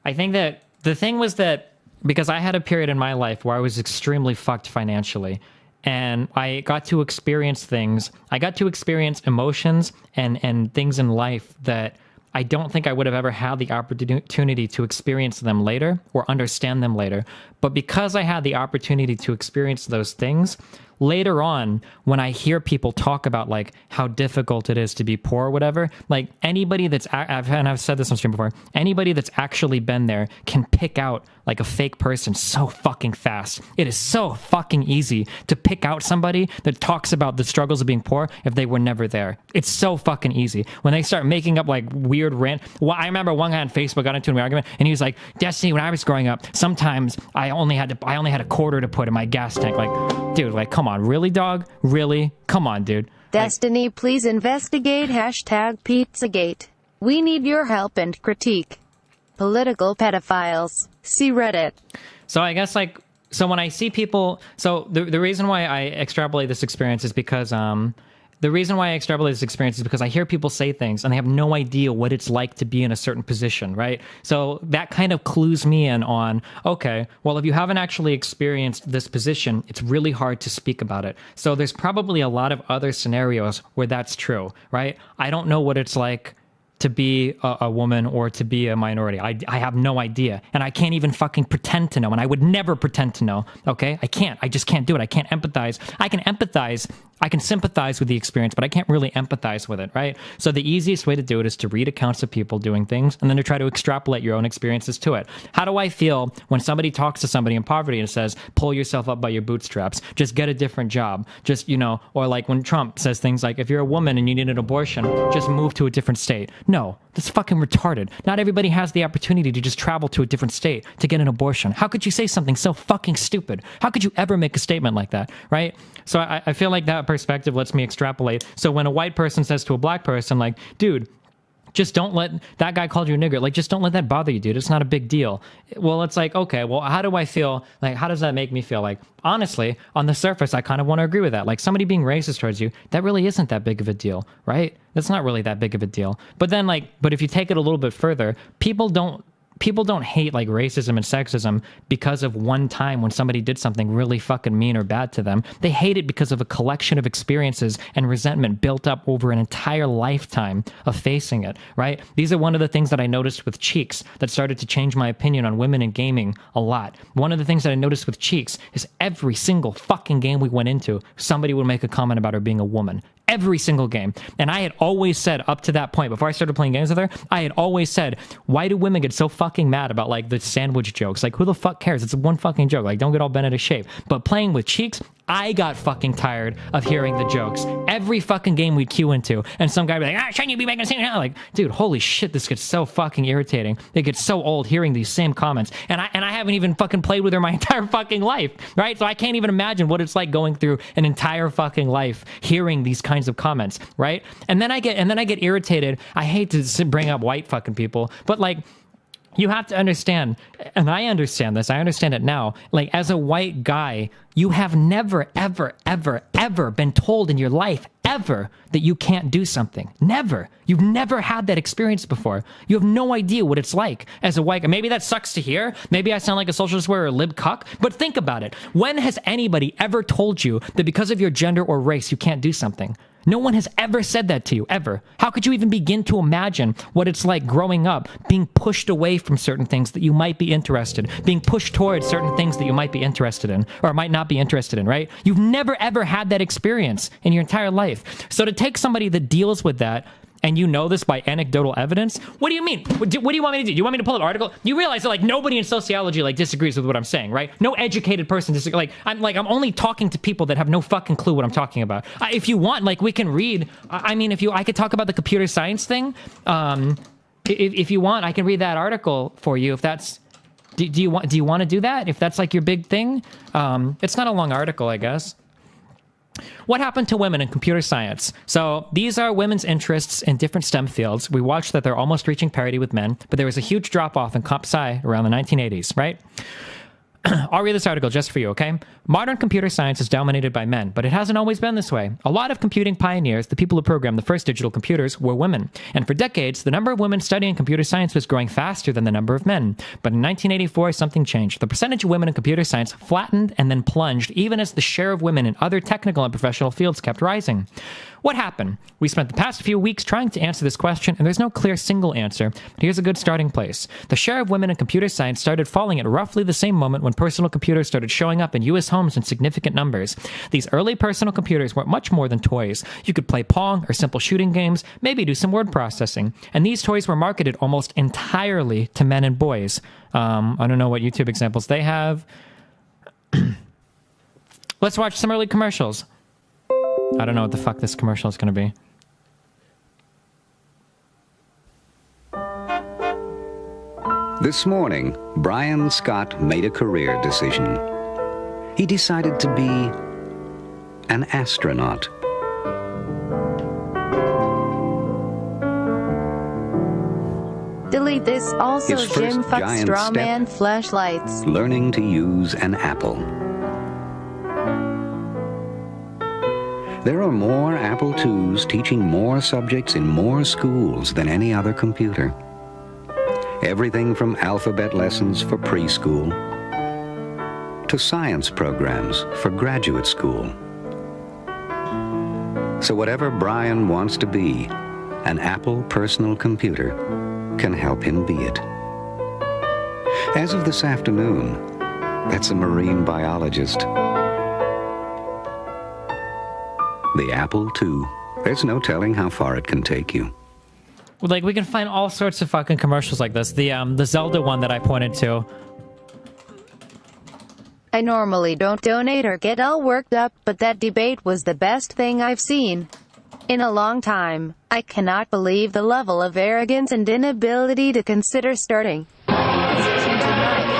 I think that the thing was that because I had a period in my life where I was extremely fucked financially, and I got to experience things. I got to experience emotions and things in life that I don't think I would have ever had the opportunity to experience them later or understand them later. But because I had the opportunity to experience those things, later on, when I hear people talk about like how difficult it is to be poor or whatever, like anybody that's, I've said this on stream before, anybody that's actually been there can pick out like a fake person so fucking fast. It is so fucking easy to pick out somebody that talks about the struggles of being poor if they were never there. It's so fucking easy. When they start making up like weird rant. Well, I remember one guy on Facebook got into an argument and he was like, Destiny, when I was growing up, sometimes I only had a quarter to put in my gas tank. Like, dude, like, come on, really, dog? Really? Come on, dude. Destiny, like, please investigate #Pizzagate. We need your help and critique. Political pedophiles. See Reddit. So I guess like So when I see people, so the reason why I extrapolate this experience is because I hear people say things and they have no idea what it's like to be in a certain position, right? So that kind of clues me in on, okay, well, if you haven't actually experienced this position, it's really hard to speak about it. So there's probably a lot of other scenarios where that's true, right? I don't know what it's like to be a woman or to be a minority. I have no idea. And I can't even fucking pretend to know. And I would never pretend to know. Okay? I just can't do it. I can't empathize. I can sympathize with the experience, but I can't really empathize with it, right? So the easiest way to do it is to read accounts of people doing things and then to try to extrapolate your own experiences to it. How do I feel when somebody talks to somebody in poverty and says, pull yourself up by your bootstraps, just get a different job, just, or like when Trump says things like, if you're a woman and you need an abortion, just move to a different state. No, that's fucking retarded. Not everybody has the opportunity to just travel to a different state to get an abortion. How could you say something so fucking stupid? How could you ever make a statement like that, right? So I feel like that perspective lets me extrapolate. So when a white person says to a black person, like, dude, just don't let that guy called you a nigger. Like, just don't let that bother you, dude. It's not a big deal. Well, it's like, okay, well, how do I feel? Like, how does that make me feel? Like, honestly, on the surface, I kind of want to agree with that. Like, somebody being racist towards you, that really isn't that big of a deal, right? That's not really that big of a deal. But then, but if you take it a little bit further, people don't hate like racism and sexism because of one time when somebody did something really fucking mean or bad to them. They hate it because of a collection of experiences and resentment built up over an entire lifetime of facing it, right? These are one of the things that I noticed with Cheeks that started to change my opinion on women in gaming a lot. One of the things that I noticed with Cheeks is every single fucking game we went into, somebody would make a comment about her being a woman. Every single game. And I had always said up to that point, before I started playing games with her, I had always said, why do women get so fucking mad about like the sandwich jokes? Like, who the fuck cares? It's one fucking joke. Like, don't get all bent out of shape. But playing with Cheeks, I got fucking tired of hearing the jokes. Every fucking game we'd queue into, and some guy would be like, shouldn't you be making the same? Like, dude, holy shit, this gets so fucking irritating. It gets so old hearing these same comments. And I haven't even fucking played with her my entire fucking life, right? So I can't even imagine what it's like going through an entire fucking life hearing these kinds of comments, right? And then I get irritated. I hate to bring up white fucking people, but like, you have to understand, and I understand this, I understand it now, like as a white guy, you have never, ever, ever, ever been told in your life, ever, that you can't do something. Never. You've never had that experience before. You have no idea what it's like as a white guy. Maybe that sucks to hear. Maybe I sound like a socialist or a lib cuck, but think about it. When has anybody ever told you that because of your gender or race, you can't do something? No one has ever said that to you, ever. How could you even begin to imagine what it's like growing up, being pushed away from certain things that you might be interested, being pushed towards certain things that you might be interested in, or might not be interested in, right? You've never, ever had that experience in your entire life. So to take somebody that deals with that, and you know this by anecdotal evidence, what do you mean? What do you want me to do? You want me to pull an article? You realize that like nobody in sociology like disagrees with what I'm saying, right? No educated person disagrees. I'm only talking to people that have no fucking clue what I'm talking about. If you want, like we can read. I mean, I could talk about the computer science thing. If you want, I can read that article for you. If that's, do you want to do that? If that's like your big thing, it's not a long article, I guess. What happened to women in computer science? So these are women's interests in different STEM fields. We watched that they're almost reaching parity with men, but there was a huge drop-off in comp sci around the 1980s, right? I'll read this article just for you, okay? Modern computer science is dominated by men, but it hasn't always been this way. A lot of computing pioneers, the people who programmed the first digital computers, were women. And for decades, the number of women studying computer science was growing faster than the number of men. But in 1984, something changed. The percentage of women in computer science flattened and then plunged, even as the share of women in other technical and professional fields kept rising. What happened? We spent the past few weeks trying to answer this question, and there's no clear single answer, but here's a good starting place. The share of women in computer science started falling at roughly the same moment when personal computers started showing up in U.S. homes in significant numbers. These early personal computers weren't much more than toys. You could play Pong or simple shooting games, maybe do some word processing. And these toys were marketed almost entirely to men and boys. I don't know what YouTube examples they have. Let's watch some early commercials. I don't know what the fuck this commercial is going to be. This morning, Brian Scott made a career decision. He decided to be an astronaut. Delete this. Also, His Jim first fucks giant straw step. man flashlights. Learning to use an apple. There are more Apple IIs teaching more subjects in more schools than any other computer. Everything from alphabet lessons for preschool to science programs for graduate school. So whatever Brian wants to be, an Apple personal computer can help him be it. As of this afternoon, that's a marine biologist. The Apple II. There's no telling how far it can take you. Like, we can find all sorts of fucking commercials like this. The Zelda one that I pointed to. I normally don't donate or get all worked up, but that debate was the best thing I've seen in a long time. I cannot believe the level of arrogance and inability to consider starting positions in life.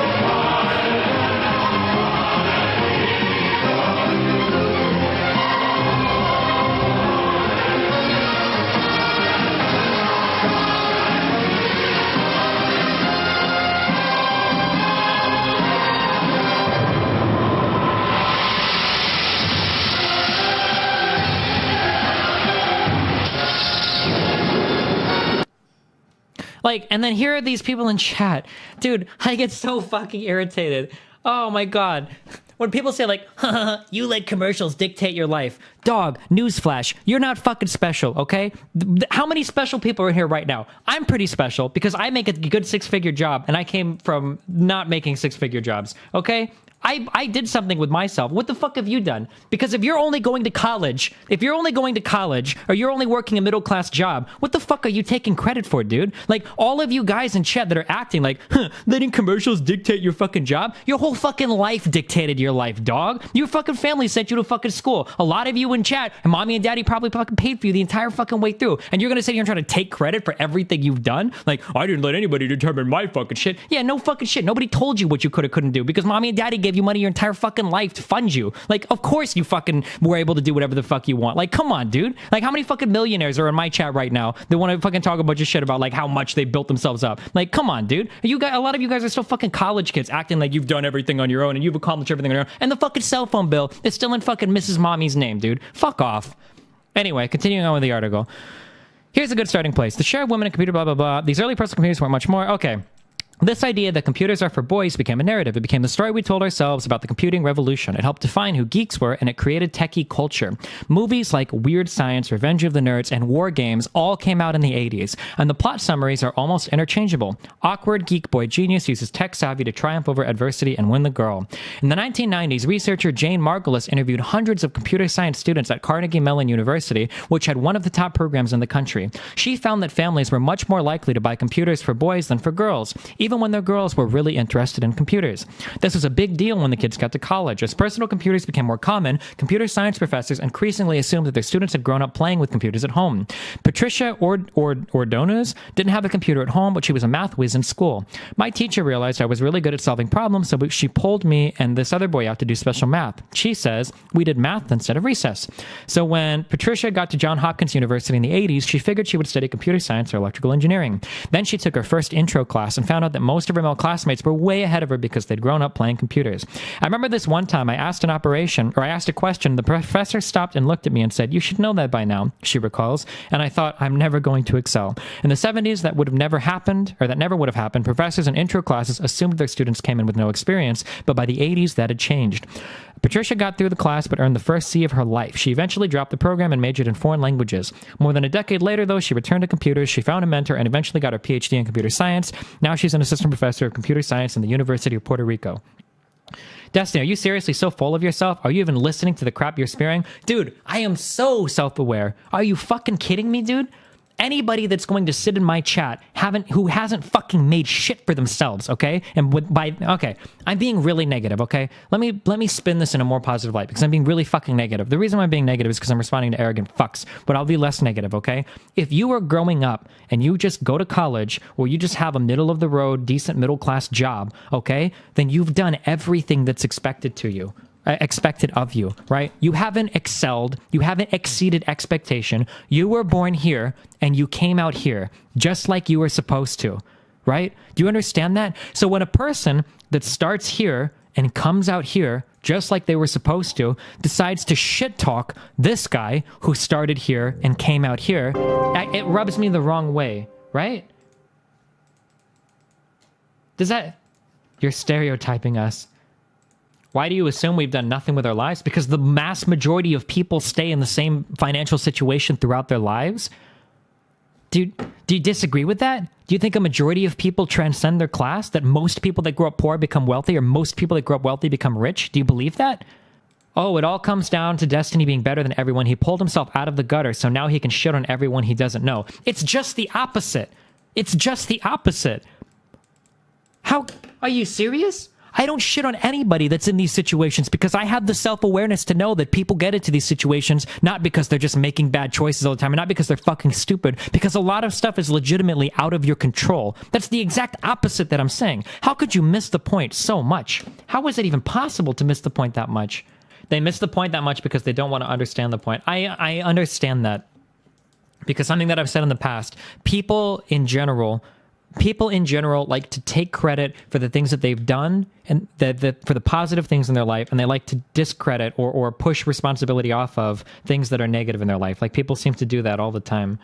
Like, and then here are these people in chat. Dude, I get so fucking irritated. Oh my god. When people say like, haha, you let commercials dictate your life. Dog, newsflash, you're not fucking special, okay? How many special people are in here right now? I'm pretty special because I make a good six-figure job and I came from not making six-figure jobs, okay? I did something with myself. What the fuck have you done? Because if you're only going to college, or you're only working a middle-class job, what the fuck are you taking credit for, dude? Like, all of you guys in chat that are acting like, letting commercials dictate your fucking job? Your whole fucking life dictated your life, dog. Your fucking family sent you to fucking school. A lot of you in chat, and mommy and daddy probably fucking paid for you the entire fucking way through. And you're gonna sit here and try to take credit for everything you've done? Like, I didn't let anybody determine my fucking shit. Yeah, no fucking shit. Nobody told you what you could or couldn't do because mommy and daddy gave you money your entire fucking life to fund you. Like, of course you fucking were able to do whatever the fuck you want. Like, come on, dude. Like, how many fucking millionaires are in my chat right now that want to fucking talk a bunch of shit about like how much they built themselves up? Like, come on, dude. You guys, a lot of you guys are still fucking college kids acting like you've done everything on your own and you've accomplished everything on your own. And the fucking cell phone bill is still in fucking Mrs. Mommy's name, dude. Fuck off. Anyway, continuing on with the article. Here's a good starting place. The share of women in computer, blah, blah, blah. These early personal computers weren't much more. Okay. This idea that computers are for boys became a narrative. It became the story we told ourselves about the computing revolution. It helped define who geeks were, and it created techie culture. Movies like Weird Science, Revenge of the Nerds, and War Games all came out in the 80s, and the plot summaries are almost interchangeable. Awkward geek boy genius uses tech savvy to triumph over adversity and win the girl. In the 1990s, researcher Jane Margulis interviewed hundreds of computer science students at Carnegie Mellon University, which had one of the top programs in the country. She found that families were much more likely to buy computers for boys than for girls, even when their girls were really interested in computers. This was a big deal when the kids got to college. As personal computers became more common, computer science professors increasingly assumed that their students had grown up playing with computers at home. Patricia Ordonez didn't have a computer at home, but she was a math whiz in school. My teacher realized I was really good at solving problems, so she pulled me and this other boy out to do special math. She says we did math instead of recess. So when Patricia got to Johns Hopkins University in the 80s, she figured she would study computer science or electrical engineering. Then she took her first intro class and found out that most of her male classmates were way ahead of her because they'd grown up playing computers. I remember this one time I asked a question. The professor stopped and looked at me and said, "You should know that by now," she recalls. And I thought, I'm never going to excel. In the 70s, that never would have happened. Professors in intro classes assumed their students came in with no experience, but by the 80s, that had changed. Patricia got through the class but earned the first C of her life. She eventually dropped the program and majored in foreign languages. More than a decade later, though, she returned to computers. She found a mentor and eventually got her PhD in computer science. Now she's an assistant professor of computer science in the University of Puerto Rico. Destiny, are you seriously so full of yourself? Are you even listening to the crap you're spewing? Dude, I am so self-aware. Are you fucking kidding me, dude? Anybody that's going to sit in my chat who hasn't fucking made shit for themselves, okay? I'm being really negative, okay? Let me spin this in a more positive light because I'm being really fucking negative. The reason why I'm being negative is because I'm responding to arrogant fucks, but I'll be less negative, okay? If you are growing up and you just go to college or you just have a middle of the road, decent middle class job, okay? Then you've done everything that's expected to you. expected of you, right? You haven't excelled. You haven't exceeded expectation. You were born here and you came out here just like you were supposed to, right? Do you understand that? So when a person that starts here and comes out here just like they were supposed to decides to shit talk this guy who started here and came out here, it rubs me the wrong way, right? Does that... You're stereotyping us. Why do you assume we've done nothing with our lives? Because the mass majority of people stay in the same financial situation throughout their lives? Do you disagree with that? Do you think a majority of people transcend their class? That most people that grow up poor become wealthy, or most people that grow up wealthy become rich? Do you believe that? Oh, it all comes down to Destiny being better than everyone. He pulled himself out of the gutter, so now he can shit on everyone he doesn't know. It's just the opposite. It's just the opposite. How... Are you serious? I don't shit on anybody that's in these situations because I have the self-awareness to know that people get into these situations not because they're just making bad choices all the time and not because they're fucking stupid, because a lot of stuff is legitimately out of your control. That's the exact opposite that I'm saying. How could you miss the point so much? How is it even possible to miss the point that much? They miss the point that much because they don't want to understand the point. I understand that. Because something that I've said in the past, people in general like to take credit for the things that they've done and for the positive things in their life, and they like to discredit or push responsibility off of things that are negative in their life. Like, people seem to do that all the time.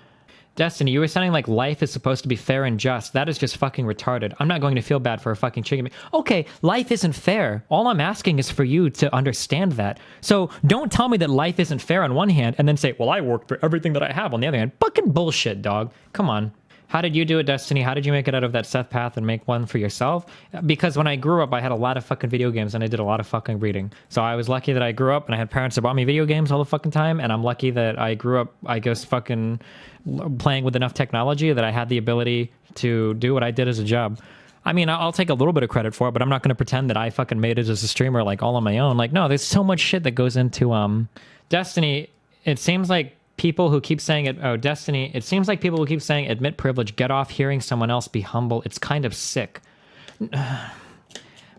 Destiny, you were sounding like life is supposed to be fair and just. That is just fucking retarded. I'm not going to feel bad for a fucking chicken. Okay, life isn't fair. All I'm asking is for you to understand that. So don't tell me that life isn't fair on one hand and then say, well, I worked for everything that I have on the other hand. Fucking bullshit, dog. Come on. How did you do it, Destiny? How did you make it out of that Seth path and make one for yourself? Because when I grew up, I had a lot of fucking video games and I did a lot of fucking reading. So I was lucky that I grew up and I had parents that bought me video games all the fucking time. And I'm lucky that I grew up, I guess, fucking playing with enough technology that I had the ability to do what I did as a job. I mean, I'll take a little bit of credit for it, but I'm not going to pretend that I fucking made it as a streamer, like, all on my own. Like, no, there's so much shit that goes into, Destiny. It seems like people who keep saying it, oh, Destiny, it seems like people who keep saying admit privilege, get off hearing someone else be humble. It's kind of sick.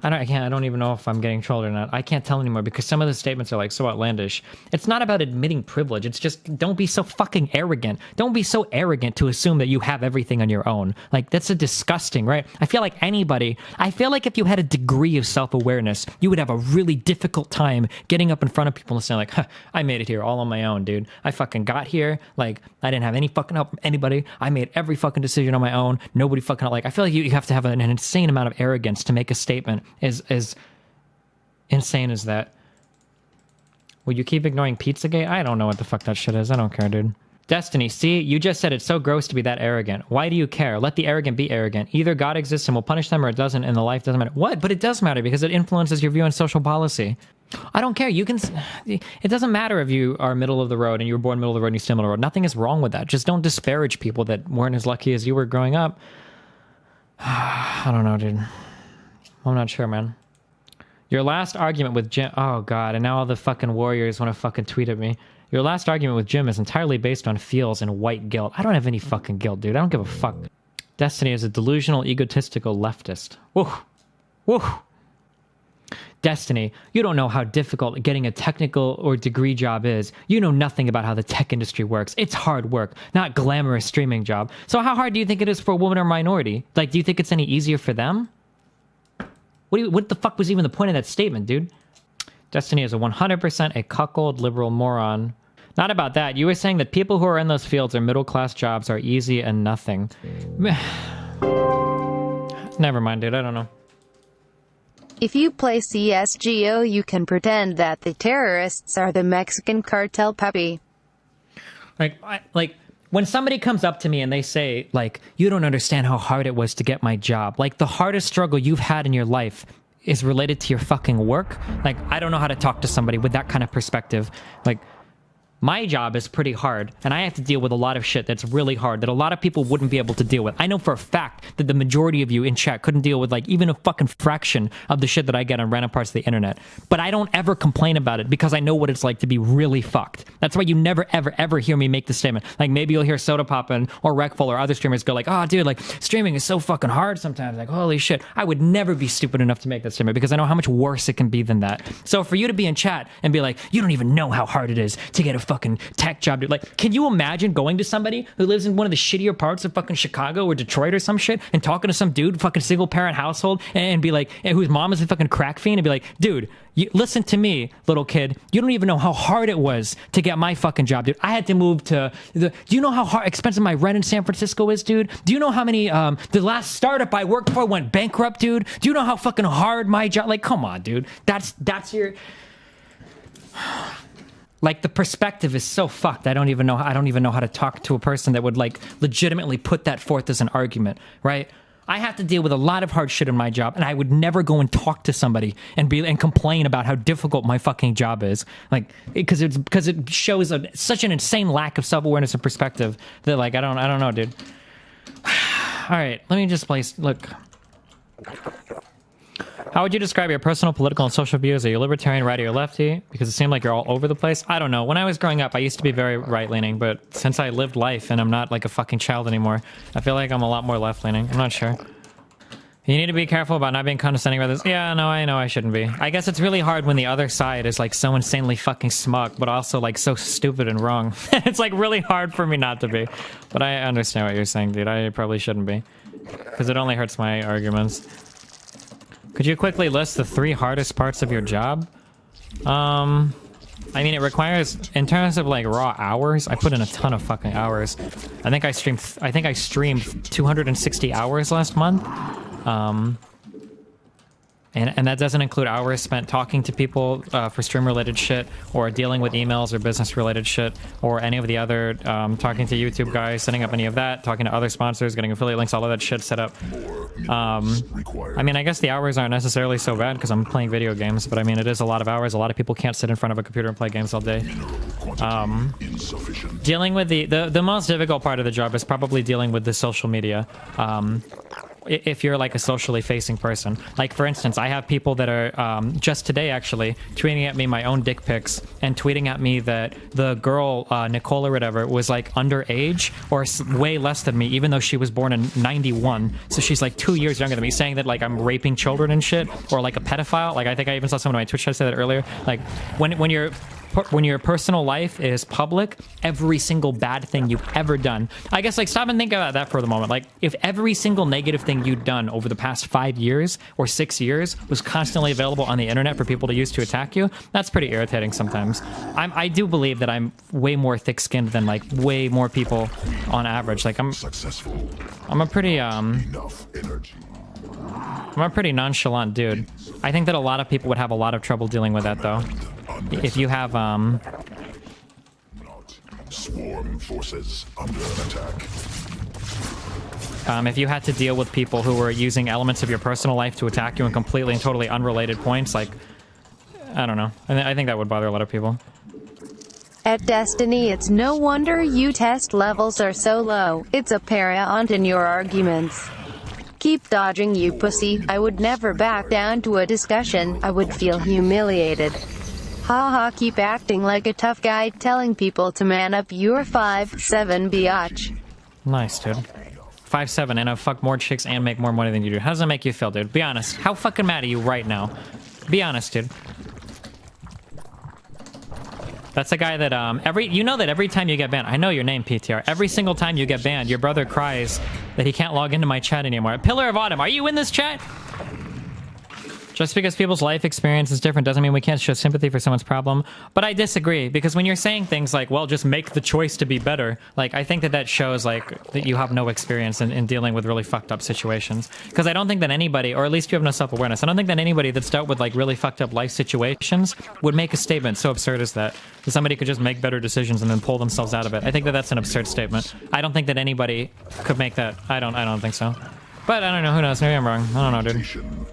I don't even know if I'm getting trolled or not. I can't tell anymore because some of the statements are like so outlandish. It's not about admitting privilege. It's just, don't be so fucking arrogant. Don't be so arrogant to assume that you have everything on your own. Like, that's a disgusting, right? I feel like if you had a degree of self-awareness, you would have a really difficult time getting up in front of people and saying like, huh, I made it here all on my own, dude. I fucking got here. Like, I didn't have any fucking help from anybody. I made every fucking decision on my own. Nobody fucking, like, I feel like you have to have an insane amount of arrogance to make a statement as insane as that. Will you keep ignoring Pizzagate? I don't know what the fuck that shit is. I don't care, dude. Destiny, see, you just said it's so gross to be that arrogant. Why do you care? Let the arrogant be arrogant. Either God exists and will punish them, or it doesn't, and the life doesn't matter. What? But it does matter because it influences your view on social policy. I don't care. You can... It doesn't matter if you are middle of the road and you were born middle of the road and you still middle of the road. Nothing is wrong with that. Just don't disparage people that weren't as lucky as you were growing up. I don't know, dude. I'm not sure, man. Your last argument with Jim... Oh, God. And now all the fucking warriors want to fucking tweet at me. Your last argument with Jim is entirely based on feels and white guilt. I don't have any fucking guilt, dude. I don't give a fuck. Destiny is a delusional, egotistical leftist. Woo. Woo. Destiny, you don't know how difficult getting a technical or degree job is. You know nothing about how the tech industry works. It's hard work, not glamorous streaming job. So how hard do you think it is for a woman or minority? Like, do you think it's any easier for them? What the fuck was even the point of that statement, dude? Destiny is 100% a cuckold liberal moron. Not about that. You were saying that people who are in those fields or middle-class jobs are easy and nothing. Never mind, dude. I don't know. If you play CSGO, you can pretend that the terrorists are the Mexican cartel puppy. Like, when somebody comes up to me and they say, like, you don't understand how hard it was to get my job. Like, the hardest struggle you've had in your life is related to your fucking work. Like, I don't know how to talk to somebody with that kind of perspective. Like, My job is pretty hard, and I have to deal with a lot of shit that's really hard that a lot of people wouldn't be able to deal with. I know for a fact that the majority of you in chat couldn't deal with like even a fucking fraction of the shit that I get on random parts of the internet. But I don't ever complain about it because I know what it's like to be really fucked. That's why you never, ever, ever hear me make the statement. Like maybe you'll hear Soda Poppin' or Recful or other streamers go like, oh dude, like streaming is so fucking hard sometimes. Like, holy shit. I would never be stupid enough to make that statement because I know how much worse it can be than that. So for you to be in chat and be like, you don't even know how hard it is to get a fucking tech job, dude. Like, can you imagine going to somebody who lives in one of the shittier parts of fucking Chicago or Detroit or some shit and talking to some dude, fucking single parent household, and be like, and whose mom is a fucking crack fiend, and be like, dude, you, listen to me, little kid. You don't even know how hard it was to get my fucking job, dude. I had to move to do you know how expensive my rent in San Francisco is, dude? Do you know how many, the last startup I worked for went bankrupt, dude? Do you know how fucking hard my job, like, come on, dude. That's your, like, the perspective is so fucked. I don't even know how to talk to a person that would like legitimately put that forth as an argument, right? I have to deal with a lot of hard shit in my job, and I would never go and talk to somebody and complain about how difficult my fucking job is, like, because it shows such an insane lack of self-awareness and perspective that, like, I don't know, dude. All right, let me just look. How would you describe your personal, political, and social views? Are you libertarian, righty, or lefty? Because it seemed like you're all over the place. I don't know. When I was growing up, I used to be very right-leaning, but since I lived life and I'm not like a fucking child anymore, I feel like I'm a lot more left-leaning. I'm not sure. You need to be careful about not being condescending about this. Yeah, no, I know I shouldn't be. I guess it's really hard when the other side is like so insanely fucking smug, but also like so stupid and wrong. It's like really hard for me not to be. But I understand what you're saying, dude. I probably shouldn't be. Because it only hurts my arguments. Could you quickly list the 3 hardest parts of your job? I mean, it requires, in terms of like raw hours, I put in a ton of fucking hours. I think I streamed 260 hours last month. And that doesn't include hours spent talking to people for stream-related shit, or dealing with emails or business-related shit, or any of the other, talking to YouTube guys, setting up any of that, talking to other sponsors, getting affiliate links, all of that shit set up. I mean, I guess the hours aren't necessarily so bad because I'm playing video games, but I mean, it is a lot of hours. A lot of people can't sit in front of a computer and play games all day. Dealing with the most difficult part of the job is probably dealing with the social media. If you're like a socially facing person. Like, for instance, I have people that are just today actually tweeting at me my own dick pics and tweeting at me that the girl Nicole or whatever was like underage or way less than me, even though she was born in 91, so she's like 2 years younger than me, saying that like I'm raping children and shit, or like a pedophile. Like, I think I even saw someone on my Twitch chat say that earlier. Like, when your personal life is public, every single bad thing you've ever done, I guess, like, stop and think about that for the moment. Like, if every single negative thing you've done over the past 5 years or 6 years was constantly available on the internet for people to use to attack you, that's pretty irritating sometimes. I do believe that I'm way more thick-skinned than like way more people on average. Like, I'm a pretty nonchalant dude. I think that a lot of people would have a lot of trouble dealing with that, though. If you have swarm forces under attack. If you had to deal with people who were using elements of your personal life to attack you in completely and totally unrelated points, like, I don't know. I think that would bother a lot of people. At Destiny, it's no wonder you test levels are so low. It's apparent in your arguments. Keep dodging, you pussy. I would never back down to a discussion. I would feel humiliated. Haha, keep acting like a tough guy, telling people to man up. You're 5'7", biatch. Nice, dude. 5'7", and I fuck more chicks and make more money than you do. How does that make you feel, dude? Be honest. How fucking mad are you right now? Be honest, dude. That's a guy that, you know that every time you get banned, I know your name, PTR, every single time you get banned, your brother cries that he can't log into my chat anymore. Pillar of Autumn, are you in this chat? Just because people's life experience is different doesn't mean we can't show sympathy for someone's problem. But I disagree, because when you're saying things like, well, just make the choice to be better, like, I think that shows, like, that you have no experience in dealing with really fucked up situations. Because I don't think that anybody, or at least you have no self-awareness, I don't think that anybody that's dealt with, like, really fucked up life situations would make a statement so absurd as that somebody could just make better decisions and then pull themselves out of it. I think that that's an absurd statement. I don't think that anybody could make that. I don't think so. But I don't know, who knows, maybe I'm wrong. I don't know, dude.